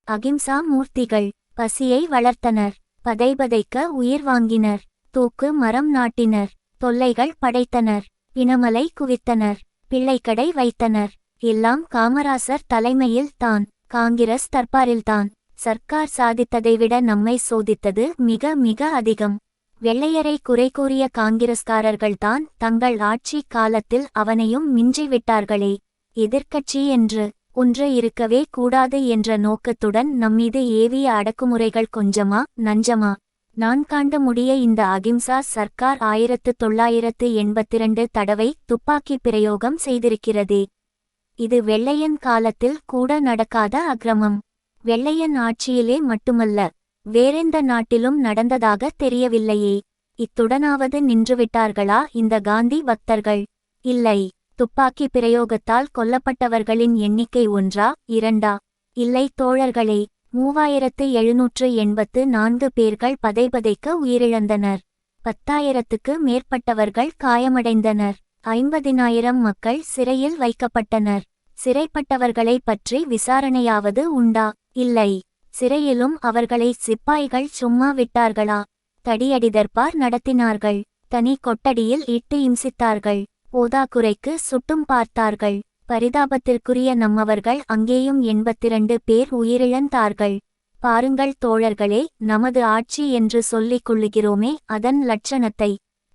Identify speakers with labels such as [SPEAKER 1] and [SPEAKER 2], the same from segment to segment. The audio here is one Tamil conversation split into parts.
[SPEAKER 1] அகிம்சா மூர்த்திகள். பசியை வளர்த்தனர், பதைபதைக்க உயிர் வாங்கினர், தூக்கு மரம் நாட்டினர், தொல்லைகள் படைத்தனர், பிணமலை குவித்தனர், பிள்ளைக்கடை வைத்தனர். எல்லாம் காமராசர் தலைமையில் தான், காங்கிரஸ் தர்பாரில்தான். சர்க்கார் சாதித்ததை விட நம்மை சோதித்தது மிக மிக அதிகம். வெள்ளையரை குறை கூறிய காங்கிரஸ்காரர்கள்தான் தங்கள் ஆட்சி காலத்தில் அவனையும் மிஞ்சிவிட்டார்களே. எதிர்க்கட்சி என்று ஒன்று இருக்கவே கூடாது என்ற நோக்கத்துடன் நம்மீது ஏவிய அடக்குமுறைகள் கொஞ்சமா நஞ்சமா? நான் காண்ட முடிய இந்த அகிம்சா சர்க்கார் 1982 தடவை துப்பாக்கி பிரயோகம் செய்திருக்கிறதே. இது வெள்ளையன் காலத்தில் கூட நடக்காத அக்கிரமம். வெள்ளையன் ஆட்சியிலே மட்டுமல்ல, வேறெந்த நாட்டிலும் நடந்ததாக தெரியவில்லையே. இத்துடனாவது நின்றுவிட்டார்களா இந்த காந்தி பக்தர்கள்? இல்லை. துப்பாக்கி பிரயோகத்தால் கொல்லப்பட்டவர்களின் எண்ணிக்கை 1ஆ 2ஆ? இல்லை தோழர்களே, 3784 பேர்கள் பதைபதைக்க உயிரிழந்தனர். 10,000க்கு மேற்பட்டவர்கள் காயமடைந்தனர். 50,000 மக்கள் சிறையில் வைக்கப்பட்டனர். சிறைப்பட்டவர்களை பற்றி விசாரணையாவது உண்டா? இல்லை. சிறையிலும் அவர்களை சிப்பாய்கள் சும்மா விட்டார்களா? தடியடிதர்பார் நடத்தினார்கள். தனி கொட்டடியில் இட்டு இம்சித்தார்கள். போதாக்குறைக்கு சுட்டும் பார்த்தார்கள். பரிதாபத்திற்குரிய நம்மவர்கள் அங்கேயும் 82 பேர் உயிரிழந்தார்கள். பாருங்கள் தோழர்களே, நமது ஆட்சி என்று சொல்லிக் கொள்ளுகிறோமே, அதன் லட்சணத்தை.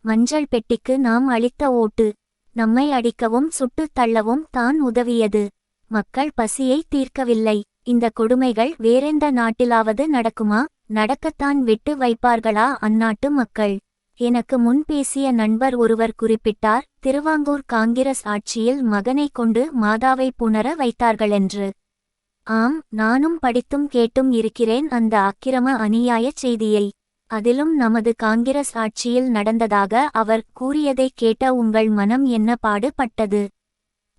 [SPEAKER 1] மஞ்சள் பெட்டிக்கு நாம் அளித்த ஓட்டு நம்மை அடிக்கவும் சுட்டுத் தள்ளவும் தான் உதவியது. மக்கள் பசியை தீர்க்கவில்லை. இந்த கொடுமைகள் வேறெந்த நாட்டிலாவது நடக்குமா? நடக்கத்தான் விட்டு வைப்பார்களா அந்நாட்டு மக்கள்? எனக்கு முன் பேசிய நண்பர் ஒருவர் குறிப்பிட்டார், திருவாங்கூர் காங்கிரஸ் ஆட்சியில் மகனை கொண்டு மாதாவை புணர வைத்தார்களென்று. ஆம், நானும் படித்தும் கேட்டும் இருக்கிறேன் அந்த அக்கிரம அநியாய செய்தியை. அதிலும் நமது காங்கிரஸ் ஆட்சியில் நடந்ததாக அவர் கூறியதை கேட்ட உங்கள் மனம் என்ன பாடு பட்டது?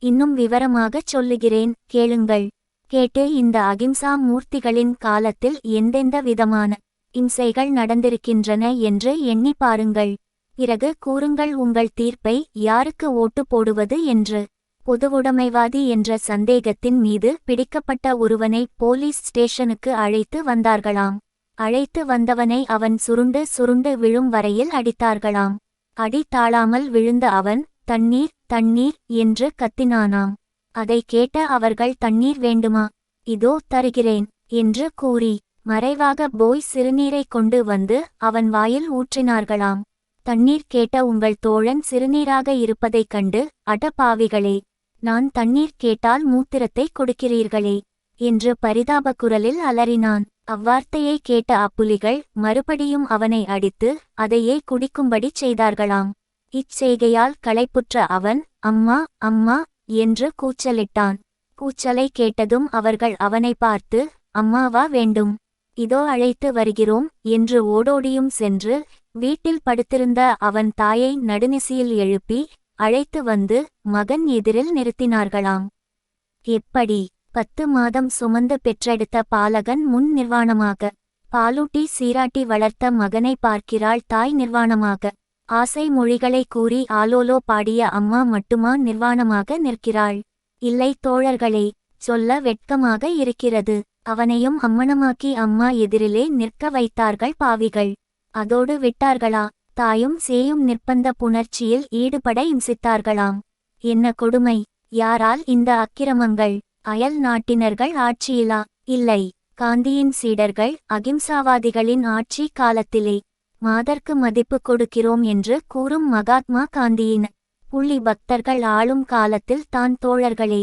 [SPEAKER 1] இன்னும் விவரமாகச் சொல்லுகிறேன், கேளுங்கள். கேட்டு இந்த அகிம்சா மூர்த்திகளின் காலத்தில் எந்தெந்த விதமான இம்சைகள் நடந்திருக்கின்றன என்று எண்ணி பாருங்கள். பிறகு கூறுங்கள் உங்கள் தீர்ப்பை, யாருக்கு ஓட்டு போடுவது என்று. பொதுவுடைமைவாதி என்ற சந்தேகத்தின் மீது பிடிக்கப்பட்ட ஒருவனை போலீஸ் ஸ்டேஷனுக்கு அழைத்து வந்தார்களாம். அழைத்து வந்தவனை அவன் சுருண்டு சுருண்டு விழும் வரையில் அடித்தார்களாம். அடி தாழாமல் விழுந்த அவன் தண்ணீர் தண்ணீர் என்று கத்தினானாம். அதை கேட்ட அவர்கள் தண்ணீர் வேண்டுமா? இதோ தருகிறேன் என்று கூறி மறைவாக போய் சிறுநீரை கொண்டு வந்து அவன் வாயில் ஊற்றினார்களாம். தண்ணீர் கேட்ட உங்கள் தோழன் சிறுநீராக இருப்பதைக் கண்டு, அட பாவிகளே, நான் தண்ணீர் கேட்டால் மூத்திரத்தை கொடுக்கிறீர்களே என்று பரிதாப குரலில் அலறினான். அவ்வார்த்தையை கேட்ட அப்புலிகள் மறுபடியும் அவனை அடித்து அதையே குடிக்கும்படி செய்தார்களாம். இச்செய்கையால் களைப்புற்ற அவன் அம்மா அம்மா என்று கூச்சலிட்டான். கூச்சலை கேட்டதும் அவர்கள் அவனை பார்த்து, அம்மாவா வேண்டும், இதோ அழைத்து வருகிறோம் என்று ஓடோடியும் சென்று வீட்டில் படுத்திருந்த அவன் தாயை நடுநிசியில் எழுப்பி அழைத்து வந்து மகன் எதிரில் நிறுத்தினார்களாம். எப்படி? 10 மாதம் சுமந்து பெற்றெடுத்த பாலகன் முன் நிர்வாணமாக, பாலூட்டி சீராட்டி வளர்த்த மகனை பார்க்கிறாள் தாய் நிர்வாணமாக. ஆசை மொழிகளை கூறி ஆலோலோ பாடிய அம்மா மட்டுமா நிர்வாணமாக நிற்கிறாள்? இல்லை தோழர்களே, சொல்ல வெட்கமாக இருக்கிறது. அவனையும் அம்மணமாக்கி அம்மா எதிரிலே நிற்க வைத்தார்கள் பாவிகள். அதோடு விட்டார்களா? தாயும் சேயும் நிர்பந்த புணர்ச்சியில் ஈடுபட இம்சித்தார்களாம். என்ன கொடுமை! யாரால் இந்த அக்கிரமங்கள்? அயல் நாட்டினர்கள் ஆட்சியிலா? இல்லை, காந்தியின் சீடர்கள் அகிம்சாவாதிகளின் ஆட்சி காலத்திலே. மாதர்க்கு மதிப்பு கொடுக்கிறோம் என்று கூறும் மகாத்மா காந்தியின் புள்ளி பக்தர்கள் ஆளும் காலத்தில் தான் தோழர்களே.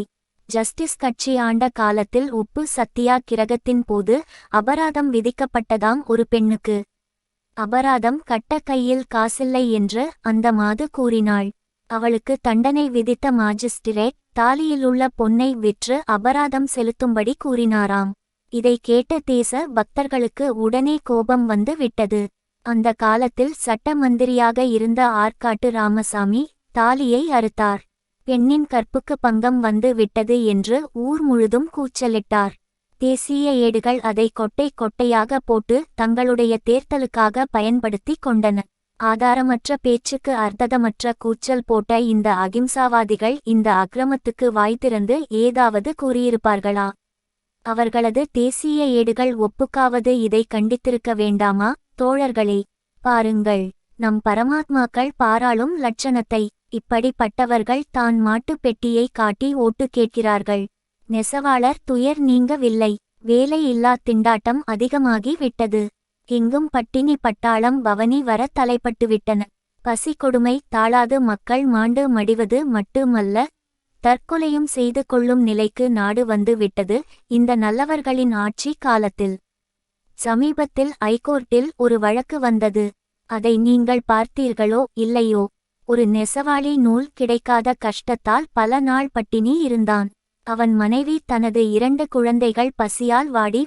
[SPEAKER 1] ஜஸ்டிஸ் கட்சி ஆண்ட காலத்தில் உப்பு சத்தியாகிரகத்தின் போது அபராதம் விதிக்கப்பட்டதாம் ஒரு பெண்ணுக்கு. அபராதம் கட்ட கையில் காசில்லை என்று அந்த மாது கூறினாள். அவளுக்கு தண்டனை விதித்த மாஜிஸ்திரேட் தாலியிலுள்ள பொன்னை விற்று அபராதம் செலுத்தும்படி கூறினாராம். இதை கேட்ட தேச பக்தர்களுக்கு உடனே கோபம் வந்து விட்டது. அந்த காலத்தில் சட்ட மந்திரியாக இருந்த ஆற்காட்டு ராமசாமி தாலியை அறுத்தார். பெண்ணின் கற்புக்கு பங்கம் வந்து விட்டது என்று ஊர் முழுதும் கூச்சலிட்டார். தேசிய ஏடுகள் அதை கொட்டை கொட்டையாக போட்டு தங்களுடைய தேர்தலுக்காக பயன்படுத்தி கொண்டன. ஆதாரமற்ற பேச்சுக்கு அர்த்தமற்ற கூச்சல் போட்ட இந்த அகிம்சாவாதிகள் இந்த அக்கிரமத்துக்கு வாய் திறந்து ஏதாவது கூறியிருப்பார்களா? அவர்களது தேசிய ஏடுகள் ஒப்புக்காவது இதை கண்டித்திருக்க வேண்டாமா? தோழர்களே, பாருங்கள், நம் பரமாத்மாக்கள் பாராளும் லட்சணத்தை. இப்படிப்பட்டவர்கள் தான் மாட்டு பெட்டியை காட்டி ஓட்டு கேட்கிறார்கள். நெசவாளர் துயர் நீங்கவில்லை. வேலை இல்லா திண்டாட்டம் அதிகமாகி விட்டது. எங்கும் பட்டினி பட்டாளம் பவனி வர தலைப்பட்டுவிட்டன. பசி கொடுமை தாழாது மக்கள் மாண்டு மடிவது மட்டுமல்ல, தற்கொலையும் செய்து கொள்ளும் நிலைக்கு நாடு வந்து விட்டது இந்த நல்லவர்களின் ஆட்சி காலத்தில். சமீபத்தில் ஐகோர்ட்டில் ஒரு வழக்கு வந்தது. அதை நீங்கள் பார்த்தீர்களோ இல்லையோ? ஒரு நெசவாளி நூல் கிடைக்காத கஷ்டத்தால் பல நாள் பட்டினி இருந்தான். அவன் மனைவி தனது 2 குழந்தைகள் பசியால் வாடி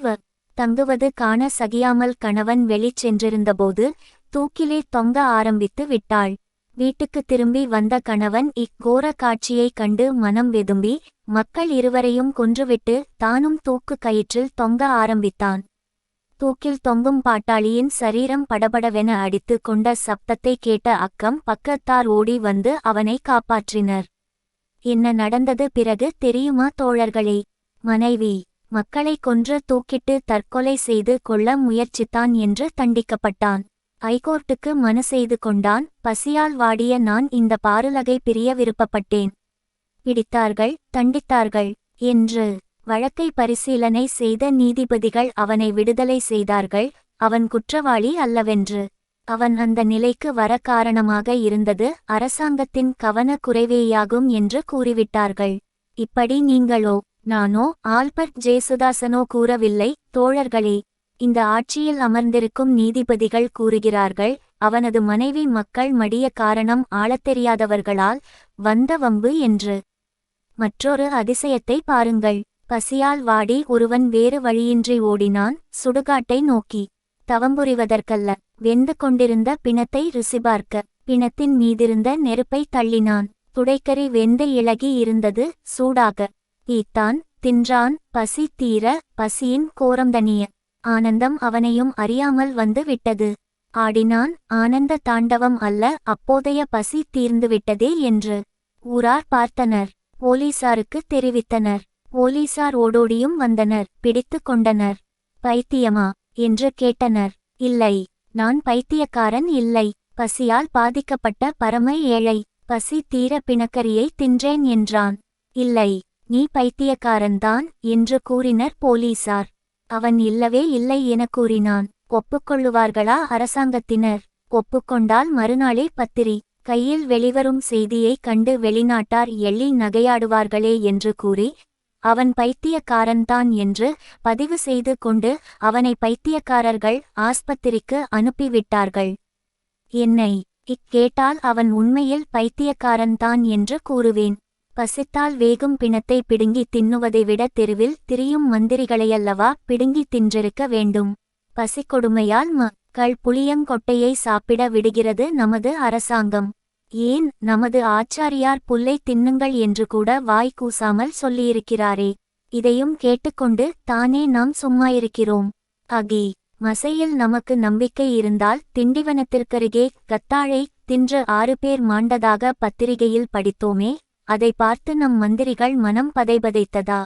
[SPEAKER 1] தங்குவது காண சகியாமல் கணவன் வெளிச் சென்றிருந்தபோது தூக்கிலே தொங்க ஆரம்பித்து விட்டாள். வீட்டுக்கு திரும்பி வந்த கணவன் இக்கோர காட்சியைக் கண்டு மனம் வெதும்பி மக்கள் இருவரையும் கொன்றுவிட்டு தானும் தூக்கு கயிற்றில் தொங்க ஆரம்பித்தான். தூக்கில் தொங்கும் பாட்டாளியின் சரீரம் படபடவென அடித்து கொண்ட சப்தத்தை கேட்ட அக்கம் பக்கத்தார் ஓடி வந்து அவனை காப்பாற்றினர். என்ன நடந்தது பிறகு தெரியுமா தோழர்களே? மனைவி மக்களை கொன்று தூக்கிட்டு தற்கொலை செய்து கொள்ள முயற்சித்தான் என்று தண்டிக்கப்பட்டான். ஐகோர்ட்டுக்கு மனு செய்து கொண்டான். பசியால் வாடிய நான் இந்த பாருலகை பிரிய விருப்பப்பட்டேன். பிடித்தார்கள், தண்டித்தார்கள் என்று வழக்கை பரிசீலனை செய்த நீதிபதிகள் அவனை விடுதலை செய்தார்கள், அவன் குற்றவாளி அல்லவென்று. அவன் அந்த நிலைக்கு வர காரணமாக இருந்தது அரசாங்கத்தின் கவன குறைவேயாகும் என்று கூறிவிட்டார்கள். இப்படி நீங்களோ நானோ ஆல்பர்ட் ஜேசுதாசனோ கூறவில்லை தோழர்களே. இந்த ஆட்சியில் அமர்ந்திருக்கும் நீதிபதிகள் கூறுகிறார்கள், அவனது மனைவி மக்கள் மடிய காரணம் ஆளத்தெரியாதவர்களால் வந்த வம்பு என்று. மற்றொரு அதிசயத்தை பாருங்கள். பசியால் வாடி ஒருவன் வேறு வழியின்றி ஓடினான் சுடுகாட்டை நோக்கி. தவம்புரிவதற்கல்ல, வெந்து கொண்டிருந்த பிணத்தை ருசிபார்க்க. பிணத்தின் மீதிருந்த நெருப்பை தள்ளினான். துடைக்கறி வெந்து இளகி இருந்தது சூடாக. ஈத்தான், தின்றான். பசி தீர, பசியின் கோரம்தனிய ஆனந்தம் அவனையும் அறியாமல் வந்து விட்டது. ஆடினான். ஆனந்த தாண்டவம் அல்ல, அப்போதைய பசி தீர்ந்துவிட்டதே என்று ஊரார் பார்த்தனர். போலீசாருக்கு தெரிவித்தனர். போலீசார் ஓடோடியும் வந்தனர். பிடித்து கொண்டனர். பைத்தியமா என்று கேட்டனர். இல்லை, நான் பைத்தியக்காரன் இல்லை. பசியால் பாதிக்கப்பட்ட பரம ஏழை. பசி தீர பிணக்கரியை தின்றேன் என்றான். இல்லை, நீ பைத்தியக்காரன்தான் என்று கூறினர் போலீசார். அவன் இல்லவே இல்லை என கூறினான். ஒப்புக்கொள்ளுவார்களா அரசாங்கத்தினர்? ஒப்புக்கொண்டால் மறுநாளே பத்திரி கையில் வெளிவரும் செய்தியைக் கண்டு வெளிநாட்டார் எள்ளி நகையாடுவார்களே என்று கூறி அவன் பைத்தியக்காரன்தான் என்று பதிவு செய்து கொண்டு அவனை பைத்தியக்காரர்கள் ஆஸ்பத்திரிக்கு அனுப்பிவிட்டார்கள். என்னை கேட்டால் அவன் உண்மையில் பைத்தியக்காரன்தான் என்று கூறுவேன். பசித்தால் வேகும் பிணத்தை பிடுங்கி தின்னுவதை விட தெருவில் திரியும் மந்திரிகளையல்லவா பிடுங்கி தின்றிருக்க வேண்டும். பசி கொடுமையால் மக்கள் புளியங்கொட்டையை சாப்பிட விடுகிறது நமது அரசாங்கம். ஏன், நமது ஆச்சாரியார் புல்லை தின்னுங்கள் என்று கூட வாய் கூசாமல் சொல்லியிருக்கிறாரே. இதையும் கேட்டுக்கொண்டு தானே நாம் சும்மாயிருக்கிறோம். அகி மசையில் நமக்கு நம்பிக்கை இருந்தால் திண்டிவனத்திற்கருகே கத்தாழை தின்று 6 பேர் மாண்டதாக பத்திரிகையில் படித்தோமே, அதை பார்த்து நம் மந்திரிகள் மனம் பதைபதைத்ததா?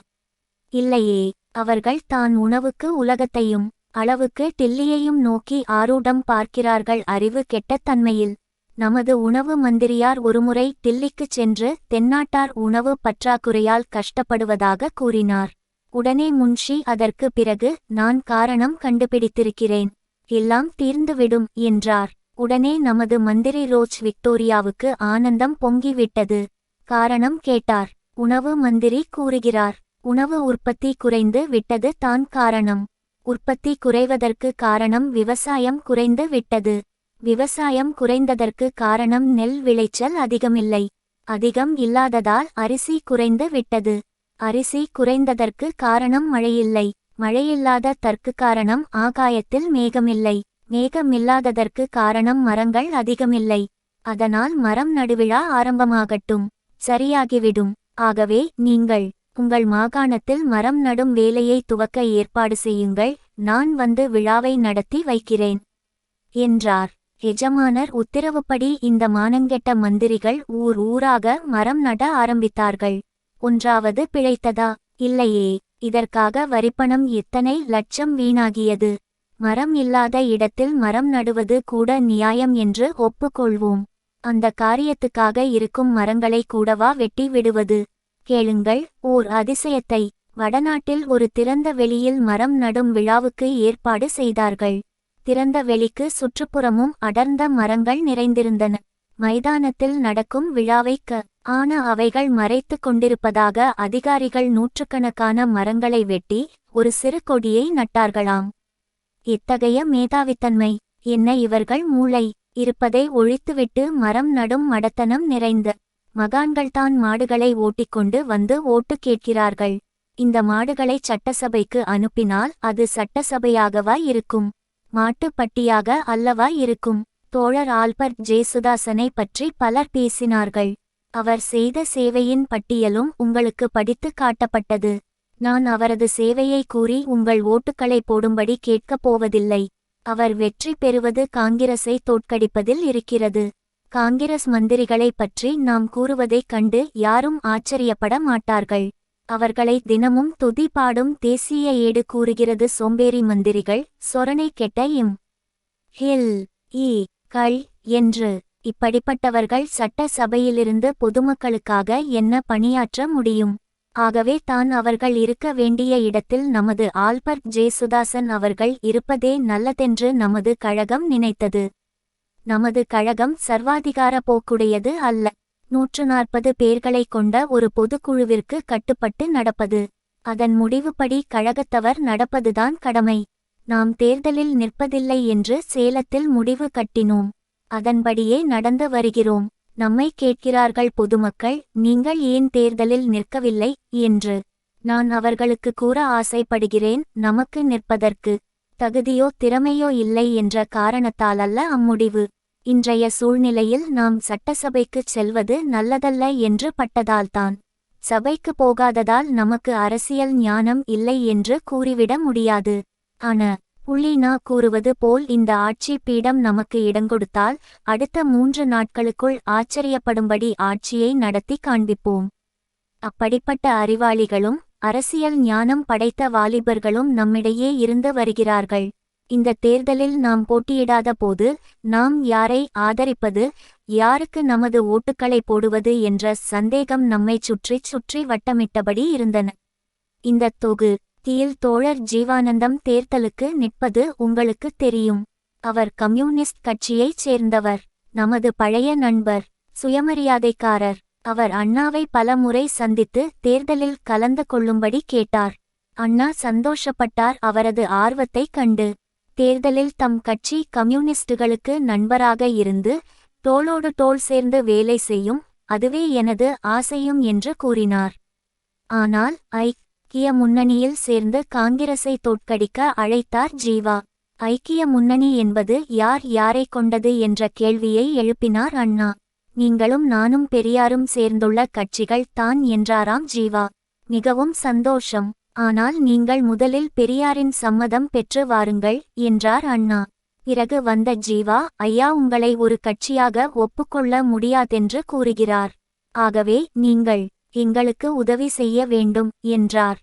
[SPEAKER 1] இல்லையே. அவர்கள் தான் உணவுக்கு உலகத்தையும் அளவுக்கு டில்லியையும் நோக்கி ஆரூடம் பார்க்கிறார்கள் அறிவு கெட்ட தன்மையில். நமது உணவு மந்திரியார் ஒருமுறை டில்லிக்குச் சென்று தென்னாட்டார் உணவு பற்றாக்குறையால் கஷ்டப்படுவதாக கூறினார். உடனே முன்ஷி அதற்கு பிறகு நான் காரணம் கண்டுபிடித்திருக்கிறேன், எல்லாம் தீர்ந்துவிடும் என்றார். உடனே நமது மந்திரி ரோச் விக்டோரியாவுக்கு ஆனந்தம் பொங்கிவிட்டது. காரணம் கேட்டார். உணவு மந்திரி கூறுகிறார், உணவு உற்பத்தி குறைந்து விட்டது தான் காரணம். உற்பத்தி குறைவதற்கு காரணம் விவசாயம் குறைந்து விட்டது. விவசாயம் குறைந்ததற்கு காரணம் நெல் விளைச்சல் அதிகமில்லை. அதிகம் இல்லாததால் அரிசி குறைந்து விட்டது. அரிசி குறைந்ததற்கு காரணம் மழையில்லை. மழையில்லாத தற்கு காரணம் ஆகாயத்தில் மேகமில்லை. மேகமில்லாததற்கு காரணம் மரங்கள் அதிகமில்லை. அதனால் மரம் நடுவிழா ஆரம்பமாகட்டும், சரியாகிவிடும். ஆகவே நீங்கள் உங்கள் மாகாணத்தில் மரம் நடும் வேலையை துவக்க ஏற்பாடு செய்யுங்கள், நான் வந்து விழாவை நடத்தி வைக்கிறேன் என்றார். எஜமானர் உத்தரவுப்படி இந்த மானங்கெட்ட மந்திரிகள் ஊராக மரம் நட ஆரம்பித்தார்கள். ஒன்றாவது பிழைத்ததா? இல்லையே. இதற்காக வரிப்பணம் எத்தனை லட்சம் வீணாகியது. மரம் இல்லாத இடத்தில் மரம் நடுவது கூட நியாயம் என்று ஒப்புக்கொள்வோம். அந்த காரியத்துக்காக இருக்கும் மரங்களை கூடவா வெட்டி விடுவது? கேளுங்கள் ஓர் அதிசயத்தை. வடநாட்டில் ஒரு திறந்த வெளியில் மரம் நடும் விழாவுக்கு ஏற்பாடு செய்தார்கள். திறந்த வெளிக்கு சுற்றுப்புறமும் அடர்ந்த மரங்கள் நிறைந்திருந்தன. மைதானத்தில் நடக்கும் விழாவைக் ஆன அவைகள் மறைத்து கொண்டிருப்பதாக அதிகாரிகள் நூற்றுக்கணக்கான மரங்களை வெட்டி ஒரு சிறு கொடியை நட்டார்களாம். இத்தகைய மேதாவித்தன்மை! என்ன இவர்கள் மூளை! இருப்பதை ஒழித்துவிட்டு மரம் நடும் மடத்தனம் நிறைந்த மகான்கள்தான் மாடுகளை ஓட்டிக்கொண்டு வந்து ஓட்டு கேட்கிறார்கள். இந்த மாடுகளை சட்டசபைக்கு அனுப்பினால் அது சட்டசபையாகவா இருக்கும்? மாட்டுப்பட்டியாக அல்லவா இருக்கும்? தோழர் ஆல்பர்ட் ஜேசுதாசனை பற்றி பலர் பேசினார்கள். அவர் செய்த சேவையின் பட்டியலும் உங்களுக்கு படித்து காட்டப்பட்டது. நான் அவரது சேவையை கூறி உங்கள் ஓட்டுக்களை போடும்படி கேட்கப் போவதில்லை. அவர் வெற்றி பெறுவது காங்கிரஸை தோற்கடிப்பதில் இருக்கிறது. காங்கிரஸ் மந்திரிகளை பற்றி நாம் கூறுவதைக் கண்டு யாரும் ஆச்சரியப்பட மாட்டார்கள். அவர்களை தினமும் துதி பாடும் தேசிய ஏடு கூறுகிறது சோம்பேறி மந்திரிகள், சொரணை கெட்ட இம் ஹில் ஈ கள் என்று. இப்படிப்பட்டவர்கள் சட்ட சபையிலிருந்து பொதுமக்களுக்காக என்ன பணியாற்ற முடியும்? ஆகவே தான் அவர்கள் இருக்க வேண்டிய இடத்தில் நமது ஆல்பர்ட் ஜேசுதாசன் அவர்கள் இருப்பதே நல்லதென்று நமது கழகம் நினைத்தது. நமது கழகம் சர்வாதிகார போக்குடையது அல்ல. 140 பேர்களை கொண்ட ஒரு பொதுக்குழுவிற்கு கட்டுப்பட்டு நடப்பது. அதன் முடிவுப்படி கழகத்தவர் நடப்பதுதான் கடமை. நாம் தேர்தலில் நிற்பதில்லை என்று சேலத்தில் முடிவு கட்டினோம். அதன்படியே நடந்து வருகிறோம். நம்மை கேட்கிறார்கள் பொதுமக்கள், நீங்கள் ஏன் தேர்தலில் நிற்கவில்லை என்று. நான் அவர்களுக்கு கூற ஆசைப்படுகிறேன், நமக்கு நிற்பதற்கு தகுதியோ திறமையோ இல்லை என்ற காரணத்தால் அல்ல அம்முடிவு. இன்றைய சூழ்நிலையில் நாம் சட்டசபைக்குச் செல்வது நல்லதல்ல என்று பட்டதால்தான். சபைக்கு போகாததால் நமக்கு அரசியல் ஞானம் இல்லை என்று கூறிவிட முடியாது. ஆன புள்ளினா கூறுவது போல் இந்த ஆட்சி பீடம் நமக்கு இடங்கொடுத்தால் அடுத்த 3 நாட்களுக்குள் ஆச்சரியப்படும்படி ஆட்சியை நடத்தி காண்பிப்போம். அப்படிப்பட்ட அறிவாளிகளும் அரசியல் ஞானம் படைத்த வாலிபர்களும் நம்மிடையே இருந்து வருகிறார்கள். இந்த தேர்தலில் நாம் போட்டியிடாத போது நாம் யாரை ஆதரிப்பது, யாருக்கு நமது ஓட்டுக்களை போடுவது என்ற சந்தேகம் நம்மை சுற்றி சுற்றி வட்டமிட்டபடி இருந்தன. இந்த தொகுதியில் தோழர் ஜீவானந்தம் தேர்தலுக்கு நிற்பது உங்களுக்கு தெரியும். அவர் கம்யூனிஸ்ட் கட்சியைச் சேர்ந்தவர், நமது பழைய நண்பர், சுயமரியாதைக்காரர். அவர் அண்ணாவை பல முறை சந்தித்து தேர்தலில் கலந்து கொள்ளும்படி கேட்டார். அண்ணா சந்தோஷப்பட்டார் அவரது ஆர்வத்தைக் கண்டு. தேர்தலில் தம் கட்சி கம்யூனிஸ்டுகளுக்கு நண்பராக இருந்து தோளோடு தோள் சேர்ந்து வேலை செய்யும், அதுவே எனது ஆசையும் என்று கூறினார். ஆனால் ஐக்கிய முன்னணியில் சேர்ந்து காங்கிரஸை தோற்கடிக்க அழைத்தார் ஜீவா. ஐக்கிய முன்னணி என்பது யார் யாரை கொண்டது என்ற கேள்வியை எழுப்பினார் அண்ணா. நீங்களும் நானும் பெரியாரும் சேர்ந்துள்ள கட்சிகள் தான் என்றாராம் ஜீவா. மிகவும் சந்தோஷம். ஆனால் நீங்கள் முதலில் பெரியாரின் சம்மதம் பெற்று வாருங்கள் என்றார் அண்ணா. பிறகு வந்த ஜீவா, ஐயா உங்களை ஒரு கட்சியாக ஒப்புக்கொள்ள முடியாதென்று கூறுகிறார். ஆகவே நீங்கள் எங்களுக்கு உதவி செய்ய வேண்டும் என்றார்.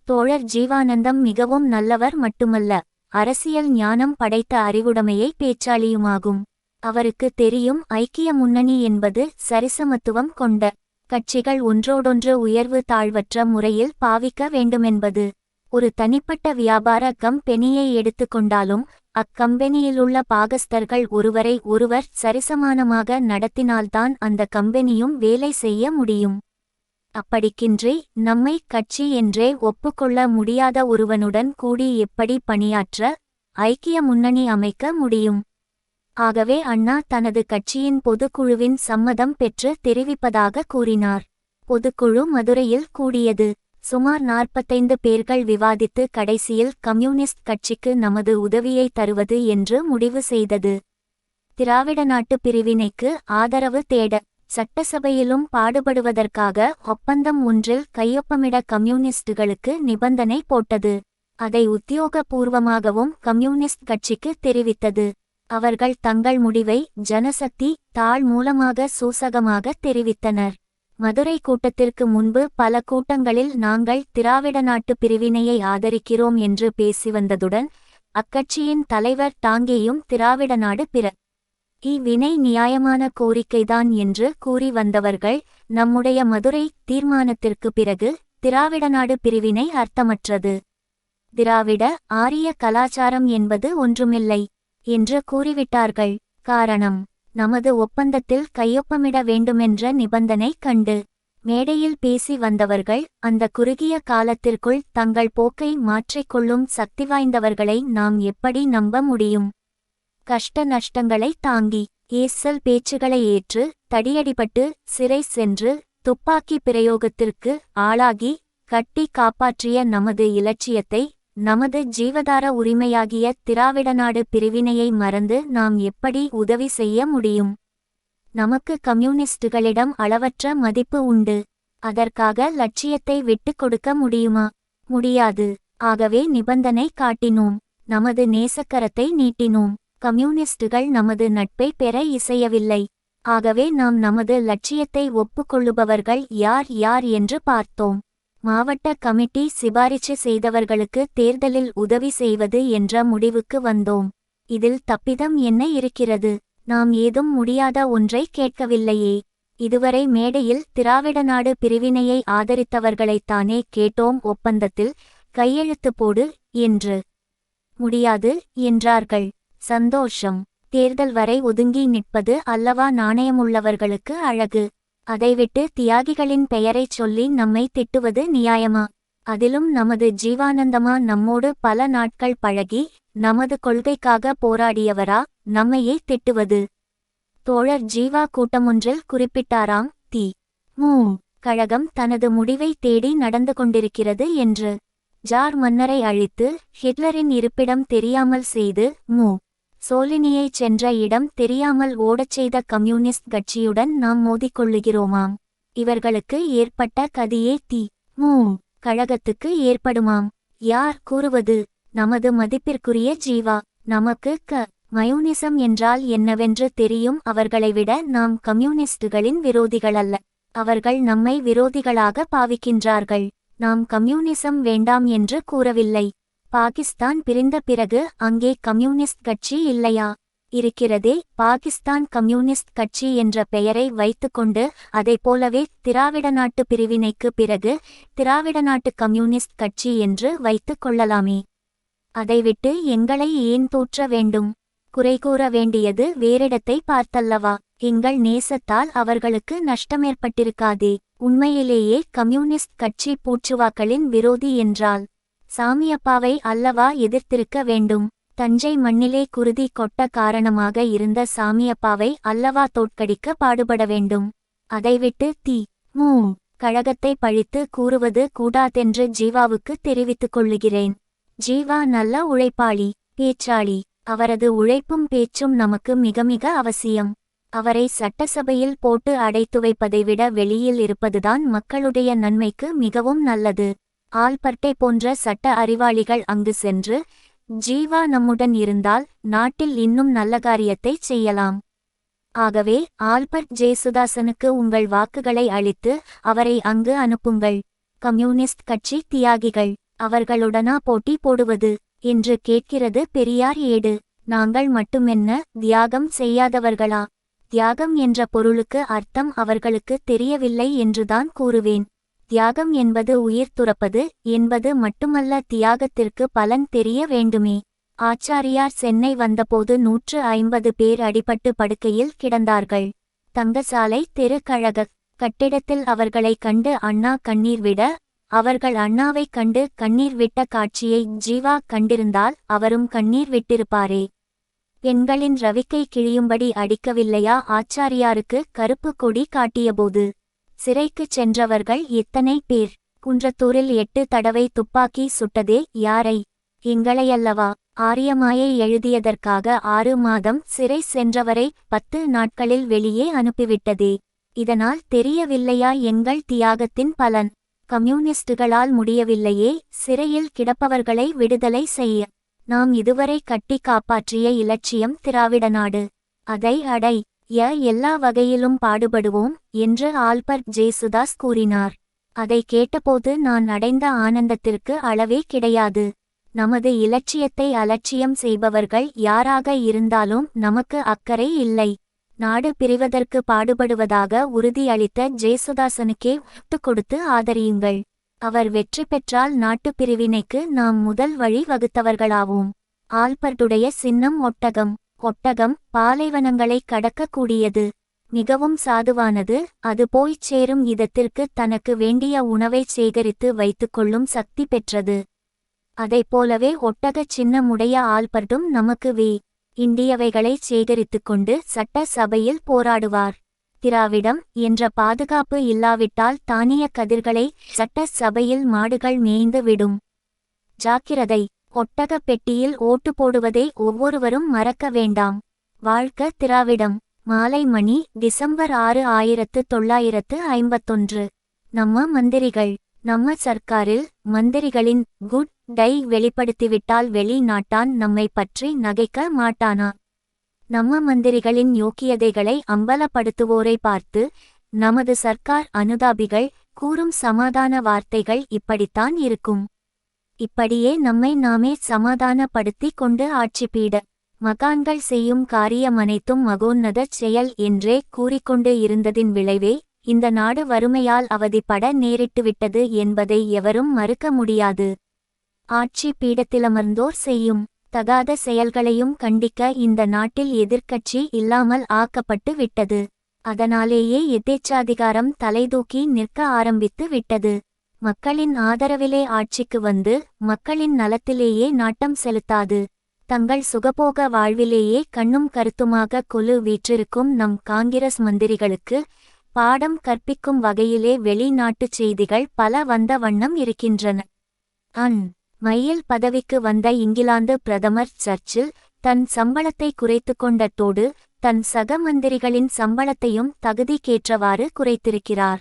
[SPEAKER 1] தோழர் ஜீவானந்தம் மிகவும் நல்லவர் மட்டுமல்ல, அரசியல் ஞானம் படைத்த அறிவுடைமையை பேச்சாளியுமாகும். அவருக்கு தெரியும் ஐக்கிய முன்னணி என்பது சரிசமத்துவம் கொண்ட கட்சிகள் ஒன்றோடொன்று உயர்வு தாழ்வற்ற முறையில் பாவிக்க வேண்டுமென்பது. ஒரு தனிப்பட்ட வியாபார கம்பெனியை எடுத்துக்கொண்டாலும் அக்கம்பெனியிலுள்ள பாகஸ்தர்கள் ஒருவரை ஒருவர் சரிசமானமாக நடத்தினால்தான் அந்த கம்பெனியும் வேலை செய்ய முடியும். அப்படிக்கின்றி நம்மை கட்சி என்றே ஒப்புக்கொள்ள முடியாத ஒருவனுடன் கூடி எப்படி பணியாற்ற ஐக்கிய முன்னணி அமைக்க முடியும்? ஆகவே அண்ணா தனது கட்சியின் பொதுக்குழுவின் சம்மதம் பெற்று தெரிவிப்பதாக கூறினார். பொதுக்குழு மதுரையில் கூடியது. சுமார் 45 பேர்கள் விவாதித்து கடைசியில் கம்யூனிஸ்ட் கட்சிக்கு நமது உதவியை தருவது என்று முடிவு செய்தது. திராவிட நாட்டு பிரிவினைக்கு ஆதரவு தேட சட்டசபையிலும் பாடுபடுவதற்காக ஒப்பந்தம் ஒன்றில் கையொப்பமிட கம்யூனிஸ்டுகளுக்கு நிபந்தனை போட்டது. அதை உத்தியோகபூர்வமாகவும் கம்யூனிஸ்ட் கட்சிக்கு தெரிவித்தது. அவர்கள் தங்கள் முடிவை ஜனசக்தி தாள் மூலமாக சூசகமாக தெரிவித்தனர். மதுரை கூட்டத்திற்கு முன்பு பல கூட்டங்களில் நாங்கள் திராவிட நாட்டு பிரிவினையை ஆதரிக்கிறோம் என்று பேசி வந்ததுடன் அக்கட்சியின் தலைவர் டாங்கேயும் திராவிட நாடு வினை நியாயமான கோரிக்கைதான் என்று கூறி வந்தவர்கள் நம்முடைய மதுரை தீர்மானத்திற்கு பிறகு திராவிட நாடு பிரிவினை அர்த்தமற்றது, திராவிட ஆரிய கலாச்சாரம் என்பது ஒன்றுமில்லை என்று கூறிவிட்டார்கள். காரணம், நமது ஒப்பந்தத்தில் கையொப்பமிட வேண்டுமென்ற நிபந்தனை கண்டு மேடையில் பேசி வந்தவர்கள் அந்த குறுகிய காலத்திற்குள் தங்கள் போக்கை மாற்றிக்கொள்ளும் சக்தி வாய்ந்தவர்களை நாம் எப்படி நம்ப முடியும்? கஷ்ட நஷ்டங்களை தாங்கி ஏசல் பேச்சுகளை ஏற்று தடியடிபட்டு சிறை சென்று துப்பாக்கி பிரயோகத்திற்கு ஆளாகி கட்டி காப்பாற்றிய நமது இலட்சியத்தை, நமது ஜீவதார உரிமையாகிய திராவிட நாடு பிரிவினையை மறந்து நாம் எப்படி உதவி செய்ய முடியும்? நமக்கு கம்யூனிஸ்டுகளிடம் அளவற்ற மதிப்பு உண்டு. அதற்காக லட்சியத்தை விட்டு கொடுக்க முடியுமா? முடியாது. ஆகவே நிபந்தனை காட்டினோம், நமது நேசக்கரத்தை நீட்டினோம். கம்யூனிஸ்டுகள் நமது நட்பை பெற இசையவில்லை. ஆகவே நாம் நமது லட்சியத்தை ஒப்புக்கொள்ளுபவர்கள் யார் யார் என்று பார்த்தோம். மாவட்ட கமிட்டி சிபாரிசு செய்தவர்களுக்கு தேர்தலில் உதவி செய்வது என்ற முடிவுக்கு வந்தோம். இதில் தப்பிதம் என்ன இருக்கிறது? நாம் ஏதும் முடியாத ஒன்றை கேட்கவில்லையே. இதுவரை மேடையில் திராவிட நாடு பிரிவினையை ஆதரித்தவர்களைத்தானே கேட்டோம். ஒப்பந்தத்தில் கையெழுத்து போடு என்று. முடியாது என்றார்கள். சந்தோஷம். தேர்தல் வரை ஒதுங்கி நிற்பது அல்லவா நாணயமுள்ளவர்களுக்கு அழகு. அதைவிட்டு தியாகிகளின் பெயரைச் சொல்லி நம்மை திட்டுவது நியாயமா? அதிலும் நமது ஜீவானந்தமா நம்மோடு பல நாட்கள் பழகி நமது கொள்கைக்காக போராடியவரா நம்மையே திட்டுவது? தோழர் ஜீவா கூட்டமொன்றில் குறிப்பிட்டாராம், தி.மு. கழகம் தனது முடிவை தேடி நடந்து கொண்டிருக்கிறது என்று. ஜார் மன்னரை அழித்து ஹிட்லரின் இருப்பிடம் தெரியாமல் செய்து சோலினியைச் சென்ற இடம் தெரியாமல் ஓடச் செய்த கம்யூனிஸ்ட் கட்சியுடன் நாம் மோதிக்கொள்ளுகிறோமாம். இவர்களுக்கு ஏற்பட்ட கதியே தி.மு. கழகத்துக்கு ஏற்படுமாம். யார் கூறுவது? நமது மதிப்பிற்குரிய ஜீவா. நமக்கு கம்யூனிசம் என்றால் என்னவென்று தெரியும். அவர்களை விட நாம் கம்யூனிஸ்டுகளின் விரோதிகளல்ல. அவர்கள் நம்மை விரோதிகளாக பாவிக்கின்றார்கள். நாம் கம்யூனிசம் வேண்டாம் என்று கூறவில்லை. பாகிஸ்தான் பிரிந்த பிறகு அங்கே கம்யூனிஸ்ட் கட்சி இல்லையா? இருக்கிறதே. பாகிஸ்தான் கம்யூனிஸ்ட் கட்சி என்ற பெயரை வைத்துக்கொண்டு அதைப்போலவே திராவிட நாட்டு பிரிவினைக்கு பிறகு திராவிட நாட்டு கம்யூனிஸ்ட் கட்சி என்று வைத்துக் கொள்ளலாமே. அதைவிட்டு எங்களை ஏன் தூற்ற வேண்டும்? குறை கூற வேண்டியது வேறிடத்தை பார்த்தல்லவா? எங்கள் நேசத்தால் அவர்களுக்கு நஷ்டமேற்பட்டிருக்காதே. உண்மையிலேயே கம்யூனிஸ்ட் கட்சி பூச்சுவாக்களின் விரோதி என்றால் சாமியப்பாவை அல்லவா எதிர்த்திருக்க வேண்டும்? தஞ்சை மண்ணிலே குருதி கொட்ட காரணமாக இருந்த சாமியப்பாவை அல்லவா தோற்கடிக்க பாடுபட வேண்டும். அதைவிட்டு தி.மு. கழகத்தை பழித்து கூறுவது கூடாதென்று ஜீவாவுக்கு தெரிவித்துக் கொள்ளுகிறேன். ஜீவா நல்ல உழைப்பாளி, பேச்சாளி. அவரது உழைப்பும் பேச்சும் நமக்கு மிக மிக அவசியம். அவரை சட்டசபையில் போட்டு அடைத்து வைப்பதை விட வெளியில் இருப்பதுதான் மக்களுடைய நன்மைக்கு மிகவும் நல்லது. ஆல்பர்ட்டை போன்ற சட்ட அறிவாளிகள் அங்கு சென்று ஜீவா நம்முடன் இருந்தால் நாட்டில் இன்னும் நல்ல காரியத்தை செய்யலாம். ஆகவே ஆல்பர்ட் ஜேசுதாசனுக்கு உங்கள் வாக்குகளை அளித்து அவரை அங்கு அனுப்புங்கள். கம்யூனிஸ்ட் கட்சி தியாகிகள் அவர்களுடனா போட்டி போடுவது என்று கேட்கிறது பெரியார் ஏடு. நாங்கள் மட்டுமென்ன தியாகம் செய்யாதவர்களா? தியாகம் என்ற பொருளுக்கு அர்த்தம் அவர்களுக்கு தெரியவில்லை என்றுதான் கூறுவேன். தியாகம் என்பது உயிர் துறப்பது என்பது மட்டுமல்ல, தியாகத்திற்கு பலன் தெரிய வேண்டுமே. ஆச்சாரியார் சென்னை வந்தபோது 150 பேர் அடிபட்டு படுக்கையில் கிடந்தார்கள். தங்கசாலை தெரு கழக கட்டிடத்தில் அவர்களை கண்டு அண்ணா கண்ணீர் விட, அவர்கள் அண்ணாவை கண்டு கண்ணீர் விட்ட காட்சியை ஜீவா கண்டிருந்தால் அவரும் கண்ணீர் விட்டிருப்பாரே. பெண்களின் ரவிக்கை கிழியும்படி அடிக்கவில்லையா ஆச்சாரியாருக்கு கருப்பு கொடி காட்டியபோது? சிறைக்குச் சென்றவர்கள் எத்தனை பேர்? குன்றத்தூரில் 8 தடவை துப்பாக்கி சுட்டதே யாரை? எங்களையல்லவா? ஆரியமாயை எழுதியதற்காக 6 மாதம் சிறை சென்றவரை 10 நாட்களில் வெளியே அனுப்பிவிட்டதே. இதனால் தெரியவில்லையா எங்கள் தியாகத்தின் பலன்? கம்யூனிஸ்டுகளால் முடியவில்லையே சிறையில் கிடப்பவர்களை விடுதலை செய்ய. நாம் இதுவரை கட்டி காப்பாற்றிய இலட்சியம் திராவிட நாடு. அதை அடை எல்லா வகையிலும் பாடுபடுவோம் என்று ஆல்பர்ட் ஜேசுதாஸ் கூறினார். அதை கேட்டபோது நான் அடைந்த ஆனந்தத்திற்கு அளவே கிடையாது. நமது இலட்சியத்தை அலட்சியம் செய்பவர்கள் யாராக இருந்தாலும் நமக்கு அக்கறை இல்லை. நாடு பிரிவதற்கு பாடுபடுவதாக உறுதியளித்த ஜேசுதாசனுக்கே ஒட்டு கொடுத்து ஆதரியுங்கள். அவர் வெற்றி பெற்றால் நாட்டு பிரிவினைக்கு நாம் முதல் வழி வகுத்தவர்களாவோம். ஆல்பர்ட்டுடைய சின்னம் ஒட்டகம். ஒட்டகம் பாலைவனங்களை கடக்கக்கூடியது. மிகவும் சாதுவானது. அது போய்ச் சேரும் இடத்திற்கு தனக்கு வேண்டிய உணவைச் சேகரித்து வைத்துக்கொள்ளும் சக்தி பெற்றது. அதைப்போலவே ஒட்டகச் சின்னமுடைய ஆல்பர்ட்டும் நமக்கு இண்டியவைகளைச் சேகரித்துக்கொண்டு சட்ட சபையில் போராடுவார். திராவிடம் என்ற பாதுகாப்பு இல்லாவிட்டால் தானிய கதிர்களை சட்ட சபையில் மாடுகள் மேய்ந்து விடும். ஜாக்கிரதை. ஒட்டக பெட்டியில் ஓட்டு போடுவதை ஒவ்வொருவரும் மறக்க வேண்டாம். வாழ்க திராவிடம். மாலை மணி டிசம்பர் 6, 1951. நம்ம மந்திரிகள். நம்ம சர்க்காரில் மந்திரிகளின் குட் டை வெளிப்படுத்திவிட்டால் வெளிநாட்டான் நம்மை பற்றி நகைக்க மாட்டானா? நம்ம மந்திரிகளின் யோக்கியதைகளை அம்பலப்படுத்துவோரை பார்த்து நமது சர்க்கார் அனுதாபிகள் கூறும் சமாதான வார்த்தைகள் இப்படித்தான் இருக்கும். இப்படியே நம்மை நாமே சமாதானப்படுத்தி கொண்டு ஆட்சிபீட மகான்கள் செய்யும் காரியமனைத்தும் மகோன்னத செயல் என்றே கூறிக்கொண்டு இருந்ததின் விளைவே இந்த நாடு வறுமையால் அவதிப்பட நேரிட்டுவிட்டது என்பதை எவரும் மறுக்க முடியாது. ஆட்சி பீடத்திலமர்ந்தோர் செய்யும் தகாத செயல்களையும் கண்டிக்க இந்த நாட்டில் எதிர்க்கட்சி இல்லாமல் ஆக்கப்பட்டு விட்டது. அதனாலேயே எதேச்சாதிகாரம் தலைதூக்கி நிற்க ஆரம்பித்து விட்டது. மக்களின் ஆதரவிலே ஆட்சிக்கு வந்து மக்களின் நலத்திலேயே நாட்டம் செலுத்தாது தங்கள் சுகபோக வாழ்விலேயே கண்ணும் கருத்துமாக கொலு வீற்றிருக்கும் நம் காங்கிரஸ் மந்திரிகளுக்கு பாடம் கற்பிக்கும் வகையிலே வெளிநாட்டுச் செய்திகள் பல வந்த வண்ணம் இருக்கின்றன. மையில் பதவிக்கு வந்த இங்கிலாந்து பிரதமர் சர்ச்சில் தன் சம்பளத்தை குறைத்துக்கொண்டதோடு தன் சக மந்திரிகளின் சம்பளத்தையும் தகுதிக்கேற்றவாறு குறைத்திருக்கிறார்.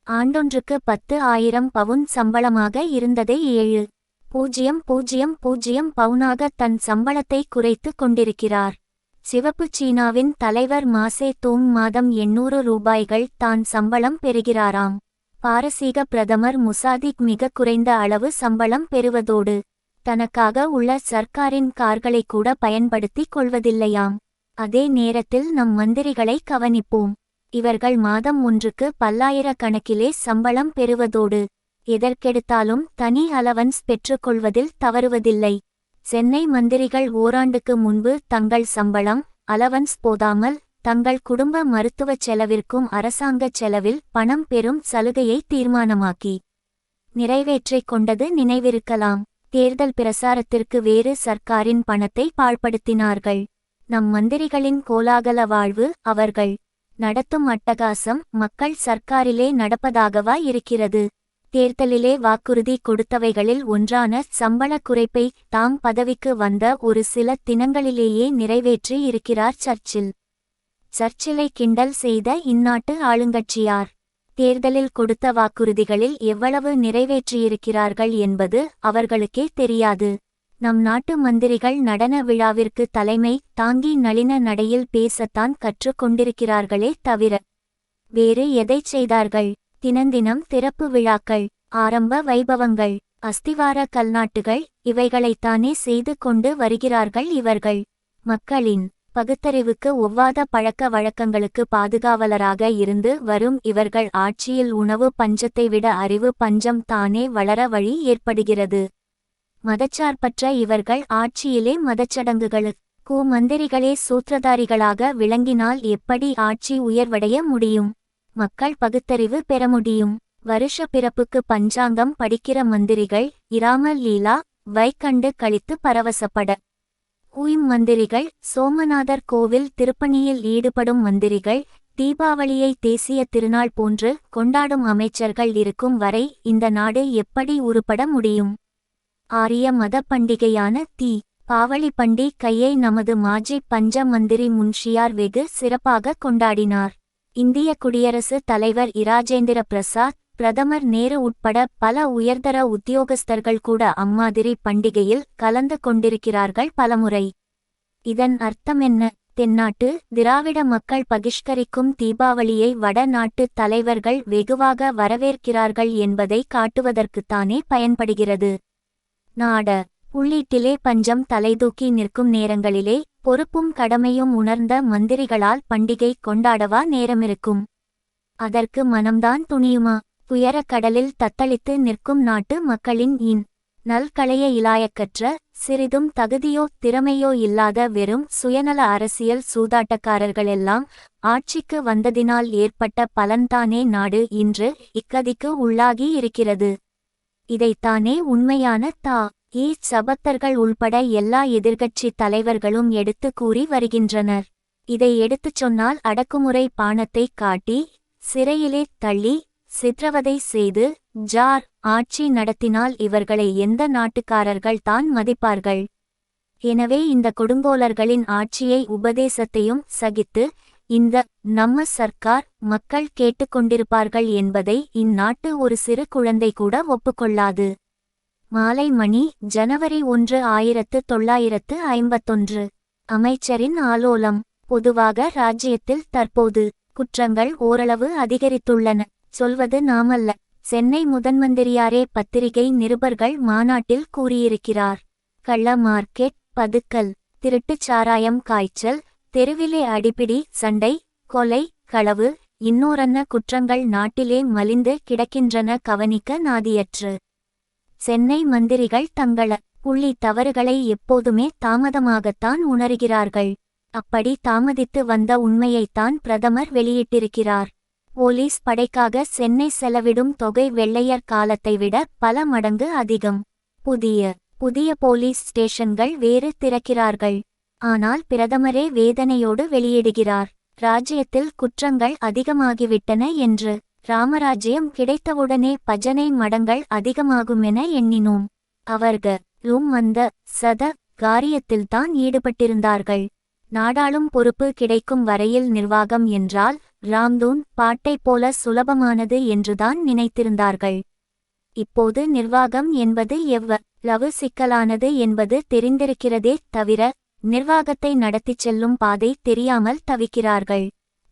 [SPEAKER 1] ஆண்டொன்றுக்கு 10,000 பவுன் சம்பளமாக இருந்ததை 7,000 பவுனாக தன் சம்பளத்தை குறைத்து கொண்டிருக்கிறார். சிவப்பு சீனாவின் தலைவர் மாசே தூங் மாதம் 800 ரூபாய்கள் தான் சம்பளம் பெறுகிறாராம். பாரசீக பிரதமர் முசாதிக் மிக குறைந்த அளவு சம்பளம் பெறுவதோடு தனக்காக உள்ள சர்க்காரின் கார்களை கூட பயன்படுத்திக் கொள்வதில்லையாம். அதே நேரத்தில் நம் மந்திரிகளை கவனிப்போம். இவர்கள் மாதம் ஒன்றுக்கு பல்லாயிரக்கணக்கிலே சம்பளம் பெறுவதோடு எதற்கெடுத்தாலும் தனி அலவன்ஸ் பெற்றுக்கொள்வதில் தவறுவதில்லை. சென்னை மந்திரிகள் ஓராண்டுக்கு முன்பு தங்கள் சம்பளம் அலவன்ஸ் போதாமல் தங்கள் குடும்ப மருத்துவச் செலவிற்கும் அரசாங்கச் செலவில் பணம் பெறும் சலுகையை தீர்மானமாக்கி நிறைவேற்றிக் கொண்டது நினைவிருக்கலாம். தேர்தல் பிரசாரத்திற்கு வேறு சர்க்காரின் பணத்தை பாழ்படுத்தினார்கள். நம் மந்திரிகளின் கோலாகல வாழ்வு அவர்கள் நடத்தும் அட்டகாசம் மக்கள் சர்க்காரிலே நடப்பதாகவா இருக்கிறது? தேர்தலிலே வாக்குறுதி கொடுத்தவைகளில் ஒன்றான சம்பள குறைப்பை தாம் பதவிக்கு வந்த ஒரு சில தினங்களிலேயே நிறைவேற்றி இருக்கிறார் சர்ச்சில். சர்ச்சிலை கிண்டல் செய்த இந்நாட்டு ஆளுங்கட்சியார் தேர்தலில் கொடுத்த வாக்குறுதிகளில் எவ்வளவு நிறைவேற்றியிருக்கிறார்கள் என்பது அவர்களுக்கே தெரியாது. நம் நாட்டு மந்திரிகள் நடன விழாவிற்கு தலைமை தாங்கி நளின நடையில் பேசத்தான் கற்றுக் கொண்டிருக்கிறார்களே தவிர வேறு எதைச் செய்தார்கள்? தினந்தினம் திறப்பு விழாக்கள், ஆரம்ப வைபவங்கள், அஸ்திவார கல்நாட்டுகள் இவைகளைத்தானே செய்து கொண்டு வருகிறார்கள் இவர்கள். மக்களின் பகுத்தறிவுக்கு ஒவ்வாத பழக்க வழக்கங்களுக்கு பாதுகாவலராக இருந்து வரும் இவர்கள் ஆட்சியில் உணவு பஞ்சத்தை விட அறிவு பஞ்சம் தானே வளர வழி ஏற்படுகிறது. மதச்சார்பற்ற இவர்கள் ஆட்சியிலே மதச்சடங்குகளுக்கு மந்திரிகளே சூத்திரதாரிகளாக விளங்கினால் எப்படி ஆட்சி உயர்வடைய முடியும்? மக்கள் பகுத்தறிவு பெற முடியும்? வருஷ பிறப்புக்கு பஞ்சாங்கம் படிக்கிற மந்திரிகள் இராமல் லீலா வைக்கண்டு கழித்து பரவசப்பட மந்திரிகள், சோமநாதர் கோவில் திருப்பணியில் ஈடுபடும் மந்திரிகள், தீபாவளியை தேசிய திருநாள் போன்று கொண்டாடும் அமைச்சர்கள் இருக்கும் வரை இந்த நாடு எப்படி உருப்பட முடியும்? ஆரிய மத பண்டிகையான பாவளி பண்டிகையை நமது மாஜி பஞ்ச மந்திரி முன்ஷியார் வெகு சிறப்பாக கொண்டாடினார். இந்திய குடியரசுத் தலைவர் இராஜேந்திர பிரசாத், பிரதமர் நேரு உட்பட பல உயர்தர உத்தியோகஸ்தர்கள் கூட அம்மாதிரி பண்டிகையில் கலந்து கொண்டிருக்கிறார்கள் பலமுறை. இதன் அர்த்தம் என்ன? தென்னாட்டு திராவிட மக்கள் பகிஷ்கரிக்கும் தீபாவளியை வட நாட்டு தலைவர்கள் வெகுவாக வரவேற்கிறார்கள் என்பதை காட்டுவதற்குத்தானே பயன்படுகிறது. நாட உள்ளீட்டிலே பஞ்சம் தலைதூக்கி நிற்கும் நேரங்களிலே பொறுப்பும் கடமையும் உணர்ந்த மந்திரிகளால் பண்டிகை கொண்டாடவா நேரமிருக்கும்? அதற்கு மனம்தான் துணியுமா? துயரக் கடலில் தத்தளித்து நிற்கும் நாட்டு மக்களின் நல்களைய இலாயக்கற்ற சிறிதும் தகுதியோ திறமையோ இல்லாத வெறும் சுயநல அரசியல் சூதாட்டக்காரர்களெல்லாம் ஆட்சிக்கு வந்ததினால் ஏற்பட்ட பலன்தானே நாடு இன்று இக்கதிக்கு உள்ளாகி இருக்கிறது. இதைத்தானே உண்மையான சபத்தர்கள் உள்பட எல்லா எதிர்க்கட்சி தலைவர்களும் எடுத்து கூறி வருகின்றனர். இதை எடுத்துச் சொன்னால் அடக்குமுறை பாணத்தை காட்டி சிறையிலே தள்ளி சித்திரவதை செய்து ஜார் ஆட்சி நடத்தினால் இவர்களை எந்த நாட்டுக்காரர்கள் தான் மதிப்பார்கள்? எனவே இந்த கொடுங்கோலர்களின் ஆட்சியை உபதேசத்தையும் சகித்து இந்த நம்ம சர்க்கார் மக்கள் கேட்டுக்கொண்டிருப்பார்கள் என்பதை இந்நாட்டு ஒரு சிறு குழந்தை கூட ஒப்புக்கொள்ளாது. மாலை மணி ஜனவரி 1, 1951. அமைச்சரின் ஆலோலம். பொதுவாக ராஜ்யத்தில் தற்போது குற்றங்கள் ஓரளவு அதிகரித்துள்ளன. சொல்வது நாமல்ல, சென்னை முதன்மந்திரியாரே பத்திரிகை நிருபர்கள் மாநாட்டில் கூறியிருக்கிறார். கள்ள மார்க்கெட், பதுக்கல், திருட்டுச் சாராயம், காய்ச்சல், தெருவிலே அடிப்பிடி, சண்டை, கொலை, களவு, இன்னோரன்ன குற்றங்கள் நாட்டிலே மலிந்து கிடக்கின்றன. கவனிக்க நாதியற்று சென்னை மந்திரிகள் தங்கள புள்ளி தவறுகளை எப்போதுமே தாமதமாகத்தான் உணர்கிறார்கள். அப்படி தாமதித்து வந்த உண்மையைத்தான் பிரதமர் வெளியிட்டிருக்கிறார். போலீஸ் படைக்காக சென்னை செலவிடும் தொகை வெள்ளையர் காலத்தை விட பல மடங்கு அதிகம். புதிய போலீஸ் ஸ்டேஷன்கள் வேறு திறக்கிறார்கள். ஆனால் பிரதமரே வேதனையோடு வெளியிடுகிறார், ராஜ்யத்தில் குற்றங்கள் அதிகமாகிவிட்டன என்று. ராமராஜ்யம் கிடைத்தவுடனே பஜனை மடங்கள் அதிகமாகுமென எண்ணினோம். அவர்களும் அந்த காரியத்தில்தான் ஈடுபட்டிருந்தார்கள். நாடாளும் பொறுப்பு கிடைக்கும் வரையில் நிர்வாகம் என்றால் ராம்தூன் பாட்டை போல சுலபமானது என்றுதான் நினைத்திருந்தார்கள். இப்போது நிர்வாகம் என்பது எவ்வளவு சிக்கலானது என்பது தெரிந்திருக்கிறதே தவிர நிர்வாகத்தை நடத்திச் செல்லும் பாதை தெரியாமல் தவிக்கிறார்கள்.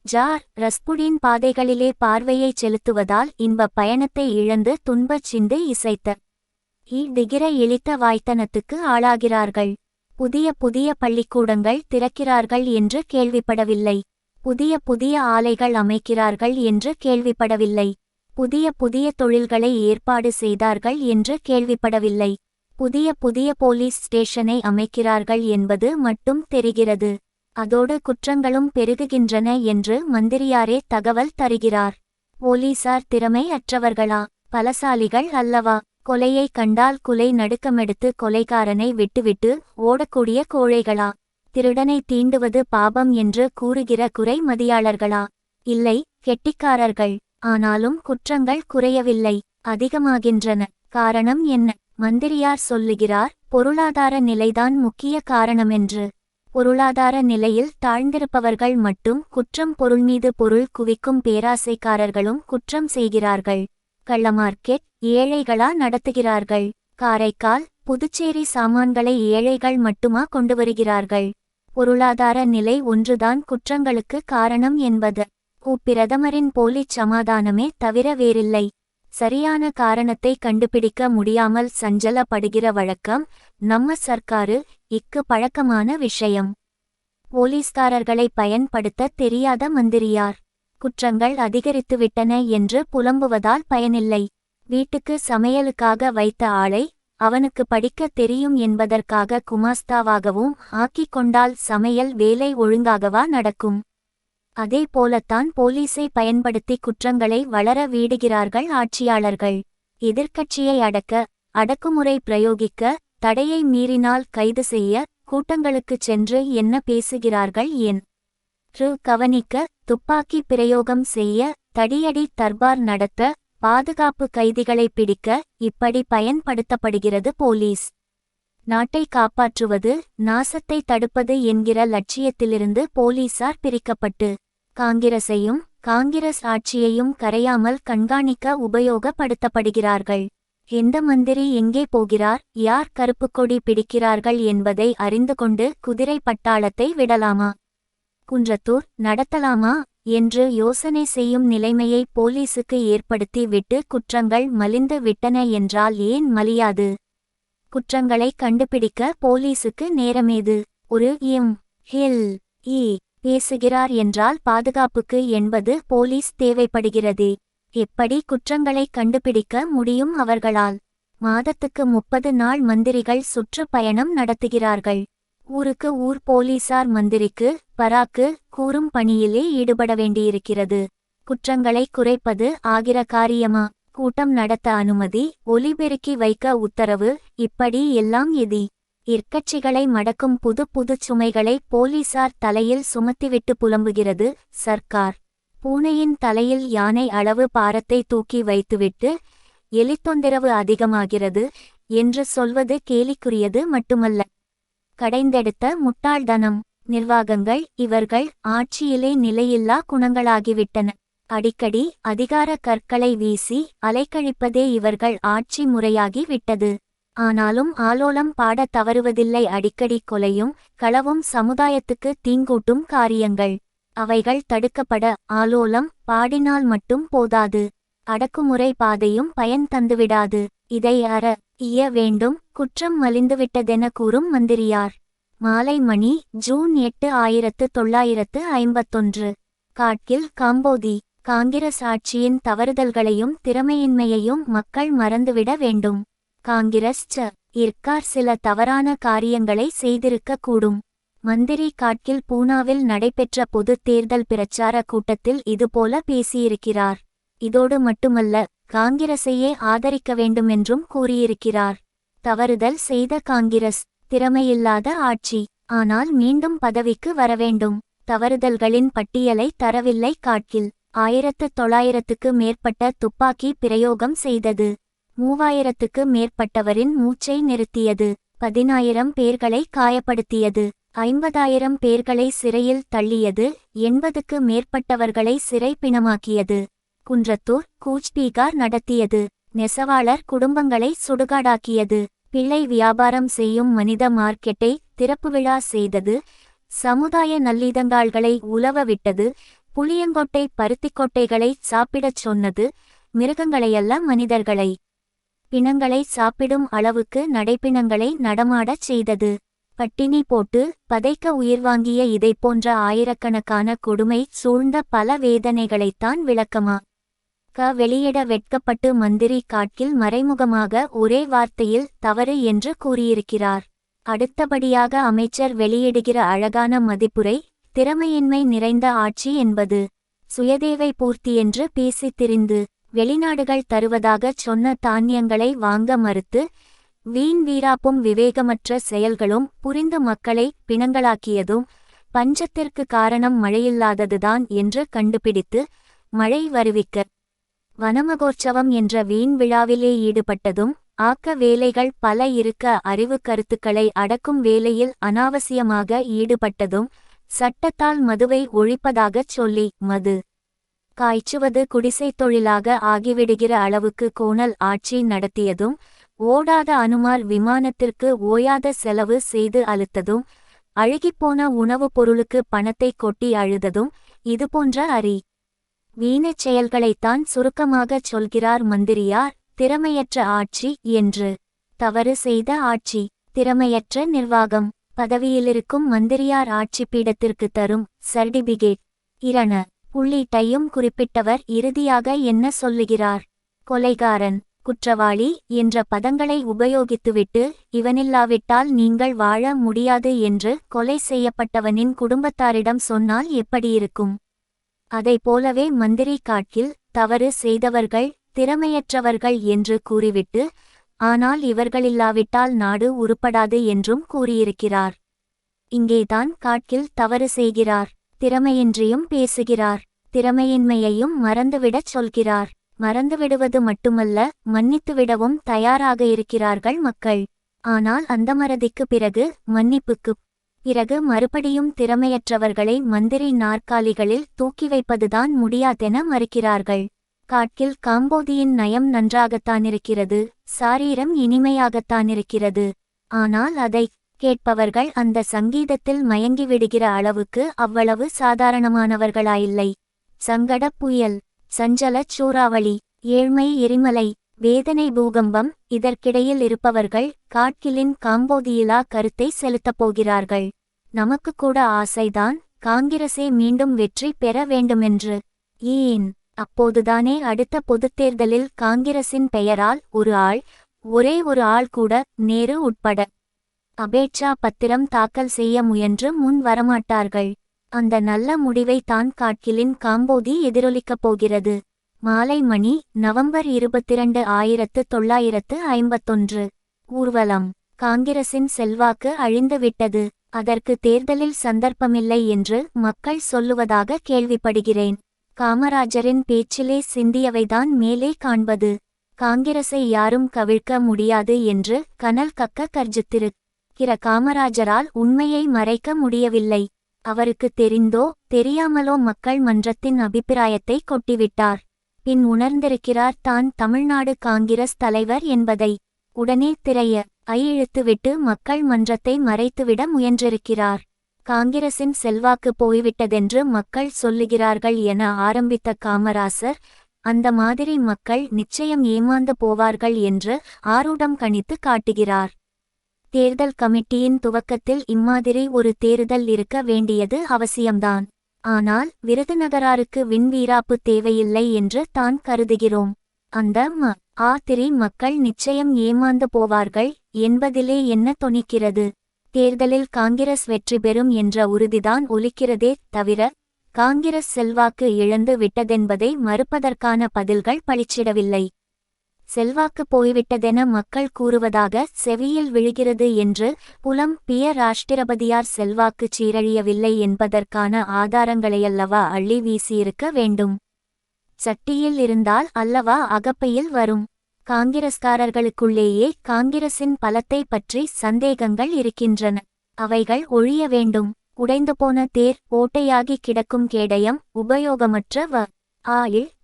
[SPEAKER 1] ஜார் ரஸ்புடின் பாதைகளிலே பார்வையை செலுத்துவதால் இன்ப பயணத்தை இழந்து துன்பச் சிந்து இசைத்த திகிர இழித்த வாய்த்தனத்துக்கு ஆளாகிறார்கள். புதிய பள்ளிக்கூடங்கள் திறக்கிறார்கள் என்று கேள்விப்படவில்லை. புதிய ஆலைகள் அமைக்கிறார்கள் என்று கேள்விப்படவில்லை. புதிய தொழில்களை ஏற்பாடு செய்தார்கள் என்று கேள்விப்படவில்லை. புதிய போலீஸ் ஸ்டேஷனை அமைக்கிறார்கள் என்பது மட்டும் தெரிகிறது. அதோடு குற்றங்களும் பெருகுகின்றன என்று மந்திரியாரே தகவல் தருகிறார். போலீசார் திறமை அற்றவர்களா? பலசாலிகள் அல்லவா? கொலையை கண்டால் குலை நடுக்கமெடுத்து கொலைகாரனை விட்டுவிட்டு ஓடக்கூடிய கோழைகளா? திருடனை தீண்டுவது பாபம் என்று கூறுகிற குறை மதியாளர்களா? இல்லை, கெட்டிக்காரர்கள். ஆனாலும் குற்றங்கள் குறையவில்லை, அதிகமாகின்றன. காரணம் என்ன? மந்திரியார் சொல்லுகிறார், பொருளாதார நிலைதான் முக்கிய காரணமென்று. பொருளாதார நிலையில் தாழ்ந்திருப்பவர்கள் மட்டும் குற்றம், பொருள் மீது பொருள் குவிக்கும் பேராசைக்காரர்களும் குற்றம் செய்கிறார்கள். கள்ள மார்க்கெட் ஏழைகளா நடத்துகிறார்கள்? காரைக்கால், புதுச்சேரி சாமான்களை ஏழைகள் மட்டுமா கொண்டு வருகிறார்கள்? பொருளாதார நிலை ஒன்றுதான் குற்றங்களுக்கு காரணம் என்பது பிரதமரின் போலிச் சமாதானமே தவிர வேறில்லை. சரியான காரணத்தை கண்டுபிடிக்க முடியாமல் சஞ்சலப்படுகிற வழக்கம் நம்ம சர்க்காரு இக்கு பழக்கமான விஷயம். போலீஸ்காரர்களை பயன்படுத்த தெரியாத மந்திரியார். குற்றங்கள் அதிகரித்துவிட்டன என்று புலம்புவதால் பயனில்லை. வீட்டுக்கு சமையலுக்காக வைத்த ஆளை அவனுக்கு படிக்க தெரியும் என்பதற்காக குமாஸ்தாவாகவும் ஆக்கிக் கொண்டால் சமையல் வேலை ஒழுங்காகவா நடக்கும்? அதே போலத்தான் போலீஸை பயன்படுத்தி குற்றங்களை வளர வீடுகிறார்கள் ஆட்சியாளர்கள். எதிர்க்கட்சியை அடக்குமுறை பிரயோகிக்க, தடையை மீறினால் கைது செய்ய, கூட்டங்களுக்குச் சென்று என்ன பேசுகிறார்கள் கவனிக்க, துப்பாக்கி பிரயோகம் செய்ய, தடியடி தர்பார் நடத்த, பாதுகாப்பு கைதிகளை பிடிக்க இப்படி பயன்படுத்தப்படுகிறது போலீஸ். நாட்டை காப்பாற்றுவது, நாசத்தை தடுப்பது என்கிற லட்சியத்திலிருந்து போலீசார் பிரிக்கப்பட்டு காங்கிரஸையும் காங்கிரஸ் ஆட்சியையும் கரையாமல் கண்காணிக்க உபயோகப்படுத்தப்படுகிறார்கள். எந்த மந்திரி எங்கே போகிறார், யார் கருப்புக்கொடி பிடிக்கிறார்கள் என்பதை அறிந்து கொண்டு குதிரை பட்டாளத்தை விடலாமா? குன்றத்தூர் நடத்தலாமா என்று யோசனை செய்யும் நிலைமையை போலீசுக்கு ஏற்படுத்தி விட்டு குற்றங்கள் மலிந்து விட்டன என்றால் ஏன் மலியாது? குற்றங்களை கண்டுபிடிக்க போலீசுக்கு நேரமேது? ஒரு எம்.எல்.ஏ பேசுகிறார் என்றால் பாதுகாப்புக்கு 80 போலீஸ் தேவைப்படுகிறதே. எப்படி குற்றங்களை கண்டுபிடிக்க முடியும் அவர்களால்? மாதத்துக்கு 30 நாள் மந்திரிகள் சுற்றுப்பயணம் நடத்துகிறார்கள். ஊருக்கு ஊர் போலீசார் மந்திரிக்கு பராக்கு கூறும் பணியிலே ஈடுபட வேண்டியிருக்கிறது. குற்றங்களை குறைப்பது ஆகிற காரியமா? கூட்டம் நடத்த அனுமதி, ஒலிபெருக்கி வைக்க உத்தரவு, இப்படி எல்லாம் எதி? எற்கட்சிகளை மடக்கும் புது புது சுமைகளை போலீசார் தலையில் சுமத்திவிட்டு புலம்புகிறது சர்க்கார். பூனையின் தலையில் யானை அளவு பாரத்தை தூக்கி வைத்துவிட்டு எலித்தொந்தரவு அதிகமாகிறது என்று சொல்வது கேலிக்குரியது மட்டுமல்ல, கடைந்தெடுத்த முட்டாள்தனம். நிர்வாகங்கள் இவர்கள் ஆட்சியிலே நிலையில்லா குணங்களாகிவிட்டன. அடிக்கடி அதிகார கற்களை வீசி அலைக்கழிப்பதே இவர்கள் ஆட்சி முறையாகி விட்டது. ஆனாலும் ஆலோலம் பாட தவறுவதில்லை. அடிக்கடி கொலையும் களவும் சமுதாயத்துக்கு தீங்கூட்டும் காரியங்கள். அவைகள் தடுக்கப்பட ஆலோலம் பாடினால் மட்டும் போதாது, அடக்குமுறை பாதையும் பயன் தந்துவிடாது. இதை இய வேண்டும். குற்றம் மலிந்துவிட்டதென கூறும் மந்திரியார். மாலை மணி ஜூன் 8, 1951. காட்கில் காம்போதி. காங்கிரஸ் ஆட்சியின் தவறுதல்களையும் திறமையின்மையையும் மக்கள் மறந்துவிட வேண்டும். காங்கிரஸ் இற்கார் சில தவறான காரியங்களை செய்திருக்க கூடும். மந்திரி காட்கில் பூனாவில் நடைபெற்ற பொதுத் தேர்தல் பிரச்சார கூட்டத்தில் இதுபோல பேசியிருக்கிறார். இதோடு மட்டுமல்ல, காங்கிரசையே ஆதரிக்க வேண்டுமென்றும் கூறியிருக்கிறார். தவறுதல் செய்த காங்கிரஸ், திறமையில்லாத ஆட்சி, ஆனால் மீண்டும் பதவிக்கு வரவேண்டும். தவறுதல்களின் பட்டியலை தரவில்லை காட்கில். 1900க்கு மேற்பட்ட துப்பாக்கி பிரயோகம் செய்தது. 3000க்கு மேற்பட்டவரின் மூச்சை நிறுத்தியது. 10,000 பேர்களை காயப்படுத்தியது. 50,000 பேர்களை சிறையில் தள்ளியது. 80க்கு மேற்பட்டவர்களை சிறை பிணமாக்கியது. குன்றத்தூர் கூச்பீகார் நடத்தியது. நெசவாளர் குடும்பங்களை சுடுகாடாக்கியது. பிள்ளை வியாபாரம் செய்யும் மனித மார்க்கெட்டை திறப்பு விழா செய்தது. சமுதாய நல்லிதங்காள்களை உலவ விட்டது. புளியங்கொட்டை பருத்திக்கொட்டைகளை சாப்பிடச் சொன்னது. மிருகங்களையல்ல மனிதர்களை. பிணங்களை சாப்பிடும் அளவுக்கு நடைப்பிணங்களை நடமாடச் செய்தது. பட்டினி போட்டு பதைக்க உயிர் வாங்கிய இதைப்போன்ற ஆயிரக்கணக்கான கொடுமை சூழ்ந்த பல வேதனைகளைத்தான் விளக்கமா வெளியிட வெட்கப்பட்டு மந்திரி காட்கில் மறைமுகமாக ஒரே வார்த்தையில் தவறு என்று கூறியிருக்கிறார். அடுத்தபடியாக அமைச்சர் வெளியிடுகிற அழகான மதிப்புரை, திறமையின்மை நிறைந்த ஆட்சி என்பது சுயதேவை பூர்த்தி என்று பேசித் திரிந்து வெளிநாடுகள் தருவதாகச் சொன்ன தானியங்களை வாங்க மறுத்து வீண் வீராப்பும் விவேகமற்ற செயல்களும் புரிந்து மக்களை பிணங்களாக்கியதும் பஞ்சத்திற்கு காரணம் மழையில்லாததுதான் என்று கண்டுபிடித்து மழை வருவிக்க வனமகோற்சவம் என்ற வீண் விழாவிலே ஈடுபட்டதும் ஆக்க வேலைகள் பல இருக்க அறிவு கருத்துக்களை அடக்கும் வேலையில் அனாவசியமாக ஈடுபட்டதும் சட்டத்தால் மதுவை ஒழிப்பதாகச் சொல்லி மது காய்ச்சுவது குடிசைத் தொழிலாக ஆகிவிடுகிற அளவுக்கு கோணல் ஆட்சி நடத்தியதும் ஓடாத அனுமார் விமானத்திற்கு ஓயாத செலவு செய்து அழுத்ததும் அழுகிப்போன உணவுப் பொருளுக்கு பணத்தை கொட்டி அழுததும் இதுபோன்ற வீணச் செயல்களைத்தான் சுருக்கமாகச் சொல்கிறார் மந்திரியார். திறமையற்ற ஆட்சி என்று. தவறு செய்த ஆட்சி, திறமையற்ற நிர்வாகம். பதவியிலிருக்கும் மந்திரியார் ஆட்சி பீடத்திற்கு தரும் சர்டிபிகேட் புள்ளிட்டையும் குறிப்பிட்டவர் இறுதியாக என்ன சொல்லுகிறார்? கொலைகாரன், குற்றவாளி என்ற பதங்களை உபயோகித்துவிட்டு இவனில்லாவிட்டால் நீங்கள் வாழ முடியாது என்று கொலை செய்யப்பட்டவனின் குடும்பத்தாரிடம் சொன்னால் எப்படியிருக்கும்? அதைப்போலவே மந்திரி காட்கில் தவறு செய்தவர்கள் திறமையற்றவர்கள் என்று கூறிவிட்டு ஆனால் இவர்களில்லாவிட்டால் நாடு உருப்படாது என்றும் கூறியிருக்கிறார். இங்கேதான் காட்கில் தவறு செய்கிறார். திறமையின்றியும் பேசுகிறார். திறமையின்மையையும் மறந்துவிடச் சொல்கிறார். மறந்துவிடுவது மட்டுமல்ல, மன்னித்துவிடவும் தயாராக இருக்கிறார்கள் மக்கள். ஆனால் அந்த மறதிக்கு பிறகு, மன்னிப்புக்குப் பிறகு மறுபடியும் திறமையற்றவர்களை மந்திரி நாற்காலிகளில் தூக்கி வைப்பதுதான் முடியாதென மறுக்கிறார்கள். காட்கில் காம்போதியின் நயம் நன்றாகத்தானிருக்கிறது, சாரீரம் இனிமையாகத்தானிருக்கிறது. ஆனால் அதை கேட்பவர்கள் அந்த சங்கீதத்தில் மயங்கிவிடுகிற அளவுக்கு அவ்வளவு சாதாரணமானவர்களாயில்லை. சங்கடப் புயல், சஞ்சலச் சூறாவளி, ஏழ்மை எரிமலை, வேதனை பூகம்பம், இதற்கிடையில் இருப்பவர்கள் காட்கிலின் காம்போதியிலா கருத்தை செலுத்தப் போகிறார்கள். நமக்கு கூட ஆசைதான், காங்கிரசே மீண்டும் வெற்றி பெற வேண்டுமென்று. ஏன்? அப்போதுதானே அடுத்த பொதுத்தேர்தலில் காங்கிரசின் பெயரால் ஒரே ஒரு ஆள் கூட, நேரு உட்பட, அபேட்சா பத்திரம் தாக்கல் செய்ய முயன்று முன் வரமாட்டார்கள். அந்த நல்ல முடிவை தான் காட்கிலின் காம்போதி எதிரொலிக்கப் போகிறது. மாலை மணி, நவம்பர் 22, 1951. ஊர்வலம். காங்கிரசின் செல்வாக்கு அழிந்துவிட்டது. அதற்கு தேர்தலில் சந்தர்ப்பமில்லை என்று மக்கள் சொல்லுவதாக கேள்விப்படுகிறேன். காமராஜரின் பேச்சிலே சிந்தியவைதான் மேலே காண்பது. காங்கிரசை யாரும் கவிழ்க்க முடியாது என்று கனல் கக்க கர்ஜித்திருக்கிற காமராஜரால் உண்மையை மறைக்க முடியவில்லை. அவருக்கு தெரிந்தோ தெரியாமலோ மக்கள் மன்றத்தின் அபிப்பிராயத்தை கொட்டிவிட்டார். பின் உணர்ந்திருக்கிறார் தான் தமிழ்நாடு காங்கிரஸ் தலைவர் என்பதை. உடனே இழுத்துவிட்டு மக்கள் மன்றத்தை மறைத்துவிட முயன்றிருக்கிறார். காங்கிரசின் செல்வாக்கு போய்விட்டதென்று மக்கள் சொல்லுகிறார்கள் என ஆரம்பித்த காமராசர், அந்த மாதிரி மக்கள் நிச்சயம் ஏமாந்து போவார்கள் என்று ஆரூடம் கணித்து காட்டுகிறார். தேர்தல் கமிட்டியின் துவக்கத்தில் இம்மாதிரி ஒரு தேர்தல் இருக்க வேண்டியது அவசியம்தான். ஆனால் விருதுநகராருக்கு விண்வீராப்பு தேவையில்லை என்று தான் கருதுகிறோம். அந்த மக்கள் நிச்சயம் ஏமாந்து போவார்கள் என்பதிலே என்ன தொனிக்கிறது? தேர்தலில் காங்கிரஸ் வெற்றி பெறும் என்ற உறுதிதான் ஒலிக்கிறதே தவிர, காங்கிரஸ் செல்வாக்கு இழந்து விட்டதென்பதை மறுப்பதற்கான பதில்கள் பளிச்சிடவில்லை. செல்வாக்கு போய்விட்டதென மக்கள் கூறுவதாக செவியில் விழுகிறது என்று புலம்பிய ராஷ்டிரபதியார் செல்வாக்கு சீரழியவில்லை என்பதற்கான ஆதாரங்களையல்லவா அள்ளி வீசியிருக்க வேண்டும். சட்டியில் இருந்தால் அல்லவா அகப்பையில் வரும். காங்கிரஸ்காரர்களுக்குள்ளேயே காங்கிரசின் பலத்தை பற்றி சந்தேகங்கள் இருக்கின்றன. அவைகள் ஒழிய வேண்டும். உடைந்துபோன தேர், ஓட்டையாகி கிடக்கும் கேடயம், உபயோகமற்ற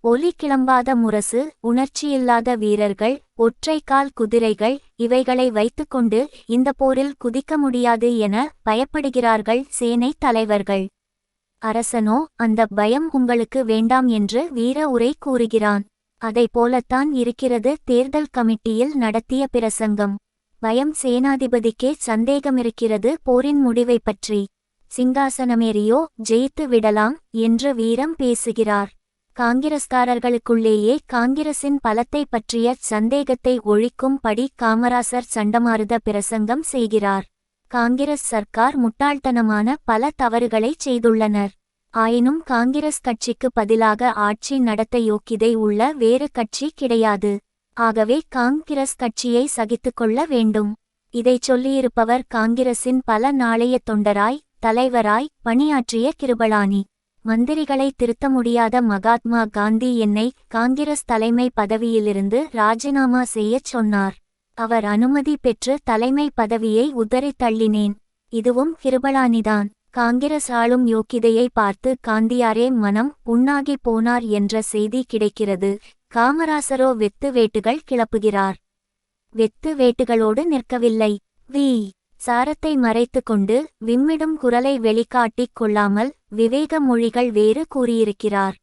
[SPEAKER 1] ஒலி கிளம்பாத முரசு, உணர்ச்சியில்லாத வீரர்கள், ஒற்றைக்கால் குதிரைகள், இவைகளை வைத்துக்கொண்டு இந்த போரில் குதிக்க முடியாது என பயப்படுகிறார்கள் சேனை தலைவர்கள். அரசனோ அந்த பயம் உங்களுக்கு வேண்டாம் என்று வீர உரை கூறுகிறான். அதை போலத்தான் இருக்கிறது தேர்தல் கமிட்டியில் நடத்திய பிரசங்கம். பயம் சேனாதிபதிக்கே சந்தேகமிருக்கிறது போரின் முடிவை பற்றி. சிங்காசனமேறியோ ஜெயித்து விடலாம் என்று வீரம் பேசுகிறார். காங்கிரஸ்காரர்களுக்குள்ளேயே காங்கிரசின் பலத்தை பற்றிய சந்தேகத்தை ஒழிக்கும் படி காமராசர் சண்டமாருத பிரசங்கம் செய்கிறார். காங்கிரஸ் சர்க்கார் முட்டாள்தனமான பல தவறுகளைச் செய்துள்ளனர். ஆயினும் காங்கிரஸ் கட்சிக்கு பதிலாக ஆட்சி நடத்த யோக்கியதை உள்ள வேறு கட்சி கிடையாது. ஆகவே காங்கிரஸ் கட்சியை சகித்துக்கொள்ள வேண்டும். இதைச் சொல்லியிருப்பவர் காங்கிரசின் பல நாளைய தொண்டராய், தலைவராய் பணியாற்றிய கிருபளானி. மந்திரிகளை திருத்த முடியாத மகாத்மா காந்தி என்னை காங்கிரஸ் தலைமை பதவியிலிருந்து ராஜினாமா செய்யச் சொன்னார். அவர் அனுமதி பெற்று தலைமை பதவியை உதறி தள்ளினேன். இதுவும் கிருபளானிதான். காங்கிரஸ் ஆளும் யோக்கியதையை பார்த்து காந்தியாரே மனம் புண்ணாகி போனார் என்ற செய்தி கிடைக்கிறது. காமராசரோ வெத்து வேட்டுகள் கிளப்புகிறார். வெத்து வேட்டுகளோடு நிற்கவில்லை. சாரத்தை மறைத்து கொண்டு விம்மிடும் குரலை வெளிக்காட்டிக் கொள்ளாமல் விவேக மொழிகள் வேறு கூறியிருக்கிறார்.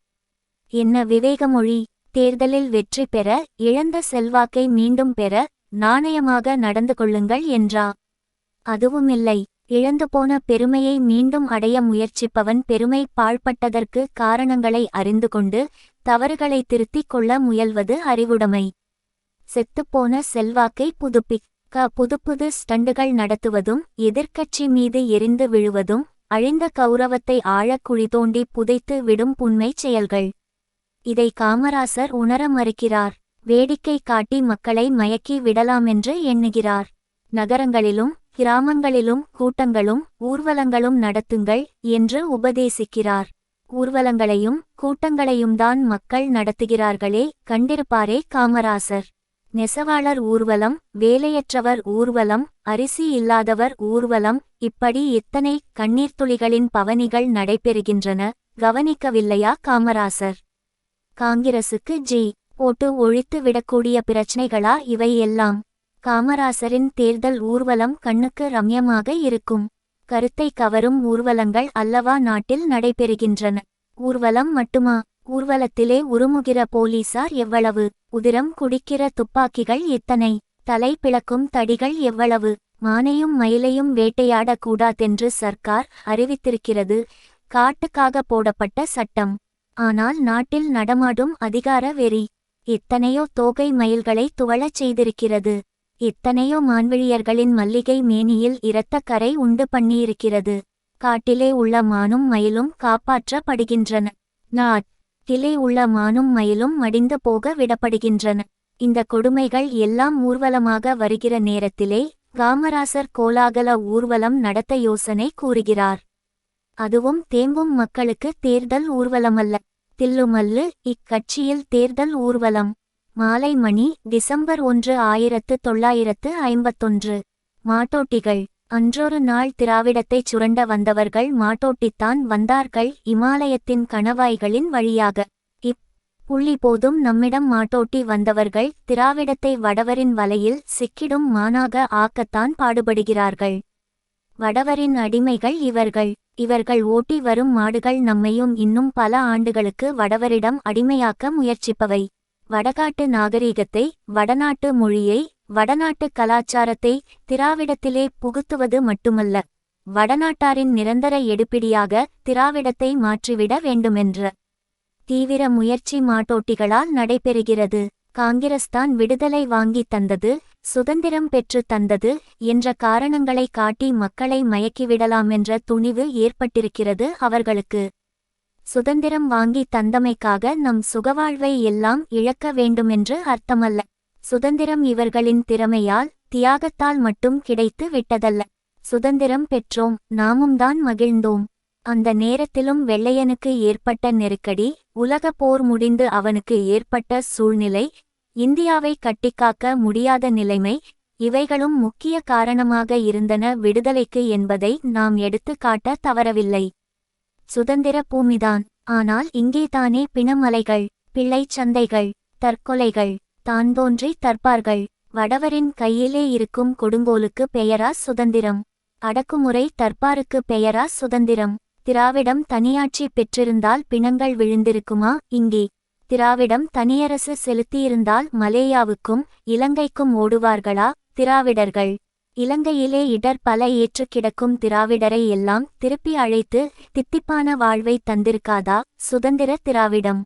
[SPEAKER 1] என்ன விவேக மொழி? தேர்தலில் வெற்றி பெற, இழந்த செல்வாக்கை மீண்டும் பெற நாணயமாக நடந்து கொள்ளுங்கள் என்றா? அதுவுமில்லை. இழந்து போன பெருமையை மீண்டும் அடைய முயற்சிப்பவன் பெருமை பாழ்பட்டதற்கு காரணங்களை அறிந்து கொண்டு தவறுகளை திருத்திக் கொள்ள முயல்வது அறிவுடைமை. செத்துப்போன செல்வாக்கை புதுப்புது ஸ்டண்டுகள் நடத்துவதும், எதிர்க்கட்சி மீது எரிந்து விழுவதும், அழிந்த கௌரவத்தை ஆழக் குழி தோண்டி புதைத்து விடும் புன்மைச் செயல்கள். இதை காமராசர் உணர மறுக்கிறார். வேடிக்கை காட்டி மக்களை மயக்கி விடலாமென்று எண்ணுகிறார். நகரங்களிலும் கிராமங்களிலும் கூட்டங்களும் ஊர்வலங்களும் நடத்துங்கள் என்று உபதேசிக்கிறார். ஊர்வலங்களையும் கூட்டங்களையும்தான் மக்கள் நடத்துகிறார்களே, கண்டிருப்பாரே காமராசர். நெசவாளர் ஊர்வலம், வேலையற்றவர் ஊர்வலம், அரிசி இல்லாதவர் ஊர்வலம், இப்படி எத்தனை கண்ணீர்த்துளிகளின் பவனிகள் நடைபெறுகின்றன, கவனிக்கவில்லையா காமராசர்? காங்கிரசுக்கு போட்டு ஒழித்து விடக்கூடிய பிரச்சனைகளா இவை எல்லாம்? காமராசரின் தேர்தல் ஊர்வலம் கண்ணுக்கு ரம்யமாக இருக்கும். கருத்தை கவரும் ஊர்வலங்கள் அல்லவா நாட்டில் நடைபெறுகின்றன. ஊர்வலம் மட்டுமா? ஊர்வலத்திலே உருமுகிற போலீசார் எவ்வளவு, உதிரம் குடிக்கிற துப்பாக்கிகள் எத்தனை, தலை பிளக்கும் தடிகள் எவ்வளவு. மானையும் மயிலையும் வேட்டையாடக்கூடாதென்று சர்க்கார் அறிவித்திருக்கிறது. காட்டுக்காக போடப்பட்ட சட்டம். ஆனால் நாட்டில் நடமாடும் அதிகார வெறி எத்தனையோ தோகை மயில்களை துவளச் செய்திருக்கிறது. எத்தனையோ மான்விழியர்களின் மல்லிகை மேனியில் இரத்த கரை உண்டு பண்ணியிருக்கிறது. காட்டிலே உள்ள மானும் மயிலும் காப்பாற்றப்படுகின்றன. நாட்டிலே உள்ள மானும் மயிலும் மடிந்து போக விடப்படுகின்றன. இந்த கொடுமைகள் எல்லாம் ஊர்வலமாக வருகிற நேரத்திலே காமராசர் கோலாகல ஊர்வலம் நடத்த யோசனை கூறுகிறார். அதுவும் தேம்பும் மக்களுக்கு தேர்தல் ஊர்வலமல்ல, தில்லுமல்லு இக்கட்சியில் தேர்தல் ஊர்வலம். மாலை மணி டிசம்பர் 1, 1951. மாட்டோட்டிகள். அன்றொரு நாள் திராவிடத்தைச் சுரண்ட வந்தவர்கள் மாட்டோட்டித்தான் வந்தார்கள் இமாலயத்தின் கணவாய்களின் வழியாக. புள்ளி போதும் நம்மிடம் மாட்டோட்டி வந்தவர்கள் திராவிடத்தை வடவரின் வலையில் சிக்கிடும் மானாக ஆக்கத்தான் பாடுபடுகிறார்கள். வடவரின் அடிமைகள் இவர்கள். இவர்கள் ஓட்டி வரும் மாடுகள் நம்மையும் இன்னும் பல ஆண்டுகளுக்கு வடவரிடம் அடிமையாக்க முயற்சிப்பவை. வடகாட்டு நாகரிகத்தை, வடநாட்டு மொழியை, வடநாட்டு கலாச்சாரத்தை திராவிடத்திலே புகுத்துவது மட்டுமல்ல, வடநாட்டாரின் நிரந்தர எடுப்பிடியாக திராவிடத்தை மாற்றிவிட வேண்டுமென்ற தீவிர முயற்சி மாட்டோட்டிகளால் நடைபெறுகிறது. காங்கிரஸ்தான் விடுதலை வாங்கி தந்தது, சுதந்திரம் பெற்று தந்தது என்ற காரணங்களை காட்டி மக்களை மயக்கிவிடலாமென்ற துணிவு ஏற்பட்டிருக்கிறது அவர்களுக்கு. சுதந்திரம் வாங்கி தந்தமைக்காக நம் சுகவாழ்வை எல்லாம் இழக்க வேண்டுமென்று அர்த்தமல்ல. சுதந்திரம் இவர்களின் திறமையால், தியாகத்தால் மட்டும் கிடைத்து விட்டதல்ல. சுதந்திரம் பெற்றோம், நாமும்தான் மகிழ்ந்தோம். அந்த நேரத்திலும் வெள்ளையனுக்கு ஏற்பட்ட நெருக்கடி, உலக போர் முடிந்து அவனுக்கு ஏற்பட்ட சூழ்நிலை, இந்தியாவை கட்டிக்காக்க முடியாத நிலைமை, இவைகளும் முக்கிய காரணமாக இருந்தன விடுதலைக்கு என்பதை நாம் எடுத்து காட்ட தவறவில்லை. சுதந்திர பூமிதான். ஆனால் இங்கேதானே பிணமலைகள், பிள்ளைச் சந்தைகள், தற்கொலைகள், தான்தோன்றி தற்பார்கள். வடவரின் கையிலே இருக்கும் கொடுங்கோலுக்கு பெயரா சுதந்திரம்? அடக்குமுறை தற்பாருக்கு பெயரா சுதந்திரம்? திராவிடம் தனியாட்சி பெற்றிருந்தால் பிணங்கள் விழுந்திருக்குமா இங்கே? திராவிடம் தனியரசு செலுத்தியிருந்தால் மலேயாவுக்கும் இலங்கைக்கும் ஓடுவார்களா திராவிடர்கள்? இலங்கையிலே இடர் பல ஏற்று கிடக்கும் திராவிடரை எல்லாம் திருப்பி அழைத்து தித்திப்பான வாழ்வை தந்திருக்காதா சுதந்திர திராவிடம்?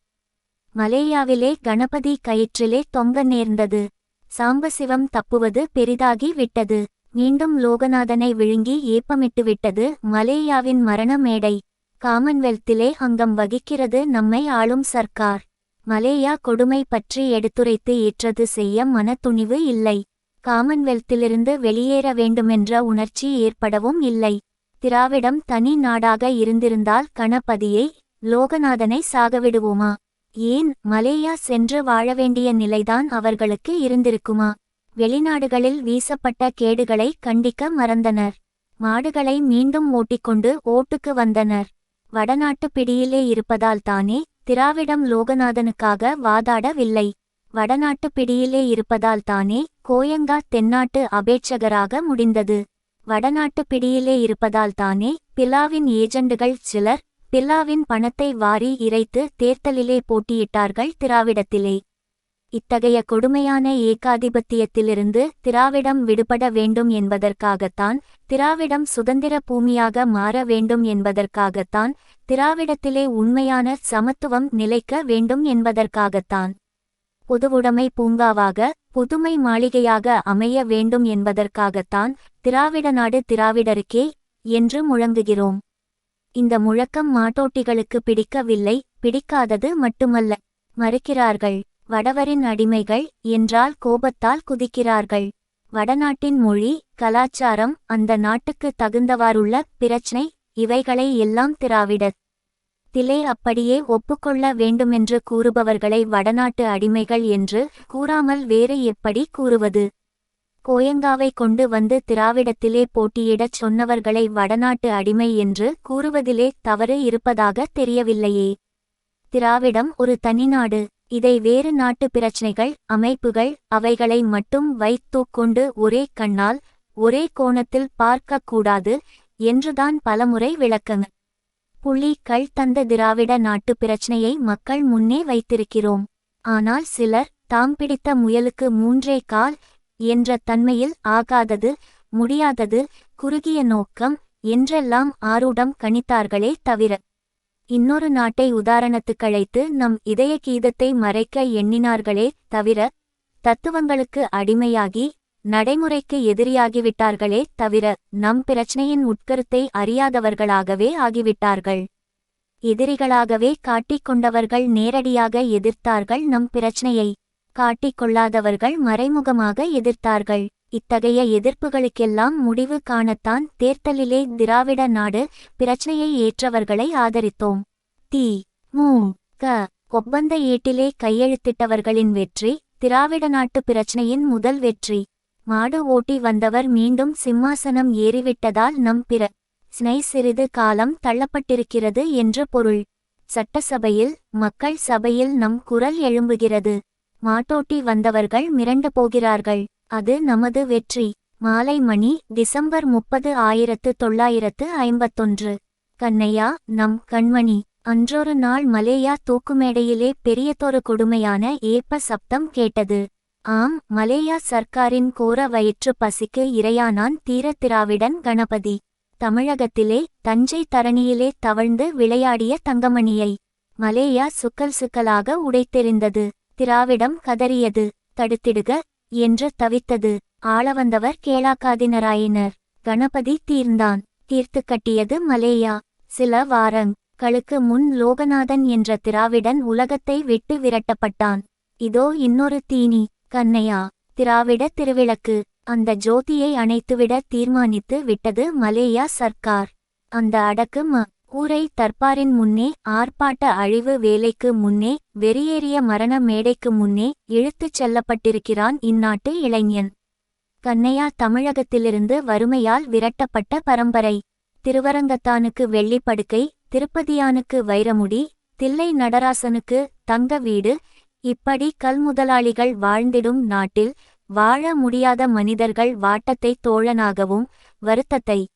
[SPEAKER 1] மலேயாவிலே கணபதி கயிற்றிலே தொங்க நேர்ந்தது. சாம்பசிவம் தப்புவது பெரிதாகி விட்டது. மீண்டும் லோகநாதனை விழுங்கி ஏப்பமிட்டுவிட்டது மலேயாவின் மரண மேடை. காமன்வெல்த்திலே அங்கம் வகிக்கிறது நம்மை ஆளும் சர்க்கார். மலேயா கொடுமை பற்றி எடுத்துரைத்து ஏற்றது செய்ய மனத்துணிவு இல்லை. காமன்வெல்த்திலிருந்து வெளியேற வேண்டுமென்ற உணர்ச்சி ஏற்படவும் இல்லை. திராவிடம் தனி நாடாக இருந்திருந்தால் கணபதியை, லோகநாதனை சாகவிடுவோமா? ஏன் மலேயா சென்று வாழ வேண்டிய நிலைதான் அவர்களுக்கு இருந்திருக்குமா? வெளிநாடுகளில் வீசப்பட்ட கேடுகளை கண்டிக்க மறந்தனர். மாடுகளை மீண்டும் ஓட்டிக்கொண்டு ஓட்டுக்கு வந்தனர். வடநாட்டு பிடியிலே இருப்பதால் தானே திராவிடம் லோகநாதனுக்காக வாதாடவில்லை. வடநாட்டு பிடியிலே இருப்பதால் தானே கோயங்கா தென்னாட்டு அபேட்சகராக முடிந்தது. வடநாட்டு பிடியிலே இருப்பதால் தானே பில்லாவின் ஏஜெண்டுகள் சிலர் பில்லாவின் பணத்தை வாரி இறைத்து தேர்தலிலே போட்டியிட்டார்கள் திராவிடத்திலே. இத்தகைய கொடுமையான ஏகாதிபத்தியத்திலிருந்து திராவிடம் விடுபட வேண்டும் என்பதற்காகத்தான், திராவிடம் சுதந்திர பூமியாக மாற வேண்டும் என்பதற்காகத்தான், திராவிடத்திலே உண்மையான சமத்துவம் நிலைக்க வேண்டும் என்பதற்காகத்தான், பொதுவுடைமை பூங்காவாக, புதுமை மாளிகையாக அமைய வேண்டும் என்பதற்காகத்தான் திராவிட நாடு திராவிடருக்கே என்று முழங்குகிறோம். இந்த முழக்கம் மாட்டோட்டிகளுக்கு பிடிக்கவில்லை. பிடிக்காதது மட்டுமல்ல, மறுக்கிறார்கள். வடவரின் அடிமைகள் என்றால் கோபத்தால் குதிக்கிறார்கள். வடநாட்டின் மொழி, கலாச்சாரம், அந்த நாட்டுக்கு தகுந்தவாறுள்ள பிரச்சனை, இவைகளை எல்லாம் திராவிடத்திலே அப்படியே ஒப்புக்கொள்ள வேண்டுமென்று கூறுபவர்களை வடநாட்டு அடிமைகள் என்று கூறாமல் வேறு எப்படி கூறுவது? கோயங்காவை கொண்டு வந்து திராவிடத்திலே போட்டியிடச் சொன்னவர்களை வடநாட்டு அடிமை என்று கூறுவதிலே தவறு இருப்பதாக தெரியவில்லையே. திராவிடம் ஒரு தனிநாடு. இதை வேறு நாட்டு பிரச்சனைகள் அமைப்புகள் அவைகளை மட்டும் வைத்துக்கொண்டு ஒரே கண்ணால் ஒரே கோணத்தில் பார்க்கக்கூடாது என்றுதான் பலமுறை விளக்கங்க புலிகள் தந்த திராவிட நாட்டு பிரச்சனையை மக்கள் முன்னே வைத்திருக்கிறோம். ஆனால் சிலர் தாம் பிடித்த முயலுக்கு மூன்றே கால் என்ற தன்மையில் ஆகாதது முடியாதது குறுகிய நோக்கம் என்றெல்லாம் ஆரூடம் கணித்தார்களே தவிர இன்னொரு நாட்டை உதாரணத்துக்கழைத்து நம் இதய கீதத்தை மறைக்க எண்ணினார்களே தவிர தத்துவங்களுக்கு அடிமையாகி நடைமுறைக்கு எதிரியாகிவிட்டார்களே தவிர நம் பிரச்சனையின் உட்கருத்தை அறியாதவர்களாகவே ஆகிவிட்டார்கள். எதிரிகளாகவே காட்டிக்கொண்டவர்கள் நேரடியாக எதிர்த்தார்கள் நம் பிரச்சனையை. காட்டிக்கொள்ளாதவர்கள் மறைமுகமாக எதிர்த்தார்கள். இத்தகைய எதிர்ப்புகளுக்கெல்லாம் முடிவு காணத்தான் தேர்தலிலே திராவிட நாடு பிரச்சனையை ஏற்றவர்களை ஆதரித்தோம். தி. மு. க. ஒப்பந்த ஏட்டிலே கையெழுத்திட்டவர்களின் வெற்றி திராவிட நாட்டு பிரச்சனையின் முதல் வெற்றி. மாடு ஓட்டி வந்தவர் மீண்டும் சிம்மாசனம் ஏறிவிட்டதால் நம் பிரச்சனை சிறிது காலம் தள்ளப்பட்டிருக்கிறது என்று பொருள். சட்டசபையில் மக்கள் சபையில் நம் குரல் எழும்புகிறது. மாட்டோட்டி வந்தவர்கள் மிரண்டு போகிறார்கள். அது நமது வெற்றி. மாலை மணி டிசம்பர் 30, 1951. கண்ணையா நம் கண்மணி. அன்றொரு நாள் மலேயா தூக்குமேடையிலே பெரியதொரு கொடுமையான ஏப்ப சப்தம் கேட்டது. ஆம், மலேயா சர்க்காரின் கோர வயிற்று பசிக்கு இரையானான் தீர திராவிடன் கணபதி. தமிழகத்திலே தஞ்சை தரணியிலே தவழ்ந்து விளையாடிய தங்கமணியை மலேயா சுக்கல் சுக்கலாக உடைத்தெறிந்தது. திராவிடம் கதறியது. தடுத்திடுக என்று தவித்தது. ஆளவந்தவர் கேளாக்காதினராயினர். கணபதி தீர்ந்தான். தீர்த்து கட்டியது மலேயா. சில வாரங்களுக்கு முன் லோகநாதன் என்ற திராவிடன் உலகத்தை விட்டு விரட்டப்பட்டான். இதோ இன்னொரு தீனி. கண்ணையா திராவிட திருவிளக்கு. அந்த ஜோதியை அணைத்துவிட தீர்மானித்து விட்டது மலேயா சர்க்கார். அந்த அடக்கு ஊரை தற்பாரின் முன்னே ஆர்ப்பாட்ட அழிவு வேலைக்கு முன்னே வெறியேறிய மரண மேடைக்கு முன்னே இழுத்துச் செல்லப்பட்டிருக்கிறான் இந்நாட்டு இளைஞன். கண்ணையா தமிழகத்திலிருந்து வறுமையால் விரட்டப்பட்ட பரம்பரை. திருவரங்கத்தானுக்கு வெள்ளிப்படுக்கை, திருப்பதியானுக்கு வைரமுடி, தில்லை நடராசனுக்கு தங்க வீடு, இப்படி கல்முதலாளிகள் வாழ்ந்திடும் நாட்டில் வாழ முடியாத மனிதர்கள் வாட்டத்தை தோழனாகவும் வருத்தத்தை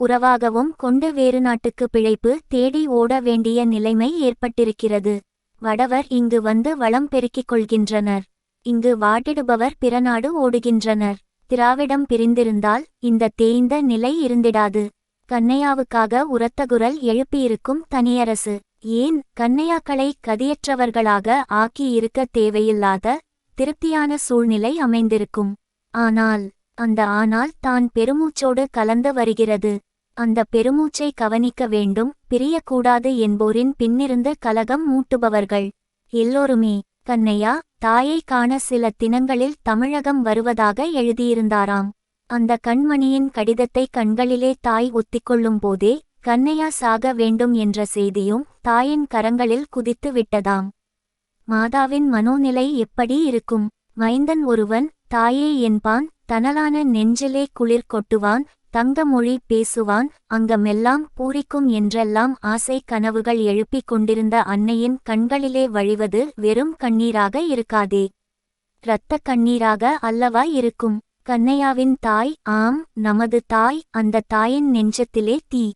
[SPEAKER 1] உறவாகவும் கொண்டு வேறு நாட்டுக்கு பிழைப்பு தேடி ஓட வேண்டிய நிலைமை ஏற்பட்டிருக்கிறது. வடவர் இங்கு வந்து வளம் பெருக்கிக் கொள்கின்றனர். இங்கு வாட்டிடுபவர் பிறநாடு ஓடுகின்றனர். திராவிடம் பிரிந்திருந்தால் இந்த தேய்ந்த நிலை இருந்திடாது. கண்ணையாவுக்காக உரத்த குரல் எழுப்பியிருக்கும் தனியரசு ஏன் கண்ணையாக்களை கதியற்றவர்களாக ஆக்கி இருக்க தேவையில்லாத திருப்தியான சூழ்நிலை அமைந்திருக்கும். ஆனால் ஆனால் தான் பெருமூச்சோடு கலந்து வருகிறது. அந்த பெருமூச்சை கவனிக்க வேண்டும், பிரியக்கூடாது என்போரின் பின்னிருந்து கலகம் மூட்டுபவர்கள் எல்லோருமே. கண்ணையா தாயை காண சில தினங்களில் தமிழகம் வருவதாக எழுதியிருந்தாராம். அந்த கண்மணியின் கடிதத்தை கண்களிலே தாய் ஒத்திக்கொள்ளும் போதே கண்ணையா சாக வேண்டும் என்ற செய்தியும் தாயின் கரங்களில் குதித்து விட்டதாம். மாதாவின் மனோநிலை எப்படி இருக்கும்? மைந்தன் ஒருவன் தாயே என்பான், தனலான நெஞ்சிலே குளிர் கொட்டுவான், தங்க மொழி பேசுவான், அங்கமெல்லாம் பூரிக்கும் என்றெல்லாம் ஆசை கனவுகள் எழுப்பிக் கொண்டிருந்த அன்னையின் கண்களிலே வழிவது வெறும் கண்ணீராக இருக்காதே, இரத்த கண்ணீராக அல்லவா இருக்கும்? கண்ணையாவின் தாய், ஆம் நமது தாய். அந்த தாயின் நெஞ்சத்திலே தீ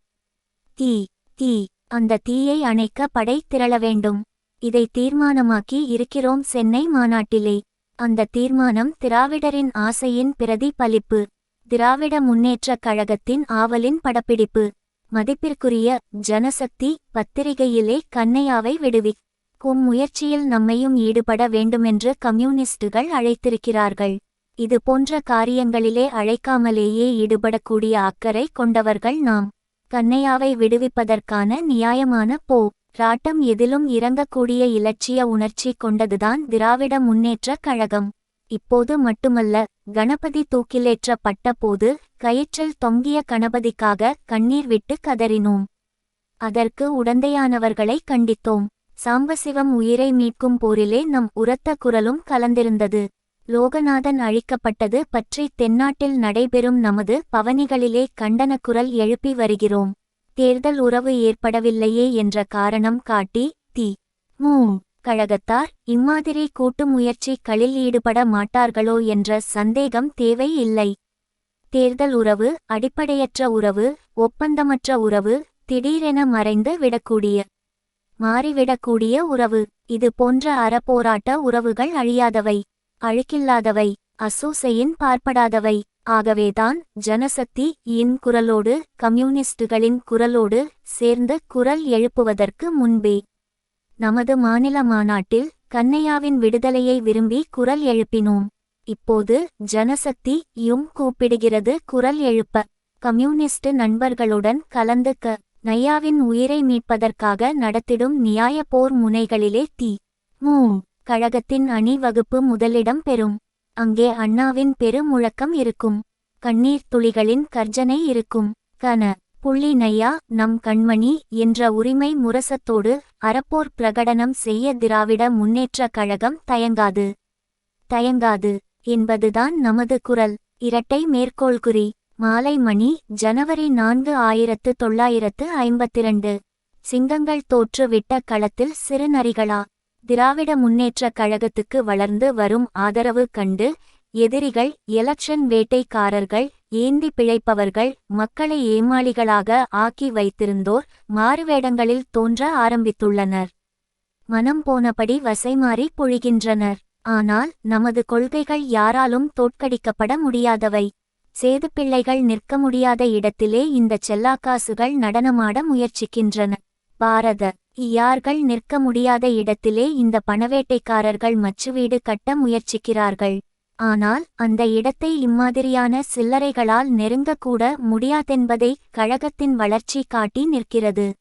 [SPEAKER 1] தீ தீ அந்த தீயை அணைக்க படை திரள வேண்டும். இதை தீர்மானமாக்கி இருக்கிறோம் சென்னை மாநாட்டிலே. அந்த தீர்மானம் திராவிடரின் ஆசையின் பிரதிபலிப்பு. திராவிட முன்னேற்றக் கழகத்தின் ஆவலின் படப்பிடிப்பு. மதிப்பிற்குரிய ஜனசக்தி பத்திரிகையிலே கண்ணையாவை விடுவிக்கும் முயற்சியில் நம்மையும் ஈடுபட வேண்டுமென்று கம்யூனிஸ்டுகள் அழைத்திருக்கிறார்கள். இது போன்ற காரியங்களிலே அழைக்காமலேயே ஈடுபடக்கூடிய அக்கறை கொண்டவர்கள் நாம். கண்ணையாவை விடுவிப்பதற்கான நியாயமான ராட்டம் எதிலும் இறங்கக்கூடிய இலட்சிய உணர்ச்சி கொண்டதுதான் திராவிட முன்னேற்றக் கழகம். இப்போது மட்டுமல்ல, கணபதி தூக்கிலேற்றப்பட்ட போது கயிற்றில் தொங்கிய கணபதிக்காக கண்ணீர் விட்டு கதறினோம். அதற்கு உடந்தையானவர்களை கண்டித்தோம். சாம்பசிவம் உயிரை மீட்கும் போரிலே நம் உரத்த குரலும் கலந்திருந்தது. லோகநாதன் அழிக்கப்பட்டது பற்றி தென்னாட்டில் நடைபெறும் நமது பவனிகளிலே கண்டன குரல் எழுப்பி வருகிறோம். தேர்தல் உறவு ஏற்படவில்லையே என்ற காரணம் காட்டி தி. மு. கழகத்தார் இம்மாதிரி கூட்டு முயற்சிகளில் ஈடுபட மாட்டார்களோ என்ற சந்தேகம் தேவை இல்லை. தேர்தல் உறவு, அடிப்படையற்ற உறவு, ஒப்பந்தமற்ற உறவு, திடீரென மறைந்து மாறிவிடக்கூடிய உறவு, இது போன்ற அறப்போராட்ட உறவுகள் அழியாதவை, அழுக்கில்லாதவை, அசூசையின் பார்ப்படாதவை. ஆகவேதான் ஜனசக்தி இன் குரலோடு கம்யூனிஸ்டுகளின் குரலோடு சேர்ந்து குரல் எழுப்புவதற்கு முன்பே நமது மாநில மாநாட்டில் கண்ணையாவின் விடுதலையை விரும்பி குரல் எழுப்பினோம். இப்போது ஜனசக்தி கூப்பிடுகிறது குரல் எழுப்ப. கம்யூனிஸ்ட் நண்பர்களுடன் கலந்து நையாவின் உயிரை மீட்பதற்காக நடத்திடும் நியாய போர் முனைகளிலே கழகத்தின் அணிவகுப்பு முதலிடம் பெறும். அங்கே அண்ணாவின் பெரு முழக்கம் இருக்கும். கண்ணீர் துளிகளின் கர்ஜனை இருக்கும். புள்ளி நையா நம் கண்மணி என்ற உரிமை முரசத்தோடு அறப்போர் பிரகடனம் செய்ய திராவிட முன்னேற்ற கழகம் தயங்காது என்பதுதான் நமது குரல். இரட்டை மேற்கோள்குறி. மாலை மணி, ஜனவரி 4, 1952. சிங்கங்கள் தோற்று விட்ட களத்தில் சிறு நரிகளா? திராவிட முன்னேற்ற கழகத்துக்கு வளர்ந்து வரும் ஆதரவு கண்டு எதிரிகள், எலக்ஷன் வேட்டைக்காரர்கள், ஏந்தி பிழைப்பவர்கள், மக்களை ஏமாளிகளாக ஆக்கி வைத்திருந்தோர் மாறுவேடங்களில் தோன்ற ஆரம்பித்துள்ளனர். மனம் போனபடி வசைமாறி பொழிகின்றனர். ஆனால் நமது கொள்கைகள் யாராலும் தோற்கடிக்கப்பட முடியாதவை. சேதுப்பிள்ளைகள் நிற்க முடியாத இடத்திலே இந்த செல்லாக்காசுகள் நடனமாட முயற்சிக்கின்றன. பாரத யார்கள் நிற்க முடியாத இடத்திலே இந்த பணவேட்டைக்காரர்கள் மச்சுவீடு கட்ட முயற்சிக்கிறார்கள். ஆனால் அந்த இடத்தை இம்மாதிரியான சில்லறைகளால் நெருங்கக்கூட முடியாதென்பதை கழகத்தின் வளர்ச்சி காட்டி நிற்கிறது.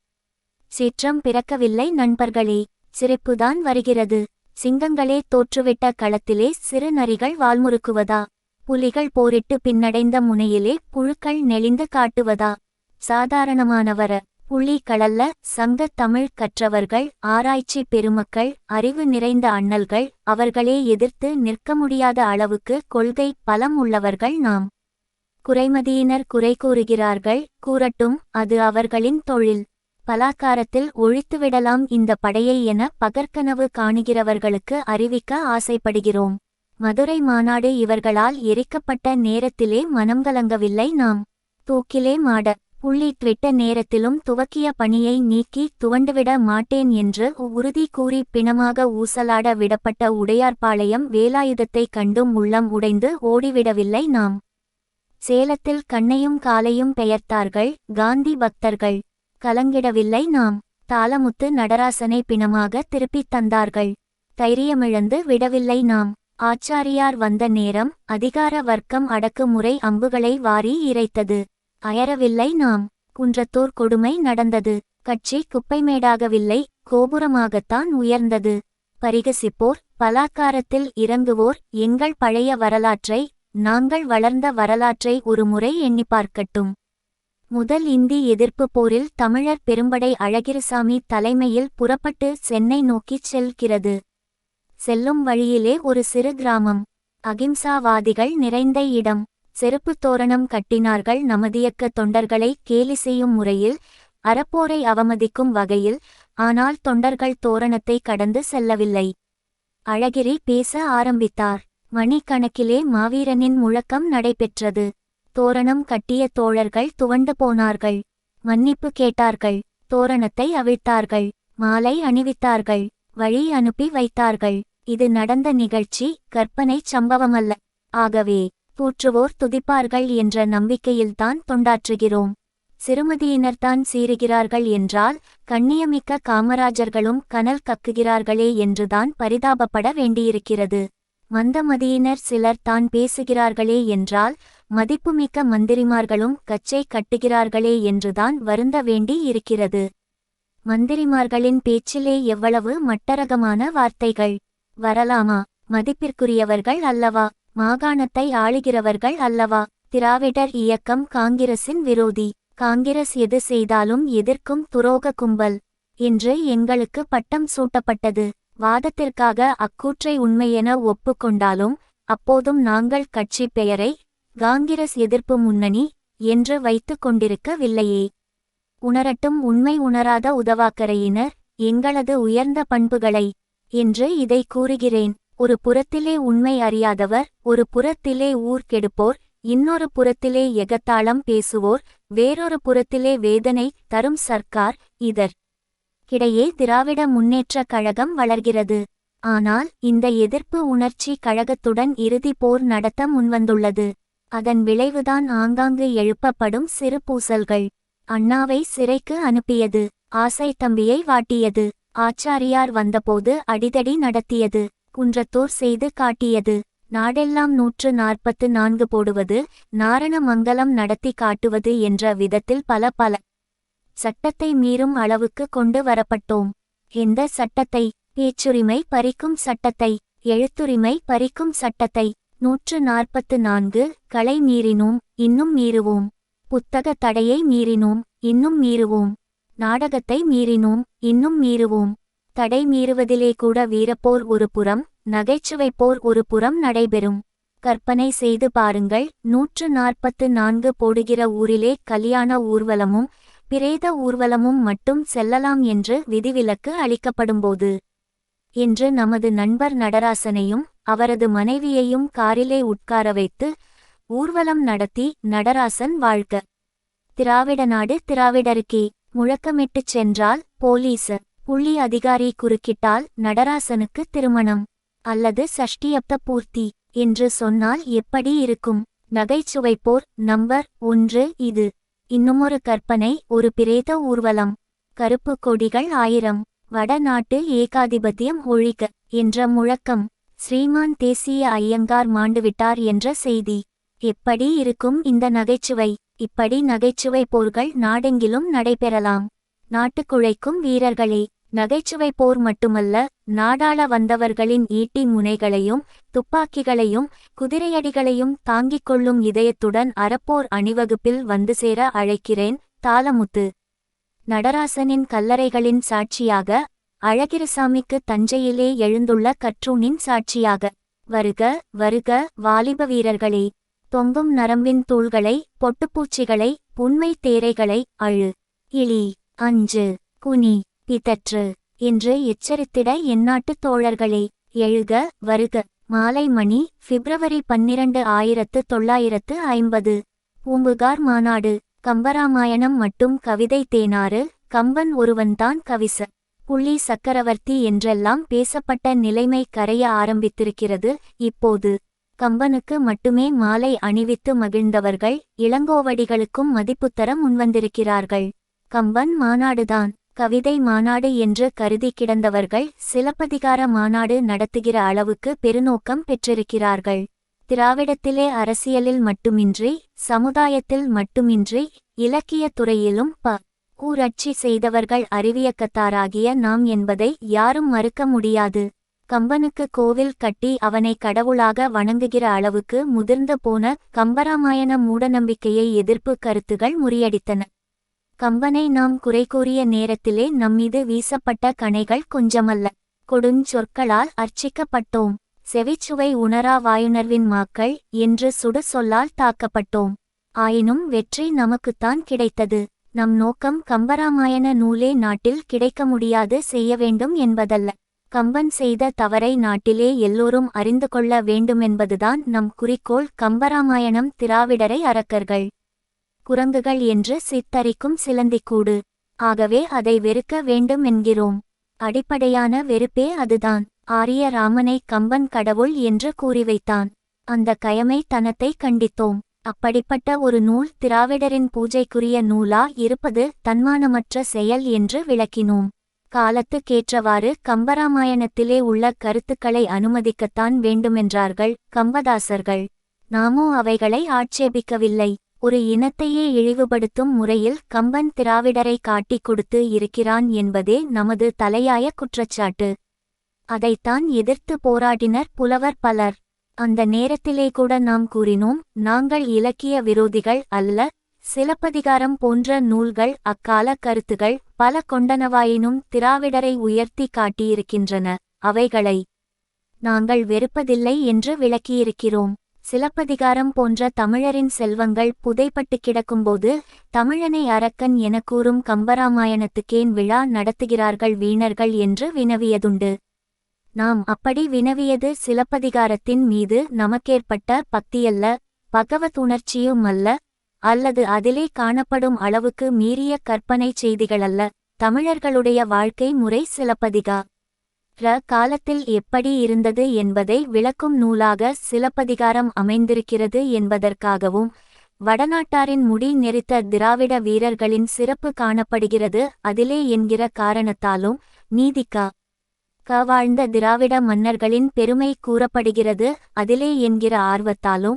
[SPEAKER 1] சீற்றம் பிறக்கவில்லை நண்பர்களே, சிரிப்புதான் வருகிறது. சிங்கங்களே தோற்றுவிட்ட களத்திலே சிறு நரிகள் வால்முறுக்குவதா? புலிகள் போரிட்டு பின்னடைந்த முனையிலே புழுக்கள் நெளிந்து காட்டுவதா? சாதாரணமானவர புலி களல்ல. சங்க தமிழ் கற்றவர்கள், ஆராய்ச்சி பெருமக்கள், அறிவு நிறைந்த அண்ணல்கள், அவர்களே எதிர்த்து நிற்க முடியாத அளவுக்கு கொள்கை பலம் உள்ளவர்கள் நாம். குறைமதியினர் குறை கூறுகிறார்கள், கூறட்டும், அது அவர்களின் தொழில். பலாக்காரத்தில் ஒழித்துவிடலாம் இந்த படையை என பகற்கனவு காணுகிறவர்களுக்கு அறிவிக்க ஆசைப்படுகிறோம். மதுரை மாநாடு இவர்களால் எரிக்கப்பட்ட நேரத்திலே மனங்கலங்கவில்லை நாம். தூக்கிலே மாட புள்ளிட்விட்ட நேரத்திலும் துவக்கிய பணியை நீக்கி துவண்டுவிட மாட்டேன் என்று உறுதி கூறி பிணமாக ஊசலாட விடப்பட்ட உடையார்பாளையம் வேலாயுதத்தைக் கண்டும் உள்ளம் உடைந்து ஓடிவிடவில்லை நாம். சேலத்தில் கண்ணையும் காலையும் பெயர்த்தார்கள் காந்தி பக்தர்கள். கலங்கிடவில்லை நாம். தாளமுத்து நடராசனை பிணமாக திருப்பித் தந்தார்கள். தைரியமிழந்து விடவில்லை நாம். ஆச்சாரியார் வந்த நேரம் அதிகார வர்க்கம் அடக்குமுறை அம்புகளை வாரி இறைத்தது. அயரவில்லை நாம். குன்றத்தூர் கொடுமை நடந்தது. கட்சி குப்பைமேடாகவில்லை, கோபுரமாகத்தான் உயர்ந்தது. பரிகசிப்போர், பலாக்காரத்தில் இறங்குவோர் எங்கள் பழைய வரலாற்றை, நாங்கள் வளர்ந்த வரலாற்றை ஒருமுறை எண்ணி பார்க்கட்டும். முதல் இந்தி எதிர்ப்பு போரில் தமிழர் பெரும்படை அழகிரிசாமி தலைமையில் புறப்பட்டு சென்னை நோக்கிச் செல்கிறது. செல்லும் வழியிலே ஒரு சிறு கிராமம். அகிம்சாவாதிகள் நிறைந்த இடம். செருப்பு தோரணம் கட்டினார்கள் நமதியக்க தொண்டர்களை கேலி செய்யும் முறையில், அறப்போரை அவமதிக்கும் வகையில். ஆனால் தொண்டர்கள் தோரணத்தை கடந்து செல்லவில்லை. அழகிரி பேச ஆரம்பித்தார். மணிக்கணக்கிலே மாவீரனின் முழக்கம் நடைபெற்றது. தோரணம் கட்டிய தோழர்கள் துவண்டு போனார்கள். மன்னிப்பு கேட்டார்கள். தோரணத்தை அவிழ்த்தார்கள். மாலை அணிவித்தார்கள். வழி அனுப்பி வைத்தார்கள். இது நடந்த நிகழ்ச்சி, கற்பனை சம்பவமல்ல. ஆகவே தூற்றுவோர் துதிப்பார்கள் என்ற நம்பிக்கையில்தான் தொண்டாற்றுகிறோம். சிறுமதியினர்தான் சீறுகிறார்கள் என்றால் கண்ணியமிக்க காமராஜர்களும் கனல் கக்குகிறார்களே என்றுதான் பரிதாபப்பட வேண்டியிருக்கிறது. மந்தமதியினர் சிலர் தான் பேசுகிறார்களே என்றால் மதிப்புமிக்க மந்திரிமார்களும் கச்சை கட்டுகிறார்களே என்றுதான் வருந்த வேண்டி இருக்கிறது. மந்திரிமார்களின் பேச்சிலே எவ்வளவு மட்டரகமான வார்த்தைகள் வரலாமா? மதிப்பிற்குரியவர்கள் அல்லவா? மாகாணத்தை ஆளுகிறவர்கள் அல்லவா? திராவிடர் இயக்கம் காங்கிரசின் விரோதி. காங்கிரஸ் எது செய்தாலும் எதிர்க்கும் துரோக கும்பல் என்று எங்களுக்கு பட்டம் சூட்டப்பட்டது. வாதத்திற்காக அக்கூற்றை உண்மையென ஒப்புக்கொண்டாலும் அப்போதும் நாங்கள் கட்சி பெயரை காங்கிரஸ் எதிர்ப்பு முன்னணி என்று வைத்து கொண்டிருக்கவில்லையே. உணரட்டும் உண்மை உணராத உதவாக்கரையினர் எங்களது உயர்ந்த பண்புகளை. என்று இதை கூறுகிறேன். ஒரு புறத்திலே உண்மை அறியாதவர், ஒரு புறத்திலே ஊர் கெடுப்போர், இன்னொரு புறத்திலே எகத்தாளம் பேசுவோர், வேறொரு புறத்திலே வேதனை தரும் சர்க்கார். இதற்கிடையே திராவிட முன்னேற்றக் கழகம் வளர்கிறது. ஆனால் இந்த எதிர்ப்பு உணர்ச்சி கழகத்துடன் இறுதி போர் நடத்த முன்வந்துள்ளது. அதன் விளைவுதான் ஆங்காங்கு எழுப்பப்படும் சிறு பூசல்கள். அண்ணாவை சிறைக்கு அனுப்பியது, ஆசை தம்பியை வாட்டியது, ஆச்சாரியார் வந்தபோது அடிதடி நடத்தியது, குன்றத்தூர் செய்து காட்டியது, நாடெல்லாம் 144 போடுவது, நாரணமங்கலம் நடத்தி காட்டுவது என்ற விதத்தில் பல சட்டத்தை மீறும் அளவுக்கு கொண்டு வரப்பட்டோம். எந்த சட்டத்தை? பேச்சுரிமை பறிக்கும் சட்டத்தை, எழுத்துரிமை பறிக்கும் சட்டத்தை. 144 களை மீறினோம், இன்னும் மீறுவோம். புத்தக தடையை மீறினோம், இன்னும் மீறுவோம். நாடகத்தை மீறினோம், இன்னும் மீறுவோம். தடை மீறுவதிலே கூட வீரப்போர் ஒரு புறம், நகைச்சுவை போர் ஒரு புறம் நடைபெறும். கற்பனை செய்து பாருங்கள், 144 போடுகிற ஊரிலே கல்யாண ஊர்வலமும் பிரேத ஊர்வலமும் மட்டும் செல்லலாம் என்று விதிவிலக்கு அளிக்கப்படும்போது என்று நமது நண்பர் நடராசனையும் அவரது மனைவியையும் காரிலே உட்கார வைத்து ஊர்வலம் நடத்தி நடராசன் வாழ்க திராவிட நாடு திராவிடருக்கே முழக்கமிட்டுச் சென்றால் போலீஸ் புள்ளி அதிகாரி குறுக்கிட்டால் நடராசனுக்கு திருமணம் அல்லது சஷ்டியப்த பூர்த்தி என்று சொன்னால் எப்படி இருக்கும்? நகைச்சுவைப்போர் நம்பர் 1 இது. இன்னுமொரு கற்பனை, ஒரு பிரேத ஊர்வலம், கருப்பு கொடிகள் 1000, வடநாட்டு ஏகாதிபத்தியம் ஒழிக என்ற முழக்கம், ஸ்ரீமான் தேசிய ஐயங்கார் மாண்டுவிட்டார் என்ற செய்தி. எப்படி இருக்கும் இந்த நகைச்சுவை? இப்படி நகைச்சுவை போர்கள் நாடெங்கிலும் நடைபெறலாம். நாட்டுக்குழைக்கும் வீரர்களே, நகைச்சுவை போர் மட்டுமல்ல, நாடாள வந்தவர்களின் ஈட்டி முனைகளையும் துப்பாக்கிகளையும் குதிரையடிகளையும் தாங்கிக் கொள்ளும் இதயத்துடன் அறப்போர் அணிவகுப்பில் வந்து சேர அழைக்கிறேன். தாளமுத்து. நடராசனின் கல்லறைகளின் சாட்சியாக, அழகிரிசாமிக்கு தஞ்சையிலே எழுந்துள்ள கற்றூனின் சாட்சியாக, வருக வருக வாலிப வீரர்களே, தொங்கும் நரம்பின் தூள்களை, பொட்டுப்பூச்சிகளை, புன்மை தேரைகளை அழு, இழி, அஞ்சு, குனி, பிதற்று என்று எச்சரித்திட எந்நாட்டு தோழர்களே, எழுக வருக. மாலை மணி, பிப்ரவரி 12, 1950. பூம்புகார் மாநாடு. கம்பராமாயணம் மட்டும் கவிதை தேனாறு, கம்பன் ஒருவன்தான் கவிச புள்ளி சக்கரவர்த்தி என்றெல்லாம் பேசப்பட்ட நிலைமை கரைய ஆரம்பித்திருக்கிறது இப்போது. கம்பனுக்கு மட்டுமே மாலை அணிவித்து மகிழ்ந்தவர்கள் இளங்கோவடிகளுக்கும் மதிப்புத்தர முன்வந்திருக்கிறார்கள். கம்பன் மாநாடுதான் கவிதை மாநாடு என்று கருதி கிடந்தவர்கள் சிலப்பதிகார மாநாடு நடத்துகிற அளவுக்கு பெருநோக்கம் பெற்றிருக்கிறார்கள். திராவிடத்திலே அரசியலில் மட்டுமின்றி, சமுதாயத்தில் மட்டுமின்றி, இலக்கிய துறையிலும் ஊராட்சி செய்தவர்கள் அறிவியக்கத்தாராகிய நாம் என்பதை யாரும் மறுக்க முடியாது. கம்பனுக்கு கோவில் கட்டி அவனை கடவுளாக வணங்குகிற அளவுக்கு முதிர்ந்து போன கம்பராமாயண மூடநம்பிக்கையை எதிர்ப்பு கருத்துகள் முறியடித்தன. கம்பனை நாம் குறை கூறிய நேரத்திலே நம்மீது வீசப்பட்ட கணைகள் கொஞ்சமல்ல. கொடுஞ்சொற்களால் அர்ச்சிக்கப்பட்டோம். செவிச்சுவை உணரா வாயுணர்வின் மாக்கள் என்று சுடு சொல்லால் தாக்கப்பட்டோம். ஆயினும் வெற்றி நமக்குத்தான் கிடைத்தது. நம் நோக்கம் கம்பராமாயண நூலே நாட்டில் கிடைக்க முடியாது செய்ய வேண்டும் என்பதல்ல. கம்பன் செய்த தவறை நாட்டிலே எல்லோரும் அறிந்து கொள்ள வேண்டுமென்பதுதான் நம் குறிக்கோள். கம்பராமாயணம் திராவிடரை அரக்கர்கள் குரங்குகள் என்று சித்தரிக்கும் சிலந்திக்கூடு. ஆகவே அதை வெறுக்க வேண்டும் என்கிறோம். அடிப்படையான வெறுப்பே அதுதான். ஆரிய ராமனை கம்பன் கடவுள் என்று கூறிவைத்தான். அந்த கயமை தனத்தை கண்டித்தோம். அப்படிப்பட்ட ஒரு நூல் திராவிடரின் பூஜைக்குரிய நூலா இருப்பது தன்மானமற்ற செயல் என்று விளக்கினோம். காலத்துக்கேற்றவாறு கம்பராமாயணத்திலே உள்ள கருத்துக்களை அனுமதிக்கத்தான் வேண்டுமென்றார்கள் கம்பதாசர்கள். நாமோ அவைகளை ஆட்சேபிக்கவில்லை. ஒரு இனத்தையே இழிவுபடுத்தும் முறையில் கம்பன் திராவிடரை காட்டிக் கொடுத்து இருக்கிறான் என்பதே நமது தலையாய குற்றச்சாட்டு. அதைத்தான் எதிர்த்து போராடினர் புலவர் பலர். அந்த நேரத்திலே கூட நாம் கூறினோம், நாங்கள் இலக்கிய விரோதிகள் அல்ல. சிலப்பதிகாரம் போன்ற நூல்கள் அக்கால கருத்துகள் பல கொண்டனவாயினும் திராவிடரை உயர்த்தி காட்டியிருக்கின்றன. அவைகளை நாங்கள் வெறுப்பதில்லை என்று விளக்கியிருக்கிறோம். சிலப்பதிகாரம் போன்ற தமிழரின் செல்வங்கள் புதைப்பட்டு கிடக்கும்போது தமிழனை அரக்கன் என கூறும் கம்பராமாயணத்துக்கேன் விழா நடத்துகிறார்கள் வீணர்கள் என்று வினவியதுண்டு. நாம் அப்படி வினவியது சிலப்பதிகாரத்தின் மீது நமக்கேற்பட்ட பக்தியல்ல, பகவத் உணர்ச்சியுமல்ல, அல்லது அதிலே காணப்படும் அளவுக்கு மீறிய கற்பனை செய்திகளல்ல. தமிழர்களுடைய வாழ்க்கை முறை சிலப்பதிகார காலத்தில் எப்படி இருந்தது என்பதை விளக்கும் நூலாக சிலப்பதிகாரம் அமைந்திருக்கிறது என்பதற்காகவும், வடநாட்டாரின் முடி நெரித்த திராவிட வீரர்களின் சிறப்பு காணப்படுகிறது அதிலே என்கிற காரணத்தாலும், நீதிக்கா வாழ்ந்த திராவிட மன்னர்களின் பெருமை கூறப்படுகிறது அதிலே என்கிற ஆர்வத்தாலும்,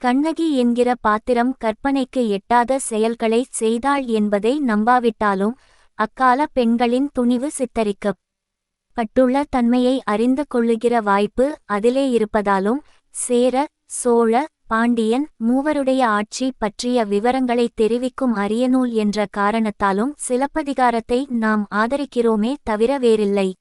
[SPEAKER 1] கண்ணகி என்கிற பாத்திரம் கற்பனைக்கு எட்டாத செயல்களை செய்தாள் என்பதை நம்பாவிட்டாலும், அக்கால பெண்களின் துணிவு சித்தரிக்கப்பட்டுள்ள தன்மையை அறிந்து கொள்ளுகிற வாய்ப்பு அதிலே இருப்பதாலும், சேர, சோழ, பாண்டியன் மூவருடைய ஆட்சி பற்றிய விவரங்களை தெரிவிக்கும் அரியநூல் என்ற காரணத்தாலும் சிலப்பதிகாரத்தை நாம் ஆதரிக்கிறோமே தவிர வேறில்லை.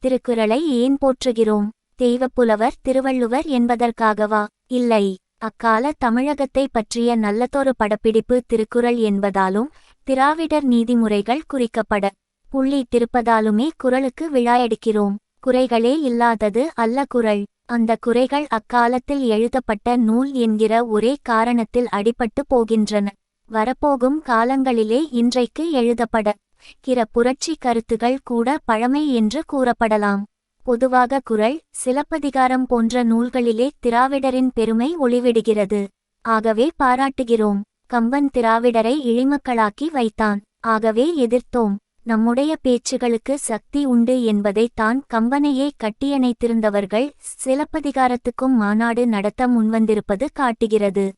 [SPEAKER 1] திருக்குறளை ஏன் போற்றுகிறோம்? தெய்வப்புலவர் திருவள்ளுவர் என்பதற்காகவா? இல்லை. அக்கால தமிழகத்தை பற்றிய நல்லதொரு படப்பிடிப்பு திருக்குறள் என்பதாலும், திராவிடர் நீதிமுறைகள் குறிக்கப்பட புள்ளிட்டிருப்பதாலுமே குறளுக்கு விழாயடிக்கிறோம். குறைகளே இல்லாதது அல்ல குறள். அந்த குறைகள் அக்காலத்தில் எழுதப்பட்ட நூல் என்கிற ஒரே காரணத்தில் அடிபட்டு போகின்றன. வரப்போகும் காலங்களிலே இன்றைக்கு எழுதப்பட புரட்சி கருத்துகள் கூட பழமை என்று கூறப்படலாம். பொதுவாக குறள், சிலப்பதிகாரம் போன்ற நூல்களிலே திராவிடரின் பெருமை ஒளிவிடுகிறது. ஆகவே பாராட்டுகிறோம். கம்பன் திராவிடரை இழிமக்களாக்கி வைத்தான். ஆகவே எதிர்த்தோம். நம்முடைய பேச்சுகளுக்கு சக்தி உண்டு என்பதை தான் கம்பனையே கட்டியணைத்திருந்தவர்கள் சிலப்பதிகாரத்துக்கும் மாநாடு நடத்த முன்வந்திருப்பது காட்டுகிறது.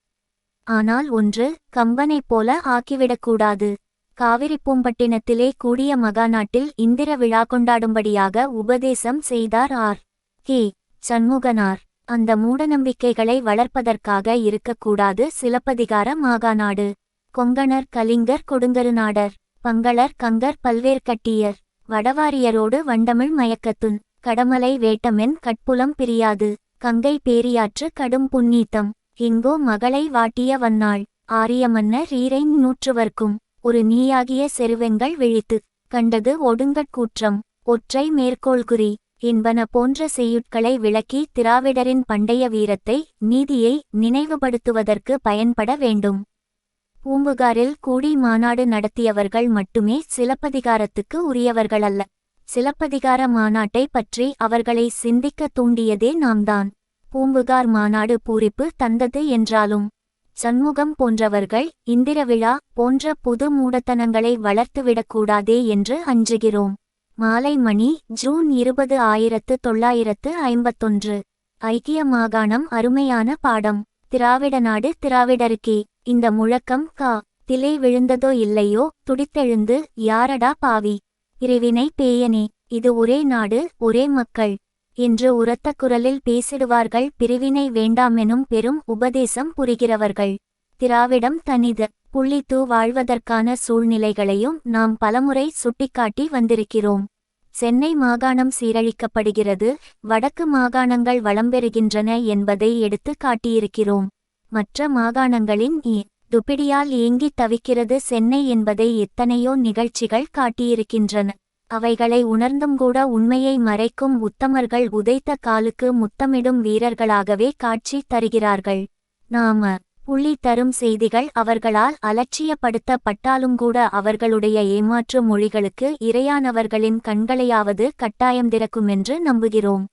[SPEAKER 1] ஆனால் ஒன்று, கம்பனைப் போல ஆக்கிவிடக்கூடாது. காவிரிப்பூம்பட்டினத்திலே கூடிய மகாநாட்டில் இந்திர விழா கொண்டாடும்படியாக உபதேசம் செய்தார் ஆர். கே. சண்முகனார். அந்த மூடநம்பிக்கைகளை வளர்ப்பதற்காக இருக்கக்கூடாது சிலப்பதிகார மாகாநாடு. கொங்கணர், கலிங்கர், கொடுங்கருநாடர், பங்களர், கங்கர், பல்வேற்கட்டியர், வடவாரியரோடு வண்டமிழ் மயக்கத்துன், கடமலை வேட்டமென் கட்புலம் பிரியாது, கங்கை பேரியாற்று கடும் புன்னீத்தம், எங்கோ மகளை வாட்டிய வன்னாள், ஆரிய மன்னர் ஈரை நூற்றுவர்க்கும், ஒரு நீயாகிய செருவெங்கள் விழித்து கண்டது ஒடுங்கட்கூற்றம், ஒற்றை மேற்கோள்குறி என்பன போன்ற செய்யுட்களை விளக்கி திராவிடரின் பண்டைய வீரத்தை, நீதியை நினைவுபடுத்துவதற்கு பயன்பட வேண்டும். பூம்புகாரில் கூடி மாநாடு நடத்தியவர்கள் மட்டுமே சிலப்பதிகாரத்துக்கு உரியவர்களல்ல. சிலப்பதிகார மாநாட்டை பற்றி அவர்களை சிந்திக்க தூண்டியதே நாம்தான். பூம்புகார் மாநாடு பூரிப்பு தந்தது என்றாலும், சண்முகம் போன்றவர்கள் இந்திர விழா போன்ற புது மூடத்தனங்களை வளர்த்துவிடக்கூடாதே என்று அஞ்சுகிறோம். மாலை மணி, ஜூன் 20, 1951. ஐக்கிய மாகாணம் அருமையான பாடம். திராவிட நாடு திராவிடருக்கே. இந்த முழக்கம் திலே விழுந்ததோ இல்லையோ, துடித்தெழுந்து, யாரடா பாவி, பிரிவினை பேயனே, இது ஒரே நாடு ஒரே மக்கள் என்று உரத்த குரலில் பேசிடுவார்கள் பிரிவினை வேண்டாமெனும் பெரும் உபதேசம் புரிகிறவர்கள். திராவிடம் தனித புள்ளித்து வாழ்வதற்கான சூழ்நிலைகளையும் நாம் பலமுறை சுட்டிக்காட்டி வந்திருக்கிறோம். சென்னை மாகாணம் சீரழிக்கப்படுகிறது, வடக்கு மாகாணங்கள் வளம்பெறுகின்றன என்பதை எடுத்து காட்டியிருக்கிறோம். மற்ற மாகாணங்களின் துப்பிடியால் ஏங்கித் தவிக்கிறது சென்னை என்பதை எத்தனையோ நிகழ்ச்சிகள் காட்டியிருக்கின்றன. அவைகளை உணர்ந்தும் கூட உண்மையை மறைக்கும் உத்தமர்கள் உதைத்த காலுக்கு முத்தமிடும் வீரர்களாகவே காட்சி தருகிறார்கள். நாம புள்ளி தரும் செய்திகள் அவர்களால் அலட்சியப்படுத்தப்பட்டாலும் கூட அவர்களுடைய ஏமாற்று மொழிகளுக்கு இரையானவர்களின் கண்களையாவது கட்டாயம் திறக்குமென்று நம்புகிறோம்.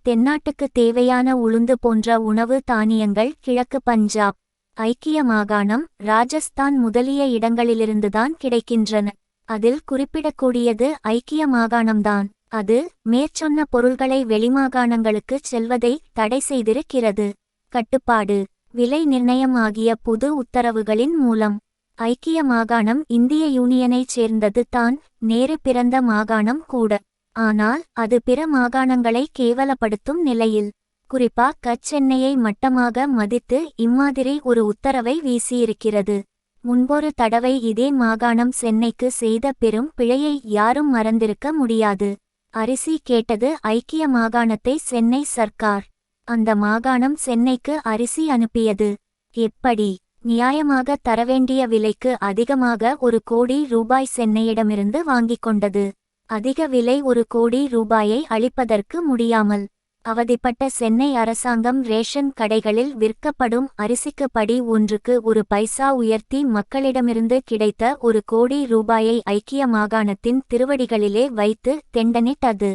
[SPEAKER 1] தென்னாட்டுக்கு தேவையான உளுந்து போன்ற உணவு தானியங்கள் கிழக்கு பஞ்சாப், ஐக்கிய மாகாணம், ராஜஸ்தான் முதலிய இடங்களிலிருந்துதான் கிடைக்கின்றன. அதில் குறிப்பிடக்கூடியது ஐக்கிய மாகாணம்தான். அது மேற்சொன்ன பொருள்களை வெளிமாகாணங்களுக்குச் செல்வதை தடை செய்திருக்கிறது. கட்டுப்பாடு, விலை நிர்ணயம் ஆகிய புது உத்தரவுகளின் மூலம் ஐக்கிய மாகாணம் இந்திய யூனியனைச் சேர்ந்தது தான், நேரு பிறந்த மாகாணம் கூட. ஆனால் அது பிற மாகாணங்களை கேவலப்படுத்தும் நிலையில், குறிப்பாக சென்னையை மட்டமாக மதித்து இம்மாதிரி ஒரு உத்தரவை வீசியிருக்கிறது. முன்பொரு தடவை இதே மாகாணம் சென்னைக்கு செய்த பெரும் பிழையை யாரும் மறந்திருக்க முடியாது. அரிசி கேட்டது ஐக்கிய மாகாணத்தை சென்னை சர்க்கார். அந்த மாகாணம் சென்னைக்கு அரிசி அனுப்பியது. எப்படி? நியாயமாக தரவேண்டிய விலைக்கு அதிகமாக 1 கோடி ரூபாய் சென்னையிடமிருந்து வாங்கிக் கொண்டது. அதிக விலை 1 கோடி ரூபாயை அளிப்பதற்கு முடியாமல் அவதிப்பட்ட சென்னை அரசாங்கம் ரேஷன் கடைகளில் விற்கப்படும் அரிசிக்கு படி ஒன்றுக்கு 1 பைசா உயர்த்தி மக்களிடமிருந்து கிடைத்த 1 கோடி ரூபாயை ஐக்கிய மாகாணத்தின் திருவடிகளிலே வைத்து தெண்டனிட்டது.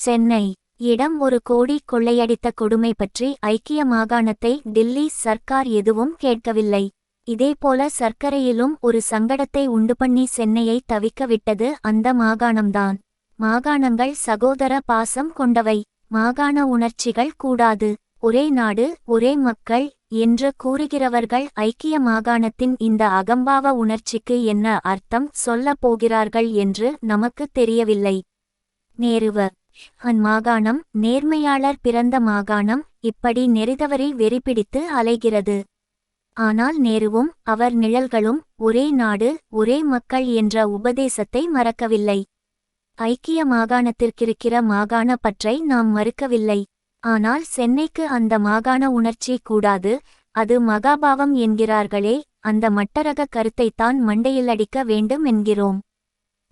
[SPEAKER 1] சென்னை இடம் 1 கோடி கொள்ளையடித்த கொடுமை பற்றி ஐக்கிய மாகாணத்தை டில்லி சர்க்கார் எதுவும் கேட்கவில்லை. இதேபோல சர்க்கரையிலும் ஒரு சங்கடத்தை உண்டுபண்ணி சென்னையை தவிக்க விட்டது அந்த மாகாணம்தான். மாகாணங்கள் சகோதர பாசம் கொண்டவை. மாகாண உணர்ச்சிகள் கூடாது. ஒரே நாடு ஒரே மக்கள் என்று கூறுகிறவர்கள் ஐக்கிய மாகாணத்தின் இந்த அகம்பாவ உணர்ச்சிக்கு என்ன அர்த்தம் சொல்லப் போகிறார்கள் என்று நமக்கு தெரியவில்லை. நேருவ மாகாணம் நேர்மையாளர் பிறந்த மாகாணம் இப்படி நெறிதவறி வெறிபிடித்து அலைகிறது. ஆனால் நேருவும் அவர் நிழல்களும் ஒரே நாடு ஒரே மக்கள் என்ற உபதேசத்தை மறக்கவில்லை. ஐக்கிய மாகாணத்திற்கிருக்கிற மாகாண பற்றை நாம் மறுக்கவில்லை. ஆனால் சென்னைக்கு அந்த மாகாண உணர்ச்சி கூடாது, அது மகாபாவம் என்கிறார்களே, அந்த மட்டரக கருத்தைத்தான் மண்டையில் அடிக்க வேண்டும் என்கிறோம்.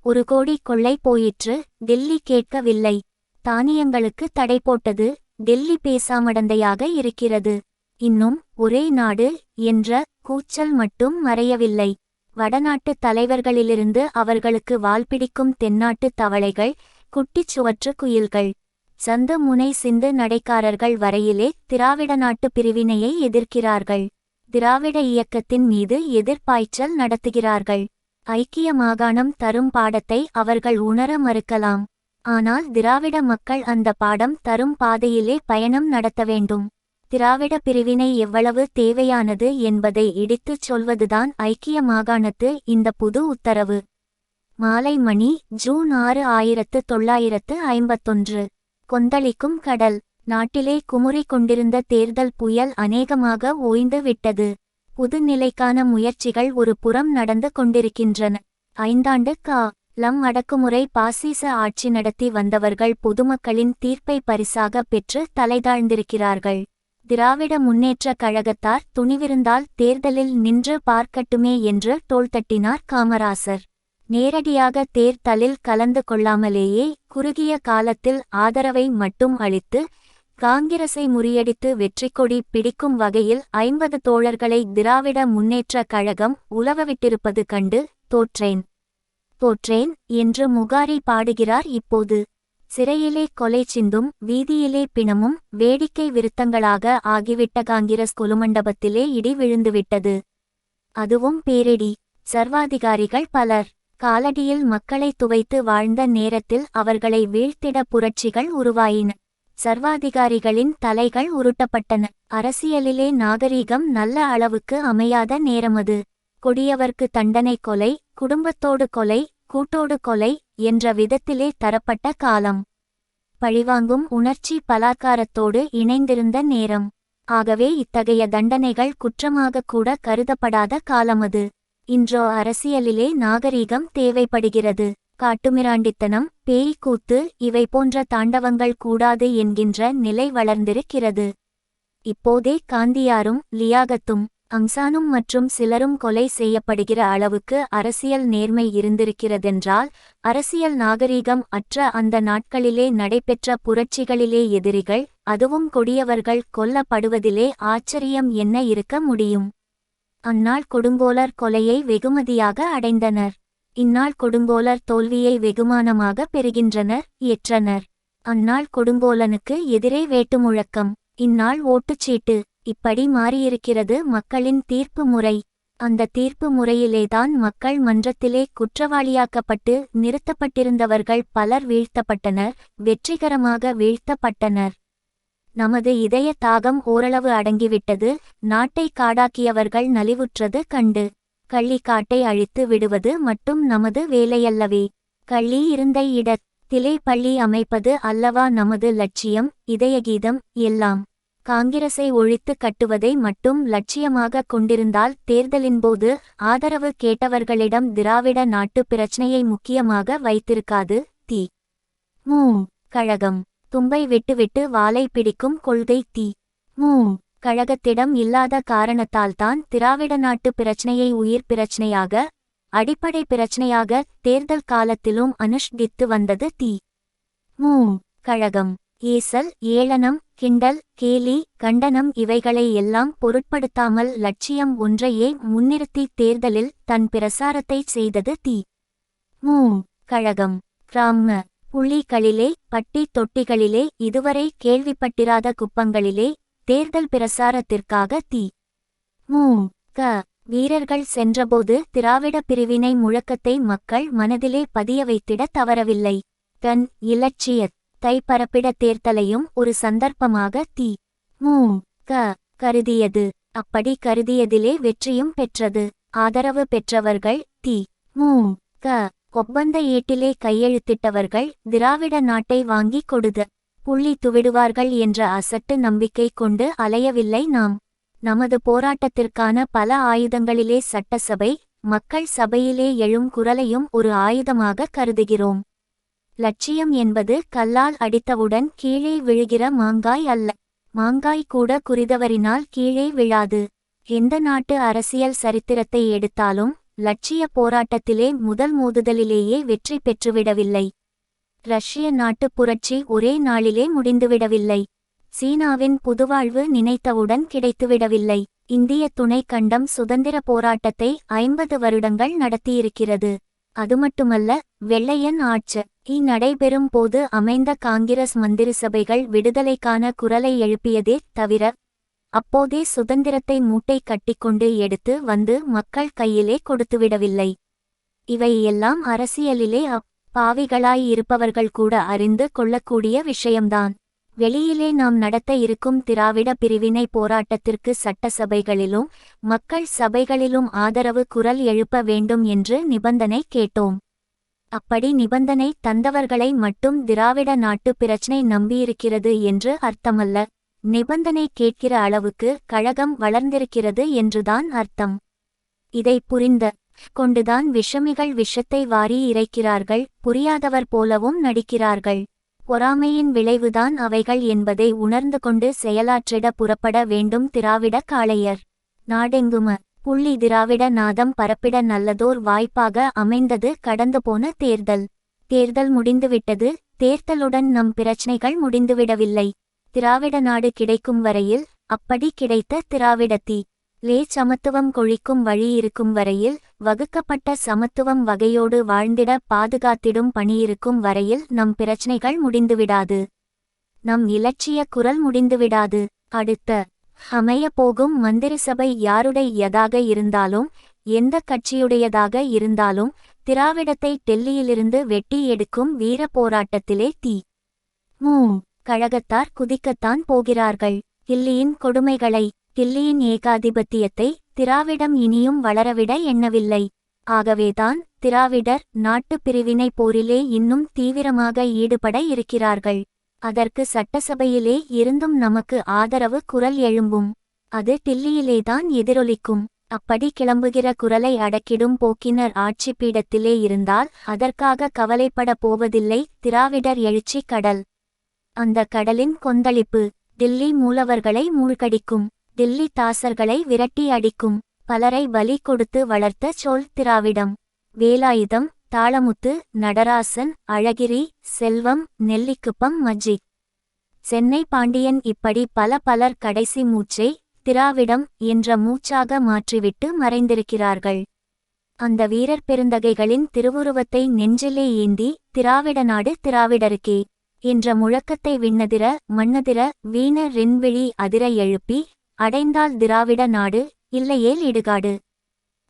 [SPEAKER 1] 1 கோடி கொள்ளை போயிற்று, டெல்லி கேட்கவில்லை. தானியங்களுக்கு தடை போட்டது, டெல்லி பேசாமடந்தையாக இருக்கிறது. இன்னும் ஒரே நாடு என்ற கூச்சல் மட்டும் மறையவில்லை. வடநாட்டு தலைவர்களிலிருந்து அவர்களுக்கு வால்பிடிக்கும் தென்னாட்டு தவளைகள், குட்டிச் சுவற்று குயில்கள், சந்து முனை சிந்து நடைக்காரர்கள் வரையிலே திராவிட நாட்டு பிரிவினையை எதிர்க்கிறார்கள். திராவிட இயக்கத்தின் மீது எதிர்ப்பாய்ச்சல் நடத்துகிறார்கள். ஐக்கிய மாகாணம் தரும் பாடத்தை அவர்கள் உணர மறுக்கலாம். ஆனால் திராவிட மக்கள் அந்த பாடம் தரும் பாதையிலே பயணம் நடத்த வேண்டும். திராவிட பிரிவினை எவ்வளவு தேவையானது என்பதை இடித்துச் சொல்வதுதான் ஐக்கிய மாகாணத்து இந்த புது உத்தரவு. மாலை மணி ஜூன் 6, 1951. கொந்தளிக்கும் கடல். நாட்டிலே குமுறிக் கொண்டிருந்த தேர்தல் புயல் அநேகமாக ஓய்ந்து விட்டது. புதுநிலைக்கான முயற்சிகள் ஒரு புறம் நடந்து கொண்டிருக்கின்றன. 5 ஆண்டு காலம் அடக்குமுறை பாசிச ஆட்சி நடத்தி வந்தவர்கள் பொதுமக்களின் தீர்ப்பை பரிசாக பெற்று தலைதாழ்ந்திருக்கிறார்கள். திராவிட முன்னேற்ற கழகத்தார் துணிவிருந்தால் தேர்தலில் நின்று பார்க்கட்டுமே என்று தோள்தட்டினார் காமராசர். நேரடியாக தேர்தலில் கலந்து கொள்ளாமலேயே குறுகிய காலத்தில் ஆதரவை மட்டும் அளித்து காங்கிரஸை முறியடித்து வெற்றிக்கொடி பிடிக்கும் வகையில் 50 தோழர்களை திராவிட முன்னேற்ற கழகம் உலவவிட்டிருப்பது கண்டு தோற்றேன் என்று முகாரி பாடுகிறார் இப்போது. சிறையிலே கொலை சிந்தும் வீதியிலே பிணமும் வேடிக்கை விருத்தங்களாக ஆகிவிட்ட காங்கிரஸ் கொலுமண்டபத்திலே இடி விழுந்துவிட்டது. அதுவும் பேரிடி. சர்வாதிகாரிகள் பலர் காலடியில் மக்களை துவைத்து வாழ்ந்த நேரத்தில் அவர்களை வீழ்த்திட புரட்சிகள் உருவாயின. சர்வாதிகாரிகளின் தலைகள் உருட்டப்பட்டன. அரசியலிலே நாகரீகம் நல்ல அளவுக்கு அமையாத நேரமது. கொடியவர்க்கு தண்டனை கொலை, குடும்பத்தோடு கொலை, கூட்டோடு கொலை என்ற விதத்திலே தரப்பட்ட காலம். பழிவாங்கும் உணர்ச்சி பலாத்காரத்தோடு இணைந்திருந்த நேரம். ஆகவே இத்தகைய தண்டனைகள் குற்றமாக கூட கருதப்படாத காலமது. இன்றோ அரசியலிலே நாகரீகம் தேவைப்படுகிறது. காட்டுமிராண்டித்தனம், பேய்க்கூத்து இவை போன்ற தாண்டவங்கள் கூடாது என்கின்ற நிலை வளர்ந்திருக்கிறது. இப்போதே காந்தியாரும் லியாகத்தும் அம்சானும் மற்றும் சிலரும் கொலை செய்யப்படுகிற அளவுக்கு அரசியல் நேர்மை இருந்திருக்கிறதென்றால், அரசியல் நாகரீகம் அற்ற அந்த நாட்களிலே நடைபெற்ற புரட்சிகளிலே எதிரிகள், அதுவும் கொடியவர்கள் கொல்லப்படுவதிலே ஆச்சரியம் என்ன இருக்க முடியும்? அந்நாள் கொடுங்கோலர் கொலையை வெகுமதியாக அடைந்தனர். இந்நாள் கொடுங்கோலர் தோல்வியை வெகுமானமாக பெறுகின்றனர், ஏற்றனர். அந்நாள் கொடுங்கோலனுக்கு எதிரே வேட்டுமுழக்கம், இந்நாள் ஓட்டுச்சீட்டு. இப்படி மாறியிருக்கிறது மக்களின் தீர்ப்பு முறை. அந்த தீர்ப்பு முறையிலேதான் மக்கள் மன்றத்திலே குற்றவாளியாக்கப்பட்டு நிறுத்தப்பட்டிருந்தவர்கள் பலர் வீழ்த்தப்பட்டனர், வெற்றிகரமாக வீழ்த்தப்பட்டனர். நமது இதய தாகம் ஓரளவு அடங்கிவிட்டது. நாட்டை காடாக்கியவர்கள் நலிவுற்றது கண்டு கள்ளிக்காட்டை அழித்து விடுவது மட்டும் நமது வேலையல்லவே. கள்ளி இருந்த இடத்திலே பள்ளி அமைப்பது அல்லவா நமது லட்சியம், இதயகீதம் எல்லாம். காங்கிரஸை ஒழித்து கட்டுவதை மட்டும் லட்சியமாக கொண்டிருந்தால் தேர்தலின்போது ஆதரவு கேட்டவர்களிடம் திராவிட நாட்டு பிரச்சனையை முக்கியமாக வைத்திருக்காது தி.மு. கழகம். தும்பை விட்டுவிட்டு வாலை பிடிக்கும் கொள்கை தி.மு. கழகத்திடம் இல்லாத காரணத்தால்தான் திராவிட நாட்டு பிரச்சனையை உயிர் பிரச்சனையாக, அடிப்படை பிரச்சனையாக தேர்தல் காலத்திலும் அனுஷ்டித்து வந்தது தி. மு. கழகம். ஏசல், ஏளனம், கிண்டல், கேலி, கண்டனம் இவைகளை எல்லாம் பொருட்படுத்தாமல் லட்சியம் ஒன்றையே முன்னிறுத்தி தேர்தலில் தன் பிரசாரத்தை செய்தது தி. மு. கழகம். கிராம புள்ளிகளிலே, பட்டி தொட்டிகளிலே, இதுவரை கேள்விப்பட்டிராத குப்பங்களிலே தேர்தல் பிரசாரத்திற்காக தி. மு. க. வீரர்கள் சென்றபோது திராவிட பிரிவினை முழக்கத்தை மக்கள் மனதிலே பதிய வைத்திட தவறவில்லை. தன் இலட்சியத்தை பரப்பிட தேர்தலையும் ஒரு சந்தர்ப்பமாக தி. மு. க. கருதியது. அப்படி கருதியதிலே வெற்றியும் பெற்றது. ஆதரவு பெற்றவர்கள் தி. மு. க. ஒப்பந்த ஏட்டிலே கையெழுத்திட்டவர்கள் திராவிட நாட்டை வாங்கி கொடுத புள்ளி துவிடுவார்கள் என்ற அசட்டு நம்பிக்கை கொண்டு அலையவில்லை நாம். நமது போராட்டத்திற்கான பல ஆயுதங்களிலே சட்டசபை, மக்கள் சபையிலே எழும் குரலையும் ஒரு ஆயுதமாக கருதுகிறோம். லட்சியம் என்பது கல்லால் அடித்தவுடன் கீழே விழுகிற மாங்காய் அல்ல. மாங்காய் கூட குறிதவறினால் கீழே விழாது. எந்த நாட்டு அரசியல் சரித்திரத்தை எடுத்தாலும் லட்சிய போராட்டத்திலே முதல் மோதுதலிலேயே வெற்றி பெற்றுவிடவில்லை. ரஷ்ய நாட்டு புரட்சி ஒரே நாளிலே முடிந்துவிடவில்லை. சீனாவின் புதுவாழ்வு நினைத்தவுடன் கிடைத்துவிடவில்லை. இந்திய துணை கண்டம் சுதந்திர போராட்டத்தை 50 வருடங்கள் நடத்தியிருக்கிறது. அதுமட்டுமல்ல, வெள்ளையன் ஆட்சி நடைபெறும் போது அமைந்த காங்கிரஸ் மந்திரிசபைகள் விடுதலைக்கான குரலை எழுப்பியதே தவிர அப்போதே சுதந்திரத்தை மூட்டை கட்டிக்கொண்டு எடுத்து வந்து மக்கள் கையிலே கொடுத்துவிடவில்லை. இவை எல்லாம் அரசியலிலே பாவிகளாய் இருப்பவர்கள் கூட அறிந்து கொள்ளக்கூடிய விஷயம்தான். வெளியிலே நாம் நடத்த இருக்கும் திராவிட பிரிவினை போராட்டத்திற்கு சட்டசபைகளிலும் மக்கள் சபைகளிலும் ஆதரவு குரல் எழுப்ப வேண்டும் என்று நிபந்தனை கேட்டோம். அப்படி நிபந்தனை தந்தவர்களை மட்டும் திராவிட நாட்டு பிரச்சினை நம்பியிருக்கிறது என்று அர்த்தமல்ல. நிபந்தனை கேட்கிற அளவுக்கு கழகம் வளர்ந்திருக்கிறது என்றுதான் அர்த்தம். இதை புரிந்த கொண்டுதான் விஷமிகள் விஷத்தை வாரி இறைக்கிறார்கள். புரியாதவர் போலவும் நடிக்கிறார்கள். பொறாமையின் விளைவுதான் அவைகள் என்பதை உணர்ந்து கொண்டு செயலாற்றிட புறப்பட வேண்டும் திராவிட காளையர். நாடெங்கும புள்ளி திராவிட நாதம் பரப்பிட நல்லதோர் வாய்ப்பாக அமைந்தது கடந்து போன தேர்தல். தேர்தல் முடிந்துவிட்டது. தேர்தலுடன் நம் பிரச்சனைகள் முடிந்துவிடவில்லை. திராவிட நாடு கிடைக்கும் வரையில், அப்படி கிடைத்த திராவிடத்தி லே சமத்துவம் கொழிக்கும் வழி இருக்கும் வரையில், வகுக்கப்பட்ட சமத்துவம் வகையோடு வாழ்ந்திட பாதுகாத்திடும் பணியிருக்கும் வரையில் நம் பிரச்சனைகள் முடிந்துவிடாது. நம் இலட்சிய குரல் முடிந்துவிடாது. அடுத்த அமைய போகும் மந்திரிசபை யாருடையதாக இருந்தாலும், எந்த கட்சியுடையதாக இருந்தாலும், திராவிடத்தை டெல்லியிலிருந்து வெட்டி எடுக்கும் வீர போராட்டத்திலே தி. மு. கழகத்தார் குதிக்கத்தான் போகிறார்கள். தில்லியின் கொடுமைகளை, தில்லியின் ஏகாதிபத்தியத்தை திராவிடம் இனியும் வளரவிட எண்ணவில்லை. ஆகவேதான் திராவிடர் நாட்டு பிரிவினை போரிலே இன்னும் தீவிரமாக ஈடுபட இருக்கிறார்கள். அதற்கு சட்டசபையிலே இருந்தும் நமக்கு ஆதரவு குரல் எழும்பும். அது டில்லியிலேதான் எதிரொலிக்கும். அப்படி கிளம்புகிற குரலை அடக்கிடும் போக்கினர் ஆட்சி பீடத்திலே இருந்தால் அதற்காக கவலைப்பட போவதில்லை திராவிடர் எழுச்சி கடல். அந்த கடலின் கொந்தளிப்பு டில்லி மூலவர்களை மூழ்கடிக்கும். டில்லி தாசர்களை விரட்டி அடிக்கும். பலரை பலி கொடுத்து வளர்த்த சோல் திராவிடம். வேலாயுதம், தாளமுத்து, நடராசன், அழகிரி, செல்வம், நெல்லிக்குப்பம், மஜ்ஜி, சென்னை பாண்டியன் இப்படி பலர் கடைசி மூச்சை திராவிடம் என்ற மூச்சாக மாற்றிவிட்டு மறைந்திருக்கிறார்கள். அந்த வீரர் பெருந்தகைகளின் திருவுருவத்தை நெஞ்சிலே ஏந்தி திராவிட நாடு திராவிடருக்கே என்ற முழக்கத்தை விண்ணதிர மண்ணதிர வீண ரென்விழி அதிர எழுப்பி, அடைந்தால் திராவிட நாடு, இல்லையேல் இடுகாடு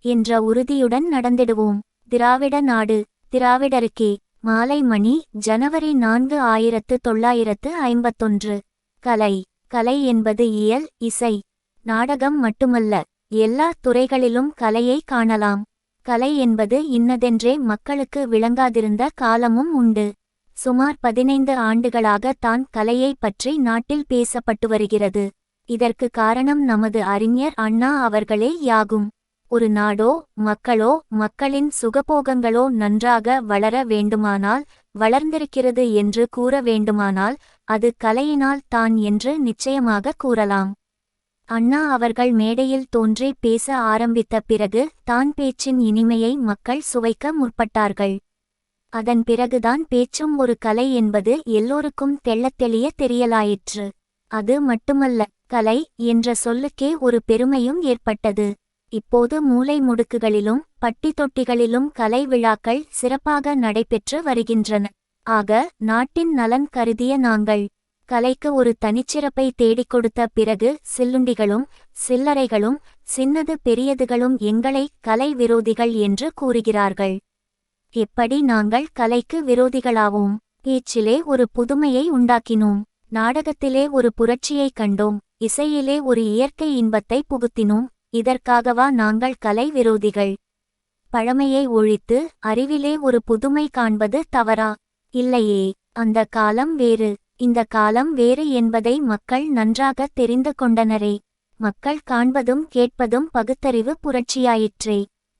[SPEAKER 1] என்ற உறுதியுடன் நடந்திடுவோம். திராவிட நாடு திராவிடருக்கே. மாலை மணி, ஜனவரி 4, 1951. கலை. கலை என்பது இயல், இசை, நாடகம் மட்டுமல்ல. எல்லா துறைகளிலும் கலையை காணலாம். கலை என்பது இன்னதென்றே மக்களுக்கு விளங்காதிருந்த காலமும் உண்டு. சுமார் 15 ஆண்டுகளாக தான் கலையை பற்றி நாட்டில் பேசப்பட்டு வருகிறது. இதற்கு காரணம் நமது அறிஞர் அண்ணா அவர்களே யாகும். ஒரு நாடோ மக்களோ மக்களின் சுகபோகங்களோ நன்றாக வளர வேண்டுமானால், வளர்ந்திருக்கிறது என்று கூற வேண்டுமானால், அது கலையினால் தான் என்று நிச்சயமாக கூறலாம். அண்ணா அவர்கள் மேடையில் தோன்றி பேச ஆரம்பித்த பிறகு தான் பேச்சின் இனிமையை மக்கள் சுவைக்க முற்பட்டார்கள். அதன் பிறகுதான் பேச்சும் ஒரு கலை என்பது எல்லோருக்கும் தெள்ளத்தெளிய தெரியலாயிற்று. அது மட்டுமல்ல, கலை என்ற சொல்லுக்கே ஒரு பெருமையும் ஏற்பட்டது. இப்போது மூலை முடுக்குகளிலும் பட்டி தொட்டிகளிலும் கலை விழாக்கள் சிறப்பாக நடைபெற்று வருகின்றன. ஆக நாட்டின் நலன் கருதிய நாங்கள் கலைக்கு ஒரு தனிச்சிறப்பை தேடிக் கொடுத்த பிறகு சில்லுண்டிகளும் சில்லறைகளும் சின்னது பெரியதுகளும் எங்களை கலை விரோதிகள் என்று கூறுகிறார்கள். எப்படி நாங்கள் கலைக்கு விரோதிகளாவோம்? பேச்சிலே ஒரு புதுமையை உண்டாக்கினோம், நாடகத்திலே ஒரு புரட்சியை கண்டோம், இசையிலே ஒரு இயற்கை இன்பத்தை புகுத்தினோம். இதற்காகவா நாங்கள் கலை விரோதிகள்? பழமையை ஒழித்து அறிவிலே ஒரு புதுமை காண்பது தவறா? இல்லையே. அந்த காலம் வேறு, இந்த காலம் வேறு என்பதை மக்கள் நன்றாக தெரிந்து கொண்டனரே. மக்கள் காண்பதும் கேட்பதும் பகுத்தறிவு புரட்சியாயிற்றே.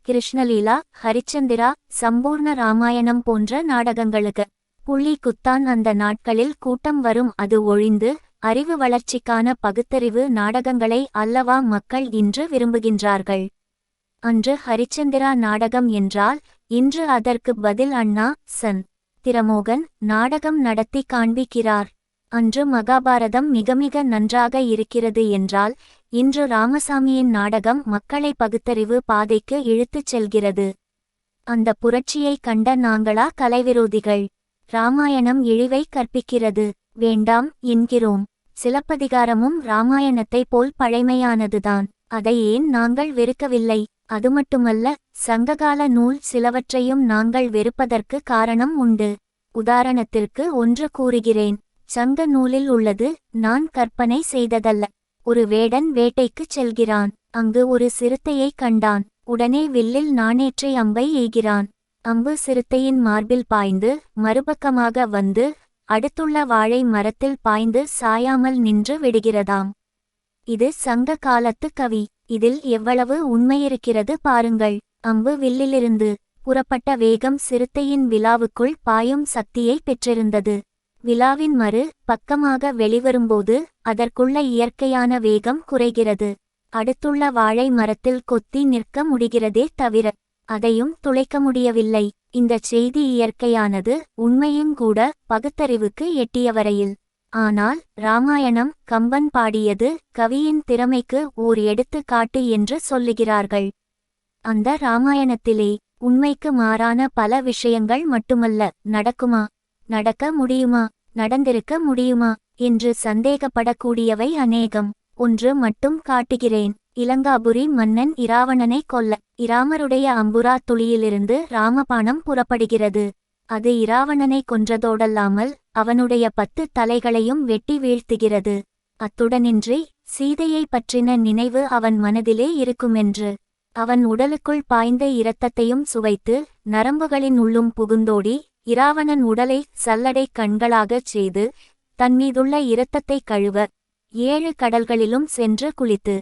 [SPEAKER 1] கிருஷ்ணலீலா, ஹரிச்சந்திரா, சம்பூர்ண ராமாயணம் போன்ற நாடகங்களுக்கு புள்ளி குத்தான் அந்த நாட்களில் கூட்டம் வரும். அது ஒழிந்து அறிவு வளர்ச்சிக்கான பகுத்தறிவு நாடகங்களை அல்லவா மக்கள் இன்று விரும்புகின்றார்கள். அன்று ஹரிச்சந்திரா நாடகம் என்றால் இன்று அதற்கு பதில் அண்ணா சன். திரமோகன் நாடகம் நடத்தி காண்பிக்கிறார். அன்று மகாபாரதம் மிக மிக நன்றாக இருக்கிறது என்றால் இன்று ராமசாமியின் நாடகம் மக்களை பகுத்தறிவு பாதைக்கு இழுத்துச் செல்கிறது. அந்த புரட்சியை கண்ட நாங்களா கலைவிரோதிகள்? ராமாயணம் இழிவை கற்பிக்கிறது, வேண்டாம் என்கிறோம். சிலப்பதிகாரமும் ராமாயணத்தை போல் பழைமையானதுதான். அதை ஏன் நாங்கள் வெறுக்கவில்லை? அதுமட்டுமல்ல, சங்ககால நூல் சிலவற்றையும் நாங்கள் வெறுப்பதற்கு காரணம் உண்டு. உதாரணத்திற்கு ஒன்று கூறுகிறேன். சங்க நூலில் உள்ளது நான் கற்பனை செய்ததல்ல. ஒரு வேடன் வேட்டைக்குச் செல்கிறான். அங்கு ஒரு சிறுத்தையை கண்டான். உடனே வில்லில் நாணேற்றி அம்பை எய்கிறான். அம்பு சிறுத்தையின் மார்பில் பாய்ந்து மறுபக்கமாக வந்து அடுத்துள்ள வாழை மரத்தில் பாய்ந்து சாயாமல் நின்று விடுகிறதாம். இது சங்க காலத்து கவி. இதில் எவ்வளவு உண்மையிருக்கிறது பாருங்கள். அம்பு வில்லிலிருந்து புறப்பட்ட வேகம் சிறுத்தையின் விலாவுக்குள் பாயும் சக்தியை பெற்றிருந்தது. விலாவின் மறு பக்கமாக வெளிவரும்போது அதற்குள்ள இயற்கையான வேகம் குறைகிறது. அடுத்துள்ள வாழை மரத்தில் கொத்தி நிற்க முடிகிறதே தவிர அதையும் துளைக்க முடியவில்லை. இந்த செய்தி இயற்கையானது, உண்மையும் கூட பகுத்தறிவுக்கு எட்டிய வரையில். ஆனால் ராமாயணம் கம்பன் பாடியது கவியின் திறமைக்கு ஓர் எடுத்துக்காட்டு என்று சொல்லுகிறார்கள். அந்த ராமாயணத்திலே உண்மைக்கு மாறான பல விஷயங்கள் மட்டுமல்ல, நடக்குமா, நடக்க முடியுமா, நடந்திருக்க முடியுமா என்று சந்தேகப்படக்கூடியவை அநேகம். ஒன்று மட்டும் காட்டுகிறேன். இலங்காபுரி மன்னன் இராவணனை கொல்ல இராமருடைய அம்புரா துளியிலிருந்து ராமபாணம் புறப்படுகிறது. அது இராவணனை கொன்றதோடல்லாமல் அவனுடைய 10 தலைகளையும் வெட்டி வீழ்த்துகிறது. அத்துடனின்றி சீதையை பற்றின நினைவு அவன் மனதிலே இருக்குமென்று அவன் உடலுக்குள் பாய்ந்த இரத்தத்தையும் சுவைத்து நரம்புகளின் உள்ளும் புகுந்தோடி இராவணன் உடலை சல்லடை கண்களாகச் செய்து தன்மீதுள்ள இரத்தத்தை கழுவ 7 கடல்களிலும் சென்று குளித்து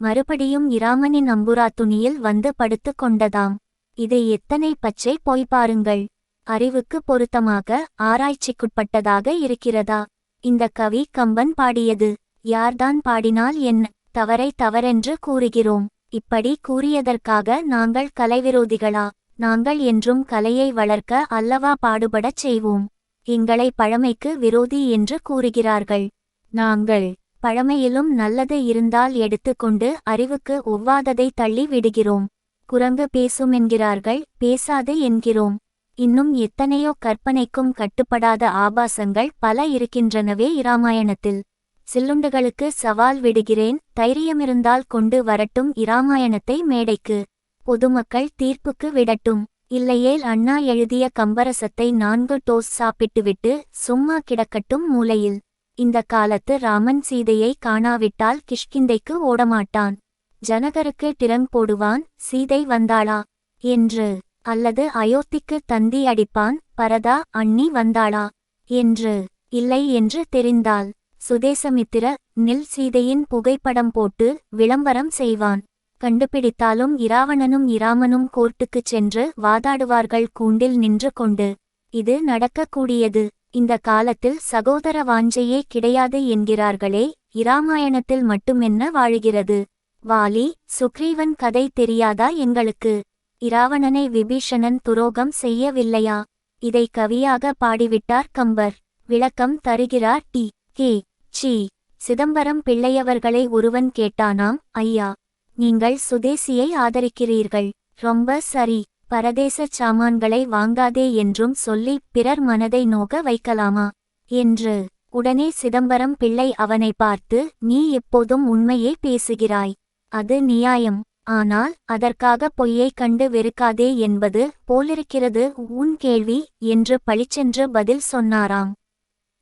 [SPEAKER 1] மறுபடியும் இராமனின் அம்புரா துணியில் வந்து படுத்து கொண்டதாம். இது எத்தனை பச்சை பொய் பாருங்கள். அறிவுக்கு பொருத்தமாக ஆராய்ச்சிக்குட்பட்டதாக இருக்கிறதா? இந்த கவி கம்பன் பாடியது. யார்தான் பாடினால் என்ன? தவறை தவறென்று கூறுகிறோம். இப்படி கூறியதற்காக நாங்கள் கலைவிரோதிகளா? நாங்கள் என்றும் கலையை வளர்க்க அல்லவா பாடுபடச் செய்வோம். எங்களை பழமைக்கு விரோதி என்று கூறுகிறார்கள். நாங்கள் பழமையிலும் நல்லது இருந்தால் எடுத்துக்கொண்டு அறிவுக்கு ஒவ்வாததை தள்ளி விடுகிறோம். குரங்கு பேசுமென்கிறார்கள், பேசாது என்கிறோம். இன்னும் எத்தனையோ கற்பனைக்கும் கட்டுப்படாத ஆபாசங்கள் பல இருக்கின்றனவே இராமாயணத்தில். சில்லுண்டுகளுக்கு சவால் விடுகிறேன், தைரியமிருந்தால் கொண்டு வரட்டும் இராமாயணத்தை மேடைக்கு. பொதுமக்கள் தீர்ப்புக்கு விடட்டும். இல்லையேல் அண்ணா எழுதிய கம்பரசத்தை 4 டோஸ் சாப்பிட்டுவிட்டு சும்மா கிடக்கட்டும் மூலையில். இந்த காலத்து ராமன் சீதையை காணாவிட்டால் கிஷ்கிந்தைக்கு ஓடமாட்டான். ஜனகருக்கு டிரங் போடுவான், சீதை வந்தாளா என்று. அல்லது அயோத்திக்கு தந்தி அடிப்பான், பரதா அண்ணி வந்தாளா என்று. இல்லை என்று தெரிந்தால் சுதேசமித்திர நில் சீதையின் புகைப்படம் போட்டு விளம்பரம் செய்வான். கண்டுபிடித்தாலும் இராவணனும் இராமனும் கோர்ட்டுக்குச் சென்று வாதாடுவார்கள் கூண்டில் நின்று கொண்டு. இது நடக்கக்கூடியது. இந்த காலத்தில் சகோதர வாஞ்சையே கிடையாது என்கிறார்களே, இராமாயணத்தில் மட்டுமென்ன வாழுகிறது? வாலி சுக்ரீவன் கதை தெரியாதா எங்களுக்கு? இராவணனை விபீஷணன் துரோகம் செய்யவில்லையா? இதை கவியாக பாடிவிட்டார் கம்பர். விளக்கம் தருகிறார் டி. கே. சி. சிதம்பரம் பிள்ளையவர்களை ஒருவன் கேட்டானாம், ஐயா, நீங்கள் சுதேசியை ஆதரிக்கிறீர்கள், ரொம்ப சரி, பரதேச சாமான்களை வாங்காதே என்றும் சொல்லி பிறர் மனதை நோக வைக்கலாமா என்று. உடனே சிதம்பரம் பிள்ளை அவனை பார்த்து, நீ எப்போதும் உண்மையே பேசுகிறாய், அது நியாயம். ஆனால் அதற்காக பொய்யைக் கண்டு வெறுக்காதே என்பது போலிருக்கிறது உன் கேள்வி என்று பளிச்சென்று பதில் சொன்னாராம்.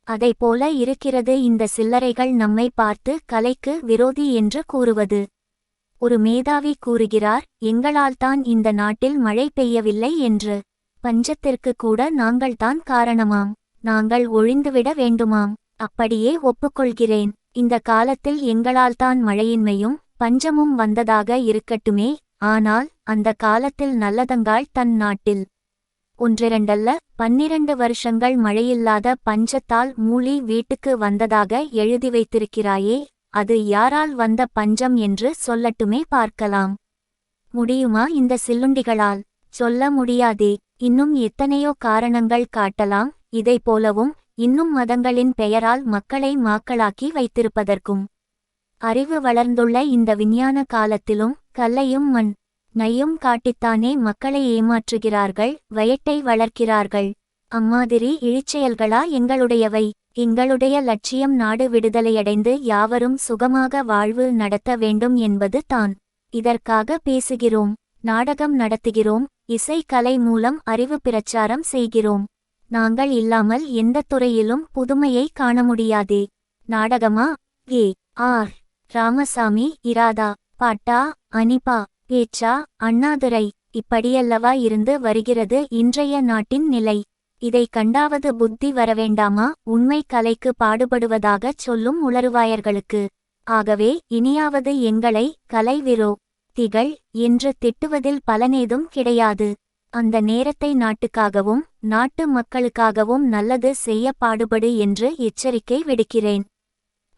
[SPEAKER 1] அதைப்போல இருக்கிறது இந்த சில்லறைகள் நம்மை பார்த்து கலைக்கு விரோதி என்று கூறுவது. ஒரு மேதாவி கூறுகிறார், எங்களால்தான் இந்த நாட்டில் மழை பெய்யவில்லை என்று. பஞ்சத்திற்கு கூட நாங்கள்தான் காரணமாம். நாங்கள் ஒழிந்துவிட வேண்டுமாம். அப்படியே ஒப்புக்கொள்கிறேன். இந்த காலத்தில் எங்களால்தான் மழையின்மையும் பஞ்சமும் வந்ததாக இருக்கட்டுமே, ஆனால் அந்த காலத்தில் நல்லதங்காள் தன் நாட்டில் 1-2 12 வருஷங்கள் மழையில்லாத பஞ்சத்தால் மூலி வீட்டுக்கு வந்ததாக எழுதி வைத்திருக்கிறாயே, அது யாரால் வந்த பஞ்சம் என்று சொல்லட்டுமே பார்க்கலாம். முடியுமா இந்த சில்லுண்டிகளால்? சொல்ல முடியாதே. இன்னும் எத்தனையோ காரணங்கள் காட்டலாம். இதைப்போலவும் இன்னும் மதங்களின் பெயரால் மக்களை மாக்களாக்கி வைத்திருப்பதற்கும். அறிவு வளர்ந்துள்ள இந்த விஞ்ஞான காலத்திலும் கல்லையும் மண் நையும் காட்டித்தானே மக்களை ஏமாற்றுகிறார்கள், வயட்டை வளர்க்கிறார்கள். அம்மாதிரி இழிச்செயல்களா எங்களுடையவை? எங்களுடைய லட்சியம் நாடு விடுதலையடைந்து யாவரும் சுகமாக வாழ்வு நடத்த வேண்டும் என்பது தான். இதற்காக பேசுகிறோம், நாடகம் நடத்துகிறோம், இசை கலை மூலம் அறிவு பிரச்சாரம் செய்கிறோம். நாங்கள் இல்லாமல் எந்த துறையிலும் புதுமையை காண முடியாதே. நாடகமா? ஏ. ஆர். ராமசாமி இராதா, பாட்டா, அனிபா, பேச்சா, அண்ணாதுரை, இப்படியல்லவா இருந்து வருகிறது இன்றைய நாட்டின் நிலை. இதை கண்டாவது புத்தி வரவேண்டாமா உண்மை கலைக்கு பாடுபடுவதாகச் சொல்லும் உளறுவாயர்களுக்கு? ஆகவே இனியாவது எங்களை கலை விரோதிகள் என்று திட்டுவதில் பலனேதும் கிடையாது. அந்த நேரத்தை நாட்டுக்காகவும் நாட்டு மக்களுக்காகவும் நல்லது செய்ய பாடுபடு என்று எச்சரிக்கை விடுக்கிறேன்.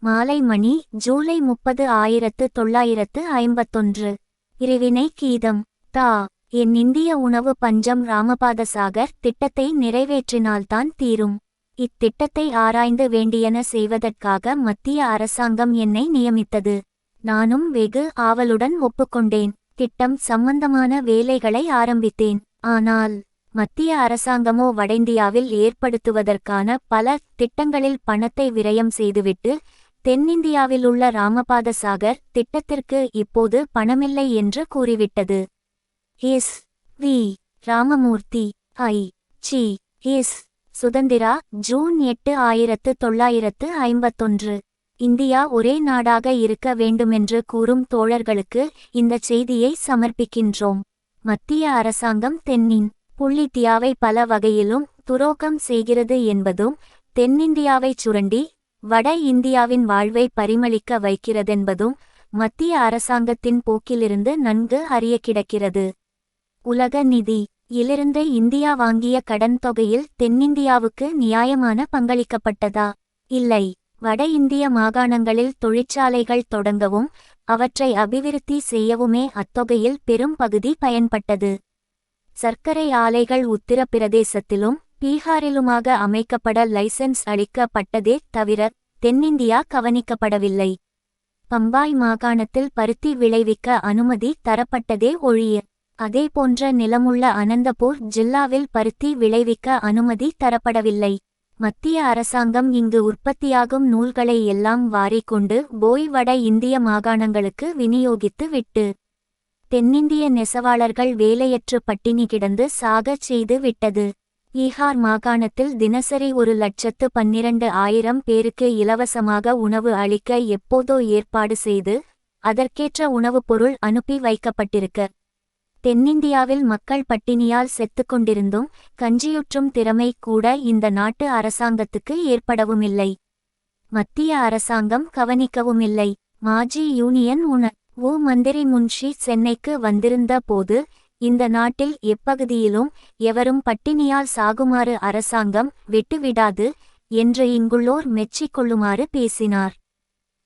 [SPEAKER 1] மாலை மணி, ஜூலை 30, 1951. பிரிவினை கீதம். தா. என் இந்திய உணவு பஞ்சம் ராமபாதசாகர் திட்டத்தை நிறைவேற்றினால்தான் தீரும். இத்திட்டத்தை ஆராய்ந்து வேண்டியன செய்வதற்காக மத்திய அரசாங்கம் என்னை நியமித்தது. நானும் வெகு ஆவலுடன் ஒப்புக்கொண்டேன். திட்டம் சம்பந்தமான வேலைகளை ஆரம்பித்தேன். ஆனால் மத்திய அரசாங்கமோ வடஇந்தியாவில் ஏற்படுத்துவதற்கான பல திட்டங்களில் பணத்தை விரயம் செய்துவிட்டு தென்னிந்தியாவில் உள்ள ராமபாதசாகர் திட்டத்திற்கு இப்போது பணமில்லை என்று கூறிவிட்டது. S. V. Ramamurthy, I. C. S. Swatantra, June 8, 1951. India ஒரே நாடாக இருக்க வேண்டுமென்று கூறும் தோழர்களுக்கு இந்த செய்தியை சமர்ப்பிக்கின்றோம். மத்திய அரசாங்கம் தென்னின் புள்ளித்தியாவை பல வகையிலும் துரோகம் செய்கிறது என்பதும், தென்னிந்தியாவைச் சுரண்டி வட இந்தியாவின் வாழ்வை பரிமளிக்க வைக்கிறதென்பதும் மத்திய அரசாங்கத்தின் போக்கிலிருந்து நன்கு அறிய கிடக்கிறது. உலக நிதி இலிருந்து இந்தியா வாங்கிய கடன் தொகையில் தென்னிந்தியாவுக்கு நியாயமான பங்களிக்கப்பட்டதா? இல்லை. வட இந்திய மாகாணங்களில் தொழிற்சாலைகள் தொடங்கவும் அவற்றை அபிவிருத்தி செய்யவுமே அத்தொகையில் பெரும் பகுதி பயன்பட்டது. சர்க்கரை ஆலைகள் உத்தரப்பிரதேசத்திலும் பீகாரிலுமாக அமைக்கப்பட லைசென்ஸ் அளிக்கப்பட்டதே தவிர தென்னிந்தியா கவனிக்கப்படவில்லை. பம்பாய் மாகாணத்தில் பருத்தி விளைவிக்க அனுமதி தரப்பட்டதே ஒழிய, அதேபோன்ற நிலமுள்ள அனந்தபூர் ஜில்லாவில் பருத்தி விளைவிக்க அனுமதி தரப்படவில்லை. மத்திய அரசாங்கம் இங்கு உற்பத்தியாகும் நூல்களை எல்லாம் வாரிக்கொண்டு போய் வட இந்திய மாகாணங்களுக்கு விநியோகித்து விட்டு தென்னிந்திய நெசவாளர்கள் வேலையற்று பட்டினி கிடந்து சாகச் செய்து விட்டது. பீகார் மாகாணத்தில் தினசரி 1,12,000 பேருக்கு இலவசமாக உணவு அளிக்க எப்போதோ ஏற்பாடு செய்து அதற்கேற்ற உணவுப் பொருள் அனுப்பி வைக்கப்பட்டிருக்க, தென்னிந்தியாவில் மக்கள் பட்டினியால் செத்துக்கொண்டிருந்தும் கஞ்சியுற்றும் திறமை கூட இந்த நாட்டு அரசாங்கத்துக்கு ஏற்படவுமில்லை. மத்திய அரசாங்கம் கவனிக்கவுமில்லை. மாஜி யூனியன் உணவு மந்திரி முன்ஷி சென்னைக்கு வந்திருந்த போது இந்த நாட்டில் எப்பகுதியிலும் எவரும் பட்டினியால் சாகுமாறு அரசாங்கம் விட்டுவிடாது என்று இங்குள்ளோர் மெச்சிக் கொள்ளுமாறு பேசினார்.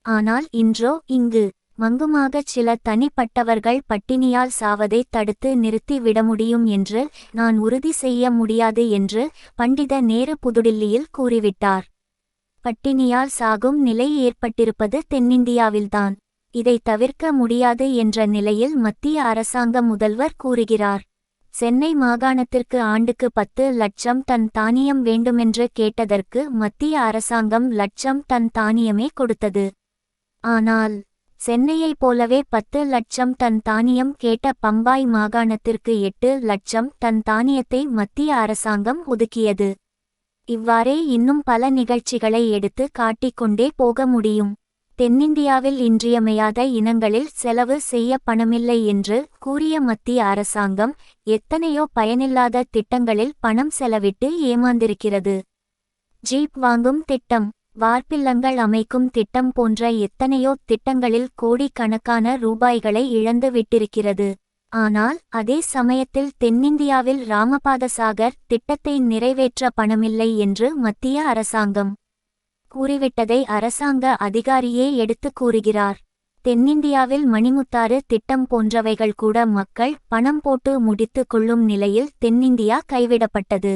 [SPEAKER 1] ஆனால் இன்றோ இங்கு மங்குமாகச் சில தனிப்பட்டவர்கள் பட்டினியால் சாவதை தடுத்து நிறுத்தி விட முடியும் என்று நான் உறுதி செய்ய முடியாது என்று பண்டித நேரு புதுடில்லியில் கூறிவிட்டார். பட்டினியால் சாகும் நிலை ஏற்பட்டிருப்பது தென்னிந்தியாவில்தான். இதை தவிர்க்க முடியாது என்ற நிலையில் மத்திய அரசாங்க முதல்வர் கூறுகிறார். சென்னை மாகாணத்திற்கு ஆண்டுக்கு 10 லட்சம் டன் தானியம் வேண்டுமென்று கேட்டதற்கு மத்திய அரசாங்கம் லட்சம் டன் தானியமே கொடுத்தது. ஆனால் சென்னையைப் போலவே 10 லட்சம் டன் தானியம் கேட்ட பம்பாய் மாகாணத்திற்கு 8 லட்சம் டன் தானியத்தை மத்திய அரசாங்கம் ஒதுக்கியது. இவ்வாறே இன்னும் பல நிகழ்ச்சிகளை எடுத்து காட்டிக்கொண்டே போக முடியும். தென்னிந்தியாவில் இன்றியமையாத இனங்களில் செலவு செய்ய பணமில்லை என்று கூறிய மத்திய அரசாங்கம் எத்தனையோ பயனில்லாத திட்டங்களில் பணம் செலவிட்டு ஏமாந்திருக்கிறது. ஜீப் வாங்கும் திட்டம், வார்ப்பில்லங்கள் அமைக்கும் திட்டம் போன்ற எத்தனையோ திட்டங்களில் கோடிக்கணக்கான ரூபாய்களை இழந்து விட்டிருக்கிறது. ஆனால் அதே சமயத்தில் தென்னிந்தியாவில் ராமபாதசாகர் திட்டத்தை நிறைவேற்ற பணமில்லை என்று மத்திய அரசாங்கம் கூறிவிட்டதை அரசாங்க அதிகாரியே எடுத்து கூறுகிறார். தென்னிந்தியாவில் மணிமுத்தாறு திட்டம் போன்றவைகள் கூட மக்கள் பணம் போட்டு முடித்து கொள்ளும் நிலையில் தென்னிந்தியா கைவிடப்பட்டது.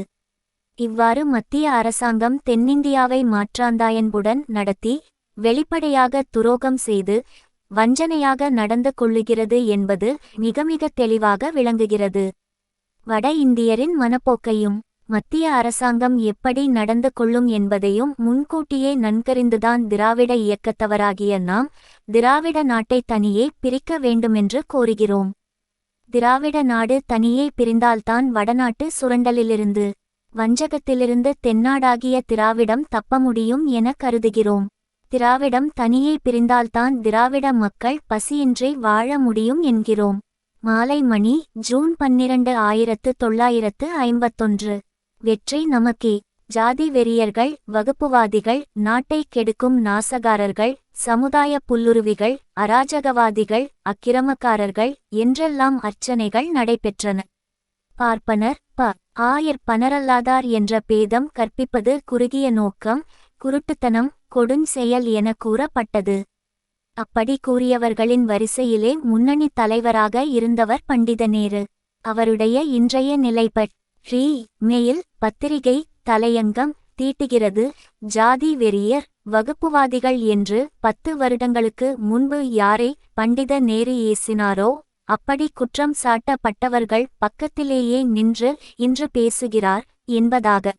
[SPEAKER 1] இவ்வாறு மத்திய அரசாங்கம் தென்னிந்தியாவை மாற்றாந்தாயன்புடன் நடத்தி வெளிப்படையாக துரோகம் செய்து வஞ்சனையாக நடந்து கொள்ளுகிறது என்பது மிக மிக தெளிவாக விளங்குகிறது. வட இந்தியரின் மனப்போக்கையும் மத்திய அரசாங்கம் எப்படி நடந்து கொள்ளும் என்பதையும் முன்கூட்டியே நன்கறிந்துதான் திராவிட இயக்கத்தவராகிய நாம் திராவிட நாட்டை தனியே பிரிக்க வேண்டுமென்று கோருகிறோம். திராவிட நாடு தனியே பிரிந்தால்தான் வடநாட்டு சுரண்டலிலிருந்து வஞ்சகத்திலிருந்து தென்னாடாகிய திராவிடம் தப்ப முடியும் என கருதுகிறோம். திராவிடம் தனியே பிரிந்தால்தான் திராவிட மக்கள் பசியின்றி வாழ முடியும் என்கிறோம். மாலை மணி, ஜூன் 12, 1951. வெற்றி நமக்கே. ஜாதி வெறியர்கள், வகுப்புவாதிகள், நாட்டை கெடுக்கும் நாசகாரர்கள், சமுதாய புல்லுருவிகள், அராஜகவாதிகள், அக்கிரமக்காரர்கள் என்றெல்லாம் அர்ச்சனைகள் நடைபெற்றன. பார்ப்பனர் ஆயர் பனரல்லாதார் என்ற பேதம் கற்பிப்பது குறுகிய நோக்கம், குருட்டுத்தனம், கொடுஞ்செயல் என கூறப்பட்டது. அப்படி கூறியவர்களின் வரிசையிலே முன்னணி தலைவராக இருந்தவர் பண்டித நேரு. அவருடைய இன்றைய நிலைப்பற்றி மெயில் பத்திரிகை தலையங்கம் தீட்டுகிறது. ஜாதி வெறியர், வகுப்புவாதிகள் என்று 10 வருடங்களுக்கு முன்பு யாரை பண்டித நேரு ஏசினாரோ அப்படி குற்றம் சாட்டப்பட்டவர்கள் பக்கத்திலேயே நின்று இன்று பேசுகிறார் என்பதாக.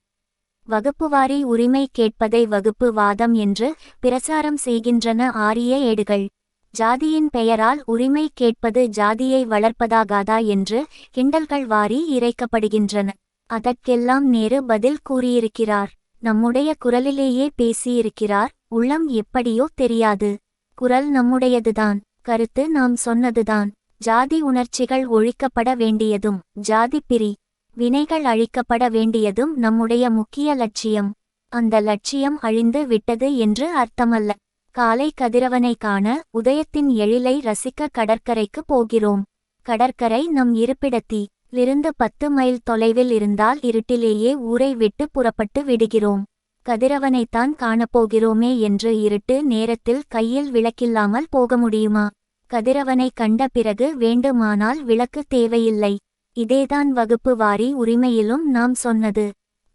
[SPEAKER 1] வகுப்புவாரி உரிமை கேட்பதை வகுப்பு வாதம் என்று பிரச்சாரம் செய்கின்றன ஆரிய ஏடுகள். ஜாதியின் பெயரால் உரிமை கேட்பது ஜாதியை வளர்ப்பதாகாதா என்று கிண்டல்கள் வாரி இறைக்கப்படுகின்றன. அதற்கெல்லாம் நேரு பதில் கூறியிருக்கிறார். நம்முடைய குரலிலேயே பேசியிருக்கிறார். உள்ளம் எப்படியோ தெரியாது, குரல் நம்முடையதுதான், கருத்து நாம் சொன்னதுதான். ஜாதி உணர்ச்சிகள் ஒழிக்கப்பட வேண்டியதும் ஜாதி பிரி வினைகள் அழிக்கப்பட வேண்டியதும் நம்முடைய முக்கிய லட்சியம். அந்த லட்சியம் அழிந்து விட்டது என்று அர்த்தமல்ல. காலை கதிரவனை காண, உதயத்தின் எழிலை ரசிக்க கடற்கரைக்கு போகிறோம். கடற்கரை நம் இருப்பிடத்திலிருந்து 10 மைல் தொலைவில் இருந்தால் இருட்டிலேயே ஊரை விட்டு புறப்பட்டு விடுகிறோம். கதிரவனைத்தான் காணப்போகிறோமே என்று இருட்டு நேரத்தில் கையில் விளக்கில்லாமல் போக முடியுமா? கதிரவனை கண்ட பிறகு வேண்டுமானால் விளக்கு தேவையில்லை. இதேதான் வகுப்பு வாரி உரிமையிலும் நாம் சொன்னது.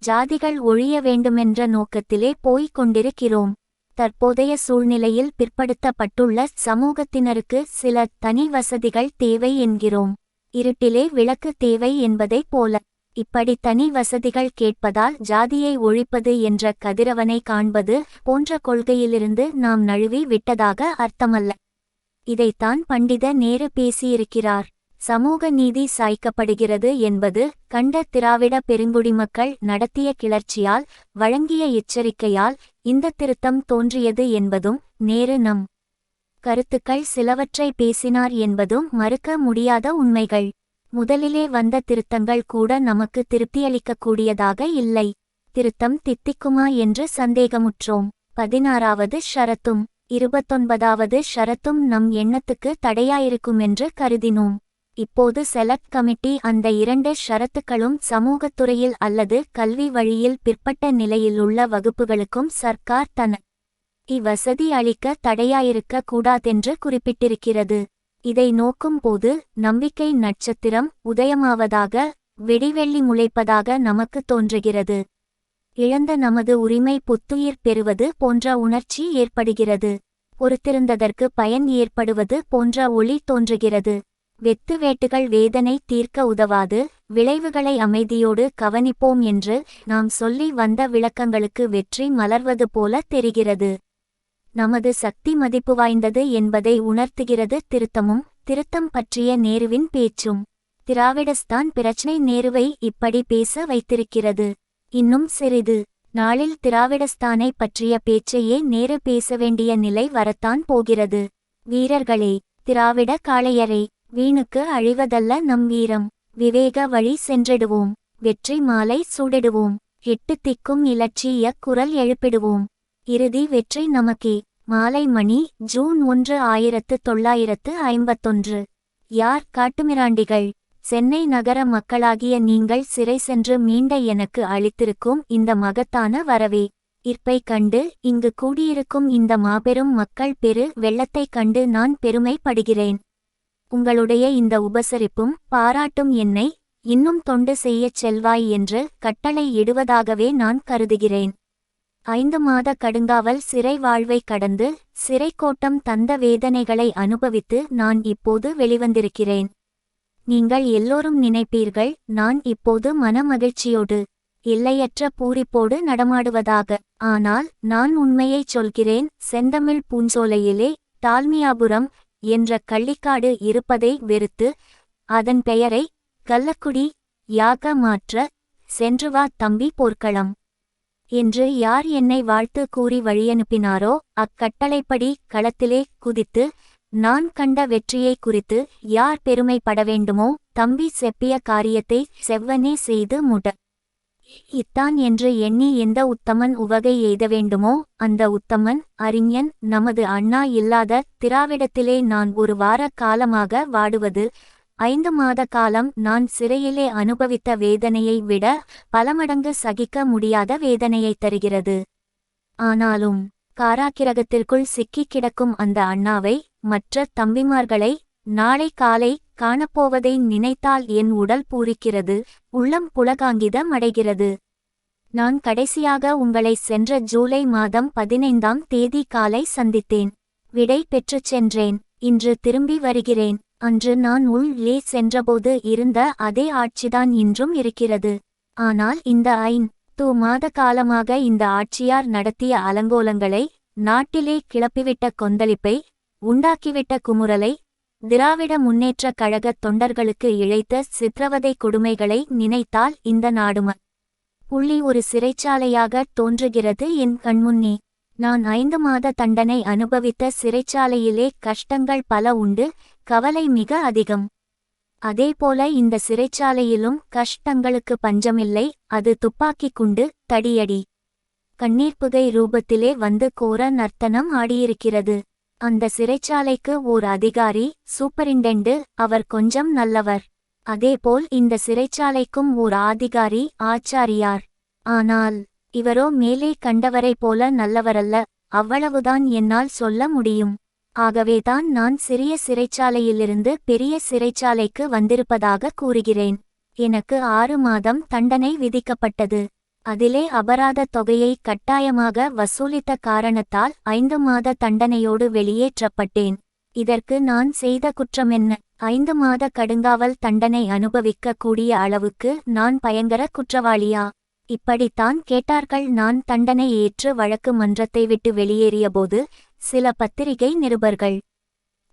[SPEAKER 1] ஜாதிகள் ஒழிய வேண்டுமென்ற நோக்கத்திலே போய்க் கொண்டிருக்கிறோம். தற்போதைய சூழ்நிலையில் பிற்படுத்தப்பட்டுள்ள சமூகத்தினருக்கு சில தனி வசதிகள் தேவை என்கிறோம். இருட்டிலே விளக்கு தேவை என்பதைப் போல இப்படி தனி வசதிகள் கேட்பதால் ஜாதியை ஒழிப்பது என்ற கதிரவனை காண்பது போன்ற கொள்கையிலிருந்து நாம் நழுவி விட்டதாக அர்த்தமல்ல. இதைத்தான் பண்டித நேரு பேசியிருக்கிறார். சமூக நீதி சாய்க்கப்படுகிறது என்பது கண்ட திராவிட பெருங்குடிமக்கள் நடத்திய கிளர்ச்சியால் வழங்கிய எச்சரிக்கையால் இந்த திருத்தம் தோன்றியது என்பதும், நேரு நம் கருத்துக்கள் சிலவற்றை பேசினார் என்பதும் மறுக்க முடியாத உண்மைகள். முதலிலே வந்த திருத்தங்கள் கூட நமக்கு திருப்தியளிக்கக்கூடியதாக இல்லை. திருத்தம் தித்திக்குமா என்று சந்தேகமுற்றோம். 16வது ஷரத்தும் 29வது ஷரத்தும் நம் எண்ணத்துக்கு தடையாயிருக்குமென்று கருதினோம். இப்போது செலக்ட் கமிட்டி அந்த 2 ஷரத்துக்களும் சமூகத்துறையில் அல்லது கல்வி வழியில் பிற்பட்ட நிலையிலுள்ள வகுப்புகளுக்கும் சர்க்கார் தன இவ்வசதி அளிக்க தடையாயிருக்க கூடாதென்று குறிப்பிட்டிருக்கிறது. இதை நோக்கும்போது நம்பிக்கை நட்சத்திரம் உதயமாவதாக, வெடிவெள்ளி முளைப்பதாக நமக்கு தோன்றுகிறது. இழந்த நமது உரிமை புத்துயிர் பெறுவது போன்ற உணர்ச்சி ஏற்படுகிறது. பொறுத்திருந்ததற்கு பயன் ஏற்படுவது போன்ற ஒளி தோன்றுகிறது. வெத்து வேட்டுகள் வேதனை தீர்க்க உதவாது, விளைவுகளை அமைதியோடு கவனிப்போம் என்று நாம் சொல்லி வந்த விளக்கங்களுக்கு வெற்றி மலர்வது போல தெரிகிறது. நமது சக்தி மதிப்பு வாய்ந்தது என்பதை உணர்த்துகிறது திருத்தமும், திருத்தம் பற்றிய நேருவின் பேச்சும். திராவிடஸ்தான் பிரச்சனை நேருவை இப்படி பேச வைத்திருக்கிறது. இன்னும் சிறிது நாளில் திராவிடஸ்தானை பற்றிய பேச்சையே நேரு பேச வேண்டிய நிலை வரத்தான் போகிறது. வீரர்களே, திராவிட காளையரே, வீணுக்கு அழிவதல்ல நம் வீரம். விவேக வழி சென்றிடுவோம். வெற்றி மாலை சூடிடுவோம். எட்டு திக்கும் இலட்சிய குரல் எழுப்பிடுவோம். இறுதி வெற்றி நமக்கே. மாலை மணி, ஜூன் 1, 1951. யார் காட்டுமிராண்டிகள்? சென்னை நகர மக்களாகிய நீங்கள் சிறை சென்று மீண்ட எனக்கு அளித்திருக்கும் இந்த மகத்தான வரவே இற்பை கண்டு இங்கு கூடியிருக்கும் இந்த மாபெரும் மக்கள் பெரு வெள்ளத்தைக் கண்டு நான் பெருமைப்படுகிறேன். உங்களுடைய இந்த உபசரிப்பும் பாராட்டும் என்னை இன்னும் தொண்டு செய்யச் செல்வாய் என்று கட்டளை இடுவதாகவே நான் கருதுகிறேன். 5 மாத கடுங்காவல் சிறை வாழ்வை கடந்து சிறைக்கோட்டம் தந்த வேதனைகளை அனுபவித்து நான் இப்போது வெளிவந்திருக்கிறேன். நீங்கள் எல்லோரும் நினைப்பீர்கள், நான் இப்போது மனமகிழ்ச்சியோடு எல்லையற்ற பூரிப்போடு நடமாடுவதாக. ஆனால் நான் உண்மையைச் சொல்கிறேன். செந்தமிழ் பூஞ்சோலையிலே டால்மியாபுரம் என்ற கள்ளிக்காடு இருப்பதை வெறுத்து அதன் பெயரை கள்ளக்குடி யாக மாற்ற சென்றுவா தம்பி போர்க்களம் என்று யார் என்னை வாழ்த்து கூறி வழியனுப்பினாரோ அக்கட்டளைப்படி களத்திலே குதித்து நான் கண்ட வெற்றியை குறித்து யார் பெருமைப்பட வேண்டுமோ தம்பி செப்பிய காரியத்தை செவ்வனே செய்து முட இத்தான் என்று எண்ணி எந்த உத்தமன் உவகை எய்த வேண்டுமோ அந்த உத்தமன் அறிஞன் நமது அண்ணா இல்லாத திராவிடத்திலே நான் ஒரு வார காலமாக வாடுவது 5 மாத காலம் நான் சிறையிலே அனுபவித்த வேதனையை விட பல மடங்கு சகிக்க முடியாத வேதனையை தருகிறது. ஆனாலும் காராக்கிரகத்திற்குள் சிக்கிக் கிடக்கும் அந்த அண்ணாவை மற்ற தம்பிமார்களை நாளை காலை காணப்போவதை நினைத்தால் என் உடல் பூரிக்கிறது, உள்ளம் புலகாங்கிதம் அடைகிறது. நான் கடைசியாக உங்களை சென்ற ஜூலை மாதம் 15ஆம் தேதி காலை சந்தித்தேன். விடை பெற்றுச் சென்றேன். இன்று திரும்பி வருகிறேன். அன்று நான் உள்ளே சென்றபோது இருந்த அதே ஆட்சிதான் இன்றும் இருக்கிறது. ஆனால் இந்த 5 மாத காலமாக இந்த ஆட்சியார் நடத்திய அலங்கோலங்களை, நாட்டிலே கிளப்பிவிட்ட கொந்தளிப்பை, உண்டாக்கிவிட்ட குமுறலை, திராவிட முன்னேற்றக் கழக தொண்டர்களுக்கு இழைத்த சித்திரவதை கொடுமைகளை நினைத்தால் இந்த நாடும புள்ளி ஒரு சிறைச்சாலையாக தோன்றுகிறது என் கண்முன்னே. நான் 5 மாத தண்டனை அனுபவித்த சிறைச்சாலையிலே கஷ்டங்கள் பல உண்டு, கவலை மிக அதிகம். அதேபோல இந்த சிறைச்சாலையிலும் கஷ்டங்களுக்கு பஞ்சமில்லை. அது துப்பாக்கி குண்டு, தடியடி, கண்ணீர்ப்புகை ரூபத்திலே வந்து கோர நர்த்தனம் ஆடியிருக்கிறது. அந்த சிறைச்சாலைக்கு ஓர் அதிகாரி, சூப்பரிண்டெண்டு, அவர் கொஞ்சம் நல்லவர். அதேபோல் இந்த சிறைச்சாலைக்கும் ஓர் அதிகாரி, ஆச்சாரியார். ஆனால் இவரோ மேலே கண்டவரை போல நல்லவரல்ல, அவ்வளவுதான் என்னால் சொல்ல முடியும். ஆகவேதான் நான் சிறிய சிறைச்சாலையிலிருந்து பெரிய சிறைச்சாலைக்கு வந்திருப்பதாக கூறுகிறேன். எனக்கு 6 மாதம் தண்டனை விதிக்கப்பட்டது. அதிலே அபராத தொகையை கட்டாயமாக வசூலித்த காரணத்தால் 5 மாத தண்டனையோடு வெளியேற்றப்பட்டேன். இதற்கு நான் செய்த குற்றமென்ன? 5 மாத கடுங்காவல் தண்டனை அனுபவிக்க கூடிய அளவுக்கு நான் பயங்கர குற்றவாளியா? இப்படித்தான் கேட்டார்கள். நான் தண்டனை ஏற்று வழக்கு மன்றத்தை விட்டு வெளியேறியபோது சில பத்திரிகை நிருபர்கள்,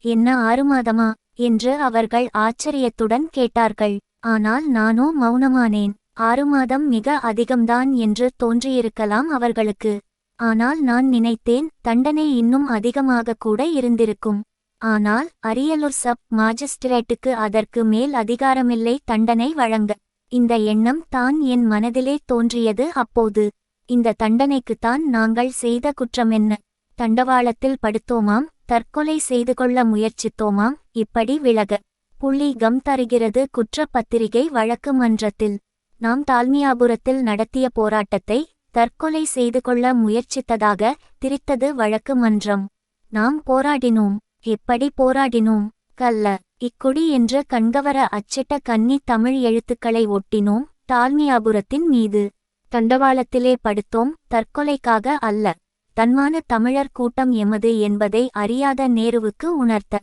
[SPEAKER 1] என்ன 6 மாதமா என்று அவர்கள் ஆச்சரியத்துடன் கேட்டார்கள். ஆனால் நானோ மௌனமானேன். 6 மாதம் மிக அதிகம்தான் என்று தோன்றியிருக்கலாம் அவர்களுக்கு. ஆனால் நான் நினைத்தேன், தண்டனை இன்னும் அதிகமாக கூட இருந்திருக்கும். ஆனால் அரியலூர் சப் மாஜிஸ்திரேட்டுக்கு அதற்கு மேல் அதிகாரமில்லை தண்டனை வழங்க. இந்த எண்ணம் தான் என் மனதிலே தோன்றியது அப்போது. இந்த தண்டனைக்குத்தான் நாங்கள் செய்த குற்றமென்ன? தண்டவாளத்தில் படுத்தோமாம், தற்கொலை செய்து கொள்ள முயற்சித்தோமாம். இப்படி விலக புள்ளி கம் தருகிறது குற்றப்பத்திரிகை வழக்கு மன்றத்தில். நாம் தால்மியாபுரத்தில் நடத்திய போராட்டத்தை தற்கொலை செய்து கொள்ள முயற்சித்ததாக திரித்தது வழக்கு மன்றம். நாம் போராடினோம். எப்படி போராடினோம்? கல்ல இக்குடி என்று கண்கவர அச்சிட்ட கன்னி தமிழ் எழுத்துக்களை ஒட்டினோம் டால்மியாபுரத்தின் மீது. தண்டவாளத்திலே படுத்தோம், தற்கொலைக்காக அல்ல. தன்மான தமிழர் கூட்டம் எமது என்பதை அறியாத நேருவுக்கு உணர்த்த.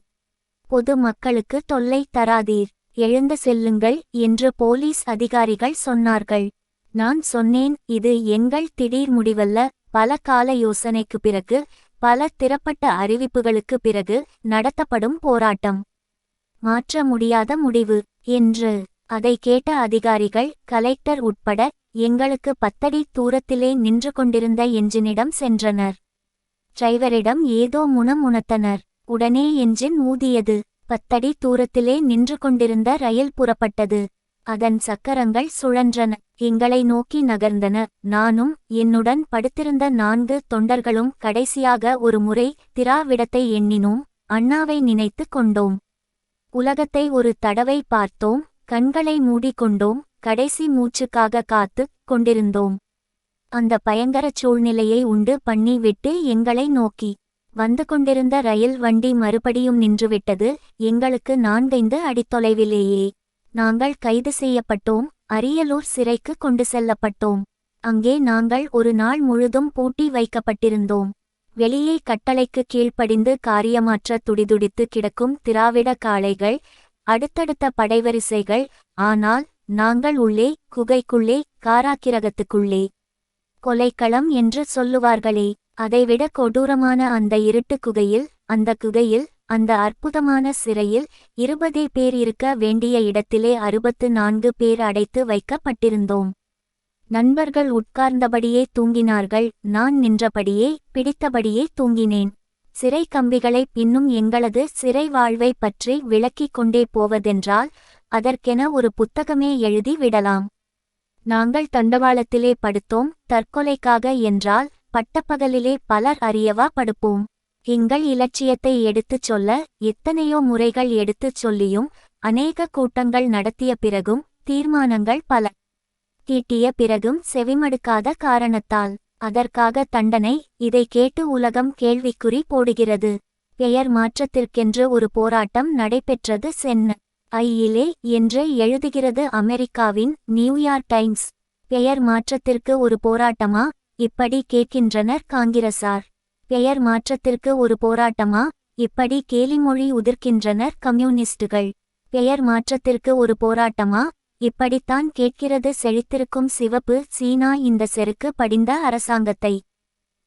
[SPEAKER 1] பொது மக்களுக்கு தொல்லை தராதீர், எழுந்து செல்லுங்கள் என்று போலீஸ் அதிகாரிகள் சொன்னார்கள். நான் சொன்னேன், இது எங்கள் திடீர் முடிவல்ல, பல கால யோசனைக்கு பிறகு, பல திறப்பட்ட அறிவிப்புகளுக்கு பிறகு நடத்தப்படும் போராட்டம். மாற்ற முடியாத முடிவு என்று. அதை கேட்ட அதிகாரிகள், கலெக்டர் உட்பட, எங்களுக்கு 10 அடி தூரத்திலே நின்று கொண்டிருந்த என்ஜினிடம் சென்றனர். டிரைவரிடம் ஏதோ முணமுணத்தனர். உடனே என்ஜின் ஊதியது. 10 அடி தூரத்திலே நின்று கொண்டிருந்த ரயில் புறப்பட்டது. அதன் சக்கரங்கள் சுழன்றன. எங்களை நோக்கி நகர்ந்தன. நானும் என்னுடன் படுத்திருந்த 4 தொண்டர்களும் கடைசியாக ஒரு முறை திராவிடத்தை எண்ணினோம், அண்ணாவை நினைத்து கொண்டோம். உலகத்தை ஒரு தடவை பார்த்தோம், கண்களை மூடிக்கொண்டோம், கடைசி மூச்சுக்காக காத்து கொண்டிருந்தோம். அந்த பயங்கரச் சூழ்நிலையை உண்டு பண்ணி விட்டு எங்களை நோக்கி வந்து கொண்டிருந்த ரயில் வண்டி மறுபடியும் நின்றுவிட்டது. எங்களுக்கு 4-5 அடி தொலைவிலேயே. நாங்கள் கைது செய்யப்பட்டோம், அரியலூர் சிறைக்கு கொண்டு செல்லப்பட்டோம். அங்கே நாங்கள் ஒரு நாள் முழுதும் பூட்டி வைக்கப்பட்டிருந்தோம். வெளியே கட்டளைக்கு கீழ்ப்படிந்து காரியமாற்ற துடிதுடித்து கிடக்கும் திராவிட காளைகள், அடுத்தடுத்த படைவரிசைகள். ஆனால் நாங்கள் உள்ளே, குகைக்குள்ளே, காராக்கிரகத்துக்குள்ளே. கொலைக்களம் என்று சொல்லுவார்களே, அதைவிட கொடூரமான அந்த இருட்டு குகையில், அந்த அற்புதமான சிறையில் 20 பேர் இருக்க வேண்டிய இடத்திலே 64 பேர் அடைத்து வைக்கப்பட்டிருந்தோம். நண்பர்கள் உட்கார்ந்தபடியே தூங்கினார்கள், நான் நின்றபடியே, பிடித்தபடியே தூங்கினேன். சிறை கம்பிகளை பின்னும் எங்களது சிறை வாழ்வை பற்றி விளக்கிக் கொண்டே போவதென்றால் அதற்கென ஒரு புத்தகமே எழுதி விடலாம். நாங்கள் தண்டவாளத்திலே படுத்தோம், தற்கொலைக்காக என்றால் பட்டப்பகலிலே பலர் அறியவா படுப்போம்? எங்கள் இலட்சியத்தை எடுத்துச் சொல்ல எத்தனையோ முறைகள் எடுத்துச் சொல்லியும், அநேக கூட்டங்கள் நடத்திய பிறகும், தீர்மானங்கள் பல தீட்டிய பிறகும் செவிமடுக்காத காரணத்தால் அதற்காக தண்டனை. இதை கேட்டு உலகம் கேள்விக்குறி போடுகிறது. பெயர் மாற்றத்திற்கென்று ஒரு போராட்டம் நடைபெற்றது. சென்னை ஐயிலே என்று எழுதுகிறது அமெரிக்காவின் நியூயார்க் டைம்ஸ். பெயர் மாற்றத்திற்கு ஒரு போராட்டமா? இப்படி கேட்கின்றனர் காங்கிரசார். பெயர் மாற்றத்திற்கு ஒரு போராட்டமா? இப்படி கேலிமொழி உதிர்க்கின்றனர் கம்யூனிஸ்டுகள். பெயர் மாற்றத்திற்கு ஒரு போராட்டமா? இப்படித்தான் கேட்கிறது செழித்திருக்கும் சிவப்பு சீனா இந்த செருக்கு படிந்த அரசாங்கத்தை.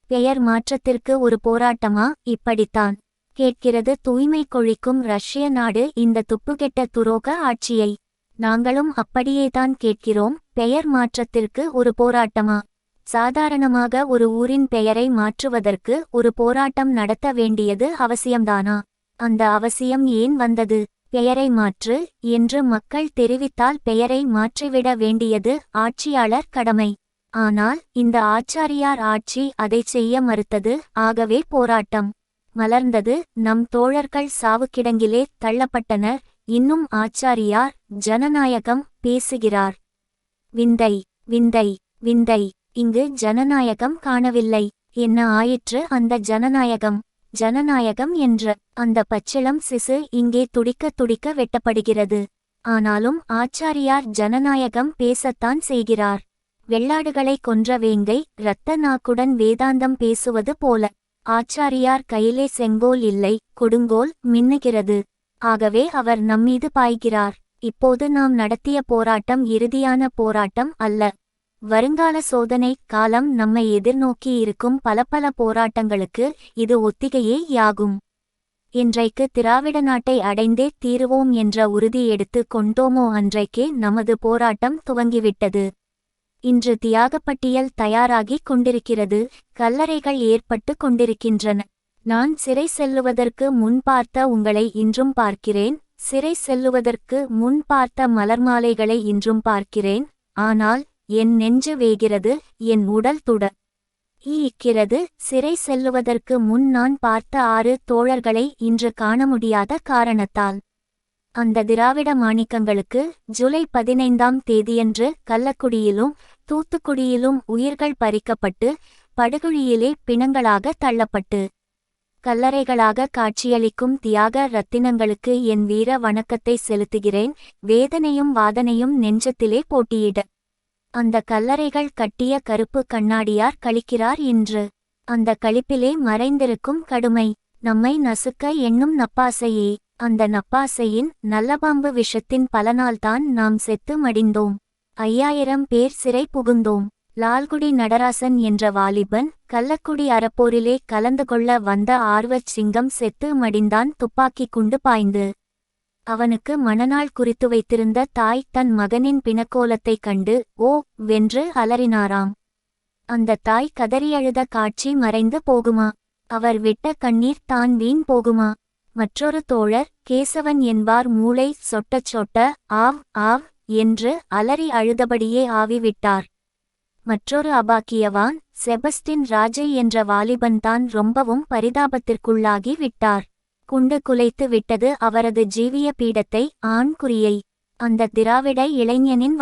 [SPEAKER 1] பெயர் மாற்றத்திற்கு ஒரு போராட்டமா? இப்படித்தான் கேட்கிறது தூய்மை கொழிக்கும் ரஷ்ய நாடு இந்த துப்புகெட்ட துரோக ஆட்சியை. நாங்களும் அப்படியேதான் கேட்கிறோம். பெயர் மாற்றத்திற்கு ஒரு போராட்டமா? சாதாரணமாக ஒரு ஊரின் பெயரை மாற்றுவதற்கு ஒரு போராட்டம் நடத்த வேண்டியது அவசியம்தானா? அந்த அவசியம் ஏன் வந்தது? பெயரை மாற்று என்று மக்கள் தெரிவித்தால் பெயரை மாற்றிவிட வேண்டியது ஆட்சியாளர் கடமை. ஆனால் இந்த ஆச்சாரியார் ஆட்சி அதைச் செய்ய மறுத்தது. ஆகவே போராட்டம் மலர்ந்தது. நம் தோழர்கள் சாவுக்கிடங்கிலே தள்ளப்பட்டனர். இன்னும் ஆச்சாரியார் ஜனநாயகம் பேசுகிறார். விந்தை விந்தை விந்தை. இங்கு ஜனநாயகம் காணவில்லை. என்ன ஆயிற்று அந்த ஜனநாயகம்? ஜனநாயகம் என்ற அந்த பச்சிளம் சிசு இங்கே துடிக்க துடிக்க வெட்டப்படுகிறது. ஆனாலும் ஆச்சாரியார் ஜனநாயகம் பேசத்தான் செய்கிறார். வெள்ளாடுகளை கொன்ற வேங்கை இரத்த நாக்குடன் வேதாந்தம் பேசுவது போல. ஆச்சாரியார் கையிலே செங்கோல் இல்லை, கொடுங்கோல் மின்னுகிறது. ஆகவே அவர் நம்மீது பாய்கிறார். இப்போது நாம் நடத்திய போராட்டம் இறுதியான போராட்டம் அல்ல. வருங்கால சோதனை காலம் நம்மை எதிர்நோக்கி இருக்கும் பல போராட்டங்களுக்கு இது ஒத்திகையே யாகும். இன்றைக்கு திராவிட நாட்டை அடைந்தே தீருவோம் என்ற உறுதி எடுத்து கொண்டோமோ அன்றைக்கே நமது போராட்டம் துவங்கிவிட்டது. இன்று தியாகப்பட்டியல் தயாராகிக் கொண்டிருக்கிறது. கல்லறைகள் ஏற்பட்டு கொண்டிருக்கின்றன. நான் சிறை செல்லுவதற்கு முன் பார்த்த உங்களை இன்றும் பார்க்கிறேன். சிறை செல்லுவதற்கு முன் பார்த்த மலர்மாலைகளை இன்றும் பார்க்கிறேன். ஆனால் என் நெஞ்சு வேகிறது, என் உடல் துட ஈக்கிறது. சிறை செல்லுவதற்கு முன் நான் பார்த்த 6 தோழர்களை இன்று காண முடியாத காரணத்தால். அந்த திராவிட மாணிக்கங்களுக்கு ஜூலை 15ஆம் தேதியன்று கள்ளக்குடியிலும் தூத்துக்குடியிலும் உயிர்கள் பறிக்கப்பட்டு படுகுழியிலே பிணங்களாக தள்ளப்பட்டு கல்லறைகளாக காட்சியளிக்கும் தியாக ரத்தினங்களுக்கு என் வீர வணக்கத்தை செலுத்துகிறேன். வேதனையும் வாதனையும் நெஞ்சத்திலே போட்டியிட அந்த கல்லறைகள் கட்டிய கருப்பு கண்ணாடியார் கழிக்கிறார் இன்று. அந்த களிப்பிலே மறைந்திருக்கும் கடுமை நம்மை நசுக்க எண்ணும் நப்பாசையே. அந்த நப்பாசையின் நல்லபாம்பு விஷத்தின் பலனால்தான் நாம் செத்து மடிந்தோம். 5000 பேர் சிறை புகுந்தோம். லால்குடி நடராசன் என்ற வாலிபன் கள்ளக்குடி அறப்போரிலே கலந்து கொள்ள வந்த ஆர்வச் சிங்கம் செத்து மடிந்தான் துப்பாக்கி குண்டு பாய்ந்து. அவனுக்கு மணநாள் குறித்து வைத்திருந்த தாய் தன் மகனின் பிணக்கோலத்தைக் கண்டு ஓ வென்று அலறினாராம். அந்த தாய் கதறியழுத காட்சி மறைந்து போகுமா? அவர் விட்ட கண்ணீர் தான் வீண் போகுமா? மற்றொரு தோழர் கேசவன் என்பார் மூளை சொட்டச் சொட்ட ஆவ் ஆவ் என்று அலறி அழுதபடியே ஆவிவிட்டார். மற்றொரு அபாக்கியவான் செபஸ்டின் ராஜை என்ற வாலிபன்தான் ரொம்பவும் பரிதாபத்திற்குள்ளாகி விட்டார். குண்டு குலைத்து விட்டது அவரது ஜீவிய பீடத்தை, ஆண் குறியை, அந்த திராவிட இளைஞனின்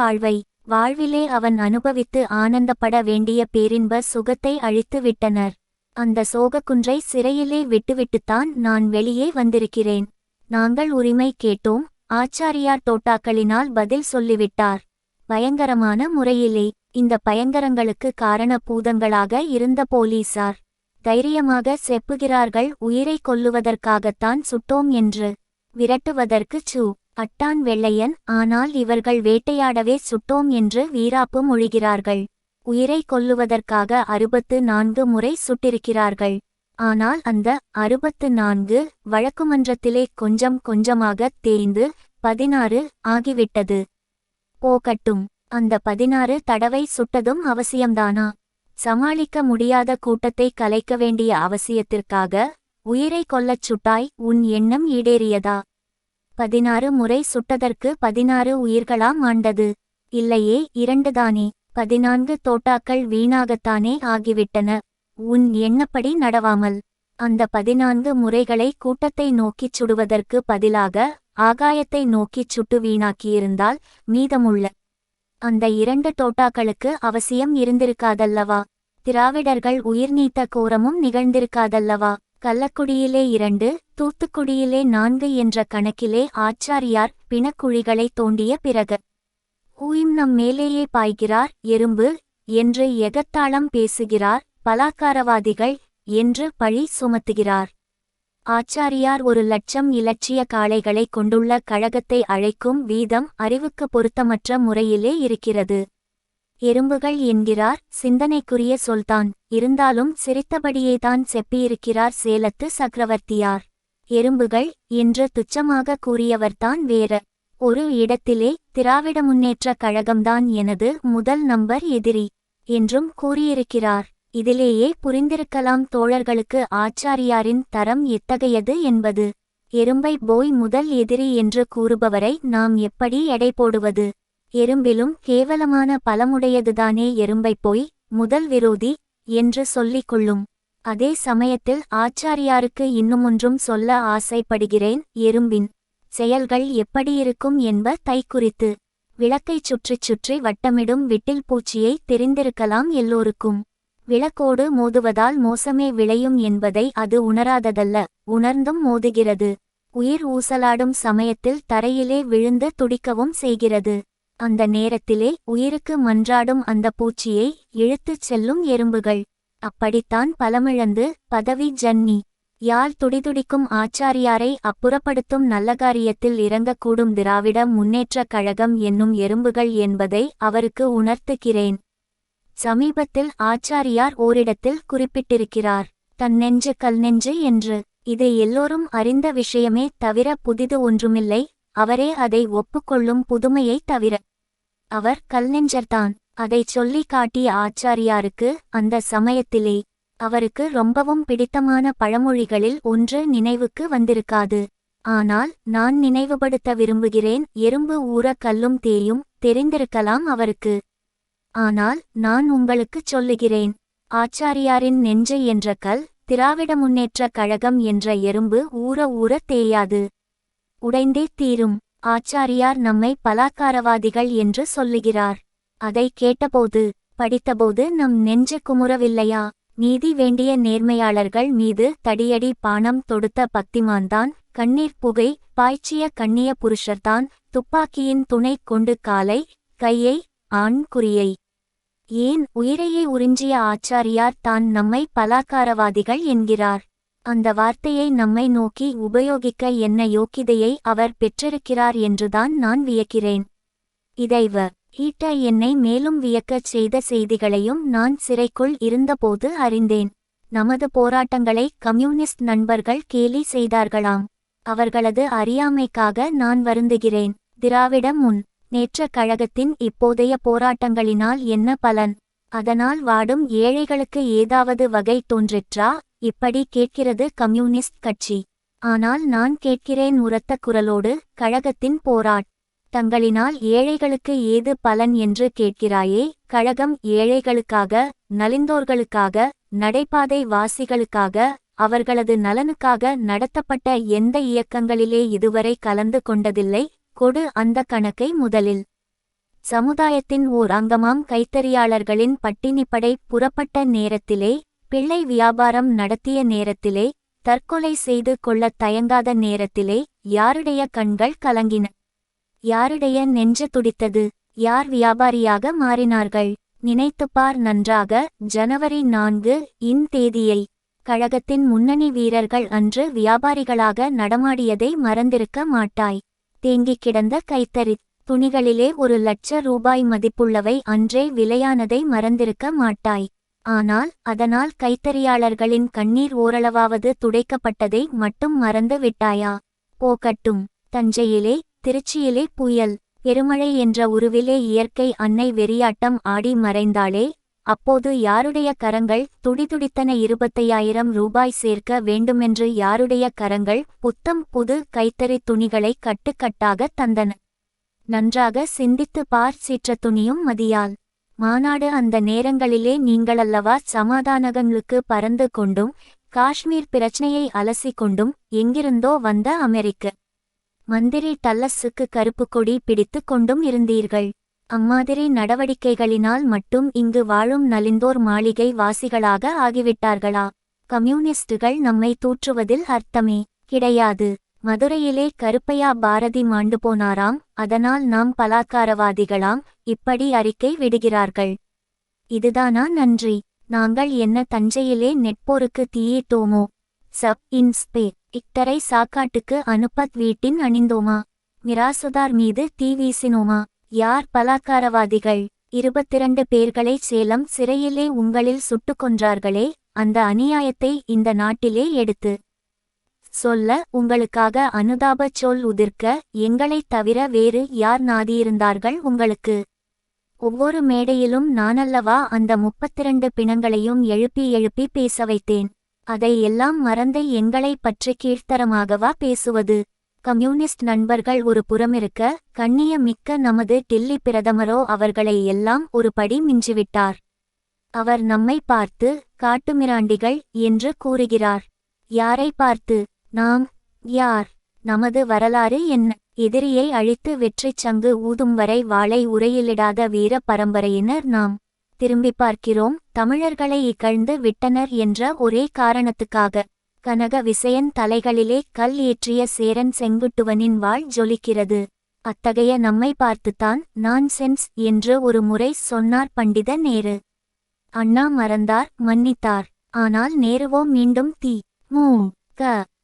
[SPEAKER 1] வாழ்விலே அவன் அனுபவித்து ஆனந்தப்பட வேண்டிய பேரின்ப சுகத்தை அழித்து விட்டனர். அந்த சோகக்குன்றை சிறையிலே விட்டுவிட்டுத்தான் நான் வெளியே வந்திருக்கிறேன். நாங்கள் உரிமை கேட்டோம். ஆச்சாரியார் தோட்டாக்களினால் பதில் சொல்லிவிட்டார். பயங்கரமான முறையிலே. இந்த பயங்கரங்களுக்கு காரண பூதங்களாக இருந்த போலீசார் தைரியமாக செப்புகிறார்கள். உயிரை கொல்லுவதற்காகத்தான் சுட்டோம் என்று. விரட்டுவதற்கு அட்டான் வெள்ளையன். ஆனால் இவர்கள் வேட்டையாடவே சுட்டோம் என்று வீராப்பு மொழிகிறார்கள். உயிரை கொல்லுவதற்காக 64 முறை சுட்டிருக்கிறார்கள். ஆனால் அந்த 64 வழக்குமன்றத்திலே கொஞ்சம் கொஞ்சமாக தேய்ந்து 16 ஆகிவிட்டது. போகட்டும், அந்த 16 தடவை சுட்டதும் அவசியம்தானா? சமாளிக்க முடியாத கூட்டத்தை கலைக்க வேண்டிய அவசியத்திற்காக உயிரை கொல்லச் சுட்டாய். உன் எண்ணம் ஈடேறியதா? 16 முறை சுட்டதற்கு 16 உயிர்களா மாண்டது? இல்லையே, 2 தானே. 14 தோட்டாக்கள் வீணாகத்தானே ஆகிவிட்டன. உன் எண்ணப்படி நடவாமல் அந்த 14 முறைகளை கூட்டத்தை நோக்கிச் சுடுவதற்கு பதிலாக ஆகாயத்தை நோக்கிச் சுட்டு வீணாக்கியிருந்தால் மீதமுள்ள அந்த 2 தோட்டாக்களுக்கு அவசியம் இருந்திருக்காதல்லவா? திராவிடர்கள் உயிர் நீத்த கோரமும் நிகழ்ந்திருக்காதல்லவா? கள்ளக்குடியிலே 2, தூத்துக்குடியிலே 4 என்ற கணக்கிலே ஆச்சாரியார் பிணக்குழிகளை தோண்டிய பிறகு நம் மேலேயே பாய்கிறார் எறும்பு என்று எகத்தாளம் பேசுகிறார். பலாக்காரவாதிகள் என்று பழி சுமத்துகிறார். ஆச்சாரியார் 1,00,000 இலட்சிய காளைகளை கொண்டுள்ள கழகத்தை அழைக்கும் வீதம் அறிவுக்கு பொருத்தமற்ற முறையிலே இருக்கிறது. எறும்புகள் என்கிறார். சிந்தனைக்குரிய சொல்தான். இருந்தாலும் சிரித்தபடியேதான் செப்பியிருக்கிறார் சேலத்து சக்கரவர்த்தியார். எறும்புகள் என்று துச்சமாக கூறியவர்தான் வேற ஒரு இடத்திலே திராவிட முன்னேற்ற கழகம்தான் எனது முதல் நம்பர் எதிரி என்றும் கூறியிருக்கிறார். இதிலேயே புரிந்திருக்கலாம் தோழர்களுக்கு ஆச்சாரியாரின் தரம் எத்தகையது என்பது. எறும்பை போய் முதல் எதிரி என்று கூறுபவரை நாம் எப்படி எடை போடுவது? எறும்பிலும் கேவலமான பலமுடையதுதானே எறும்பை போய் முதல் விரோதி என்று சொல்லிக் கொள்ளும். அதே சமயத்தில் ஆச்சாரியாருக்கு இன்னுமொன்றும் சொல்ல ஆசைப்படுகிறேன். எறும்பின் செயல்கள் எப்படியிருக்கும் என்ப குறித்து. விளக்கைச் சுற்றிச் சுற்றி வட்டமிடும் விட்டில் பூச்சியை தெரிந்திருக்கலாம் எல்லோருக்கும். விளக்கோடு மோதுவதால் மோசமே விளையும் என்பதை அது உணராததல்ல, உணர்ந்தும் மோதுகிறது. உயிர் ஊசலாடும் சமயத்தில் தரையிலே விழுந்து துடிக்கவும் செய்கிறது. அந்த நேரத்திலே உயிருக்கு மன்றாடும் அந்த பூச்சியை இழுத்துச் செல்லும் எறும்புகள். அப்படித்தான் பலமிழந்து பதவி ஜன்னி யாழ் துடிதுடிக்கும் ஆச்சாரியாரை அப்புறப்படுத்தும் நல்ல காரியத்தில் இறங்கக்கூடும் திராவிட முன்னேற்ற கழகம் என்னும் எறும்புகள் என்பதை அவருக்கு உணர்த்துகிறேன். சமீபத்தில் ஆச்சாரியார் ஓரிடத்தில் குறிப்பிட்டிருக்கிறார், தன் நெஞ்சு கல் நெஞ்சு என்று. இது எல்லோரும் அறிந்த விஷயமே தவிர புதிது ஒன்றுமில்லை. அவரே அதை ஒப்புக்கொள்ளும் புதுமையைத் தவிர. அவர் கல்நெஞ்சர்தான். அதைச் சொல்லி காட்டிய ஆச்சாரியாருக்கு அந்த சமயத்திலே அவருக்கு ரொம்பவும் பிடித்தமான பழமொழிகளில் ஒன்று நினைவுக்கு வந்திருக்காது. ஆனால் நான் நினைவுபடுத்த விரும்புகிறேன். எறும்பு ஊற கல்லும் தேயும் தெரிந்திருக்கலாம் அவருக்கு. ஆனால் நான் உங்களுக்குச் சொல்லுகிறேன், ஆச்சாரியாரின் நெஞ்சு என்ற கல், திராவிட முன்னேற்ற கழகம் என்ற எறும்பு ஊற ஊற தேயாது, உடைந்தே தீரும். ஆச்சாரியார் நம்மை பலாக்காரவாதிகள் என்று சொல்லுகிறார். அதை கேட்டபோது படித்தபோது நம் நெஞ்சு குமுறவில்லையா? நீதி வேண்டிய நேர்மையாளர்கள் மீது தடியடி பானம் தொடுத்த பக்திமான்தான், கண்ணீர் புகை பாய்ச்சிய கண்ணிய புருஷர்தான், துப்பாக்கியின் துணை கொண்டு காலை கையை ஆண் குறியை ஏன் உயிரையே உறிஞ்சிய ஆச்சாரியார் தான் நம்மை பலாக்காரவாதிகள் என்கிறார். அந்த வார்த்தையை நம்மை நோக்கி உபயோகிக்க என்ன யோக்கியதையை அவர் பெற்றிருக்கிறார் என்றுதான் நான் வியக்கிறேன். இதைவ ஈட்ட என்னை மேலும் வியக்கச் செய்த செய்திகளையும் நான் சிறைக்குள் இருந்தபோது அறிந்தேன். நமது போராட்டங்களை கம்யூனிஸ்ட் நண்பர்கள் கேலி செய்தார்களாம். அவர்களது அறியாமைக்காக நான் வருந்துகிறேன். திராவிட முன் நேற்ற கழகத்தின் இப்போதைய போராட்டங்களினால் என்ன பலன்? அதனால் வாடும் ஏழைகளுக்கு ஏதாவது வகை தோன்றிற்றா? இப்படி கேட்கிறது கம்யூனிஸ்ட் கட்சி. ஆனால் நான் கேட்கிறேன் உரத்த குரலோடு, கழகத்தின் தங்களினால் ஏழைகளுக்கு ஏது பலன் என்று கேட்கிறாயே? கழகம் ஏழைகளுக்காக, நலிந்தோர்களுக்காக, நடைபாதை வாசிகளுக்காக, அவர்களது நலனுக்காக நடத்தப்பட்ட எந்த இயக்கங்களிலே இதுவரை கலந்து கொண்டதில்லை. கொடு அந்த கணக்கை முதலில். சமுதாயத்தின் ஓர் அங்கமாம் கைத்தறியாளர்களின் பட்டினிப்படை புறப்பட்ட நேரத்திலே, பிள்ளை வியாபாரம் நடத்திய நேரத்திலே, தற்கொலை செய்து கொள்ளத் தயங்காத நேரத்திலே யாருடைய கண்கள் கலங்கின? யாருடைய நெஞ்சு துடித்தது? யார் வியாபாரியாக மாறினார்கள்? நினைத்துப்பார் நன்றாக. ஜனவரி 4 இன் தேதியை. கழகத்தின் முன்னணி வீரர்கள் அன்று வியாபாரிகளாக நடமாடியதை மறந்திருக்க மாட்டாய். தேங்கிக் கிடந்த கைத்தறி துணிகளிலே 1,00,000 ரூபாய் மதிப்புள்ளவை அன்றே விலையானதை மறந்திருக்க மாட்டாய். ஆனால் அதனால் கைத்தறியாளர்களின் கண்ணீர் ஓரளவாவது துடைக்கப்பட்டதை மட்டும் மறந்து விட்டாயா? போகட்டும். தஞ்சையிலே, திருச்சியிலே புயல் பெருமழை என்ற உருவிலே இயற்கை அன்னை வெறியாட்டம் ஆடி மறைந்தாளே, அப்போது யாருடைய கரங்கள் துடிதுடித்தன? 25,000 ரூபாய் சேர்க்க வேண்டுமென்று யாருடைய கரங்கள் புத்தம் புது கைத்தறி துணிகளை கட்டுக்கட்டாக தந்தன? நன்றாக சிந்தித்து பார். சீற்ற துணியும் மதியால் மாநாடு. அந்த நேரங்களிலே நீங்களல்லவா சமாதானங்களுக்கு பறந்து கொண்டும், காஷ்மீர் பிரச்சனையை அலசிக்கொண்டும், எங்கிருந்தோ வந்த அமெரிக்க மந்திரி டல்லஸுக்கு கருப்பு கொடி பிடித்து கொண்டும் இருந்தீர்கள். அம்மாதிரி நடவடிக்கைகளினால் மட்டும் இங்கு வாழும் நலிந்தோர் மாளிகை வாசிகளாக ஆகிவிட்டார்களா? கம்யூனிஸ்டுகள் நம்மை தூற்றுவதில் அர்த்தமே கிடையாது. மதுரையிலே கருப்பையா பாரதி மாண்டு போனாராம், அதனால் நாம் பலாக்காரவாதிகளாம், இப்படி அறிக்கை விடுகிறார்கள். இதுதானா நன்றி? நாங்கள் என்ன தஞ்சையிலே நெட்போருக்கு தீயிட்டோமோ? சப் இன்ஸ்பே இக்டரை சாக்காட்டுக்கு அனுப்பத் வீட்டின் அணிந்தோமா? மிராசுதார் மீது தீ வீசினோமா? யார் பலாக்காரவாதிகள்? 22 பேர்களை சேலம் சிறையிலே உங்களில் சுட்டுக் கொன்றார்களே, அந்த அநியாயத்தை இந்த நாட்டிலே எடுத்து சொல்ல, உங்களுக்காக அனுதாபச் சொல் உதிர்க்க எங்களைத் தவிர வேறு யார் நாதியிருந்தார்கள் உங்களுக்கு? ஒவ்வொரு மேடையிலும் நானல்லவா அந்த 32 பிணங்களையும் எழுப்பி எழுப்பி பேச வைத்தேன். அதை எல்லாம் மறந்து எங்களை பற்றி கீழ்த்தரமாகவா பேசுவது? கம்யூனிஸ்ட் நண்பர்கள் ஒரு புறமிருக்க, கண்ணிய மிக்க நமது டில்லி பிரதமரோ அவர்களை எல்லாம் ஒரு படி மிஞ்சிவிட்டார். அவர் நம்மை பார்த்து காட்டுமிராண்டிகள் என்று கூறுகிறார். யாரை பார்த்து? நாம் யார்? நமது வரலாறு என்ன? எதிரியை அழித்து வெற்றிச் சங்கு ஊதும் வரை வாளை உரையிலிடாத வீர பரம்பரையினர் நாம். திரும்பி பார்க்கிறோம், தமிழர்களை இகழ்ந்து விட்டனர் என்ற ஒரே காரணத்துக்காக. கனக விசயன் தலைகளிலே கல் ஏற்றிய சேரன் செங்குட்டுவனின் வாள் ஜொலிக்கிறது. அத்தகைய நம்மை பார்த்துத்தான் நான்சென்ஸ் என்று ஒரு முறை சொன்னார் பண்டித நேரு. அண்ணா மறந்தார், மன்னித்தார். ஆனால் நேருவோ மீண்டும் தி.மு.க.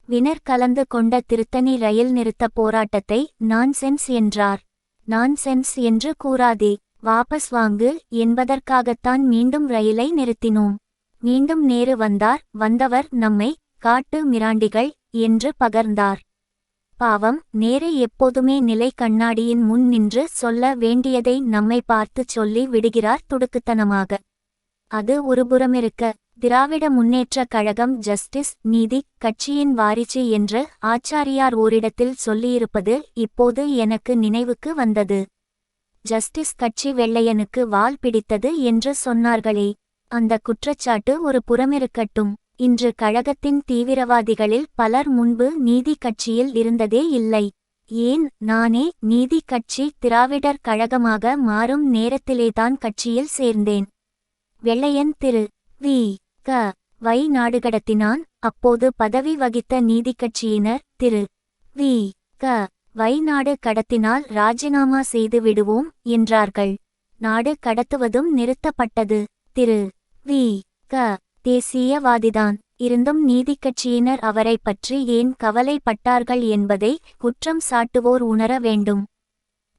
[SPEAKER 1] வினர் கலந்து கொண்ட திருத்தணி ரயில் நிறுத்த போராட்டத்தை நான்சென்ஸ் என்றார். நான்சென்ஸ் என்று கூறாதே, வாபஸ் வாங்கு என்பதற்காகத்தான் மீண்டும் ரயிலை நிறுத்தினோம். மீண்டும் நேரு வந்தார். வந்தவர் நம்மை காட்டு மிராண்டிகள் என்று பகர்ந்தார். பாவம், நேரு எப்போதுமே நிலை கண்ணாடியின் முன் நின்று சொல்ல வேண்டியதை நம்மை பார்த்துச் சொல்லி விடுகிறார் துடுக்குத்தனமாக. அது ஒருபுறமிருக்க, திராவிட முன்னேற்றக் கழகம் ஜஸ்டிஸ் நீதி கட்சியின் வாரிசு என்று ஆச்சாரியார் ஓரிடத்தில் சொல்லியிருப்பது இப்போது எனக்கு நினைவுக்கு வந்தது. ஜஸ்டிஸ் கட்சி வெள்ளையனுக்கு வால் பிடித்தது என்று சொன்னார்களே, அந்த குற்றச்சாட்டு ஒரு புறமிருக்கட்டும். இன்று கழகத்தின் தீவிரவாதிகளில் பலர் முன்பு நீதி கட்சியில் இருந்ததே இல்லை. ஏன், நானே நீதி கட்சி திராவிடர் கழகமாக மாறும் நேரத்திலேதான் கட்சியில் சேர்ந்தேன். வெள்ளையன் திரு வி. க. வை நாடு கடத்தினான். அப்போது பதவி வகித்த நீதிக்கட்சியினர் திரு வி. க. வை நாடு கடத்தினால் ராஜினாமா செய்து விடுவோம் என்றார்கள். நாடு கடத்துவதும் நிறுத்தப்பட்டது. திரு வி. க. தேசியவாதிதான் இருந்தும் நீதிக்கட்சியினர் அவரை பற்றி ஏன் கவலைப்பட்டார்கள் என்பதை குற்றம் சாட்டுவோர் உணர வேண்டும்.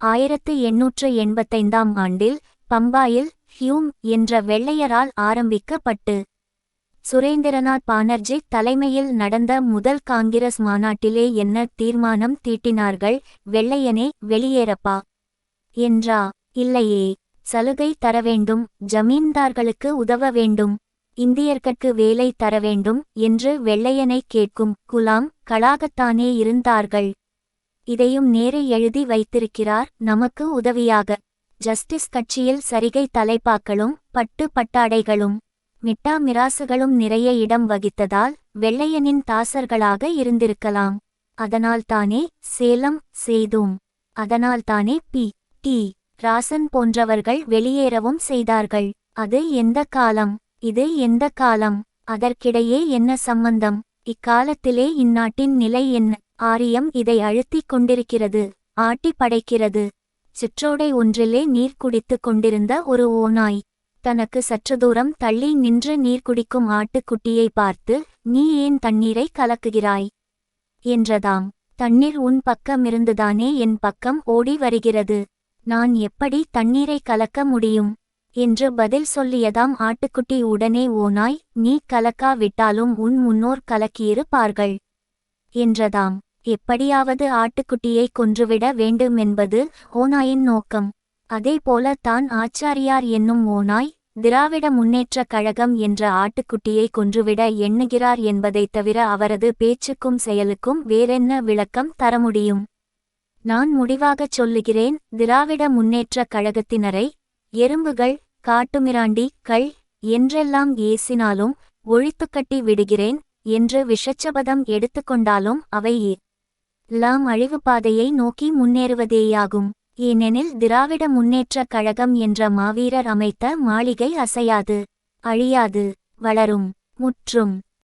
[SPEAKER 1] 1885ஆம் ஆண்டில் பம்பாயில் ஹியூம் என்ற வெள்ளையரால் ஆரம்பிக்கப்பட்டு சுரேந்திரநாத் பானர்ஜி தலைமையில் நடந்த முதல் காங்கிரஸ் மாநாட்டிலே என்ன தீர்மானம் தீட்டினார்கள்? வெள்ளையனே வெளியேறப்பா என்றா? இல்லையே, சலுகை தரவேண்டும், ஜமீன்தார்களுக்கு உதவ வேண்டும், இந்தியர்கட்கு வேலை தரவேண்டும் என்று வெள்ளையனை கேட்கும் குலாம் களாகத்தானே இருந்தார்கள். இதையும் நேரே எழுதி வைத்திருக்கிறார் நமக்கு உதவியாக. ஜஸ்டிஸ் கட்சியில் சரிகை தலைப்பாக்களும் பட்டு பட்டாடைகளும் மிட்டா மிராசுகளும் நிறைய இடம் வகித்ததால் வெள்ளையனின் தாசர்களாக இருந்திருக்கலாம். அதனால்தானே சேலம் செய்தோம். அதனால்தானே பி. டி. ராசன் போன்றவர்கள் வெளியேறவும் செய்தார்கள். அது எந்த காலம்? இது எந்த காலம்? அதற்கிடையே என்ன சம்பந்தம்? இக்காலத்திலே இந்நாட்டின் நிலை என்ன? ஆரியம் இதை அழுத்திக் கொண்டிருக்கிறது, ஆட்டி படைக்கிறது. சிற்றோடை ஒன்றிலே நீர் குடித்து கொண்டிருந்த ஒரு ஓநாய் தனக்கு சற்று தூரம் தள்ளி நின்று நீர் குடிக்கும் ஆட்டுக்குட்டியை பார்த்து, நீ ஏன் தண்ணீரை கலக்குகிறாய் என்றதாம். தண்ணீர் உன் பக்கமிருந்துதானே என் பக்கம் ஓடி வருகிறது, நான் எப்படி தண்ணீரை கலக்க முடியும் என்று பதில் சொல்லியதாம் ஆட்டுக்குட்டி. உடனே ஓநாய், நீ கலக்காவிட்டாலும் உன் முன்னோர் கலக்கியிருப்பார்கள் என்றதாம். எப்படியாவது ஆட்டுக்குட்டியை கொன்றுவிட வேண்டுமென்பது ஓநாயின் நோக்கம். அதேபோல தான் ஆச்சாரியார் என்னும் ஓநாய் திராவிட முன்னேற்றக் கழகம் என்ற ஆட்டுக்குட்டியை கொன்றுவிட எண்ணுகிறார் என்பதைத் தவிர அவரது பேச்சுக்கும் செயலுக்கும் வேறென்ன விளக்கம் தர முடியும்? நான் முடிவாகச் சொல்லுகிறேன், திராவிட முன்னேற்றக் கழகத்தினரை எறும்புகள், காட்டுமிராண்டி கள் என்றெல்லாம் ஏசினாலும் ஒழித்துக்கட்டி விடுகிறேன் என்று விஷச்சபதம் எடுத்துக்கொண்டாலும் அவை எல்லாம் அழிவுப்பாதையை நோக்கி முன்னேறுவதேயாகும். ஏனெனில் திராவிட முன்னேற்றக் கழகம் என்ற மாவீரர் அமைத்த மாளிகை அசையாது, அழியாது, வளரும், முற்றும்.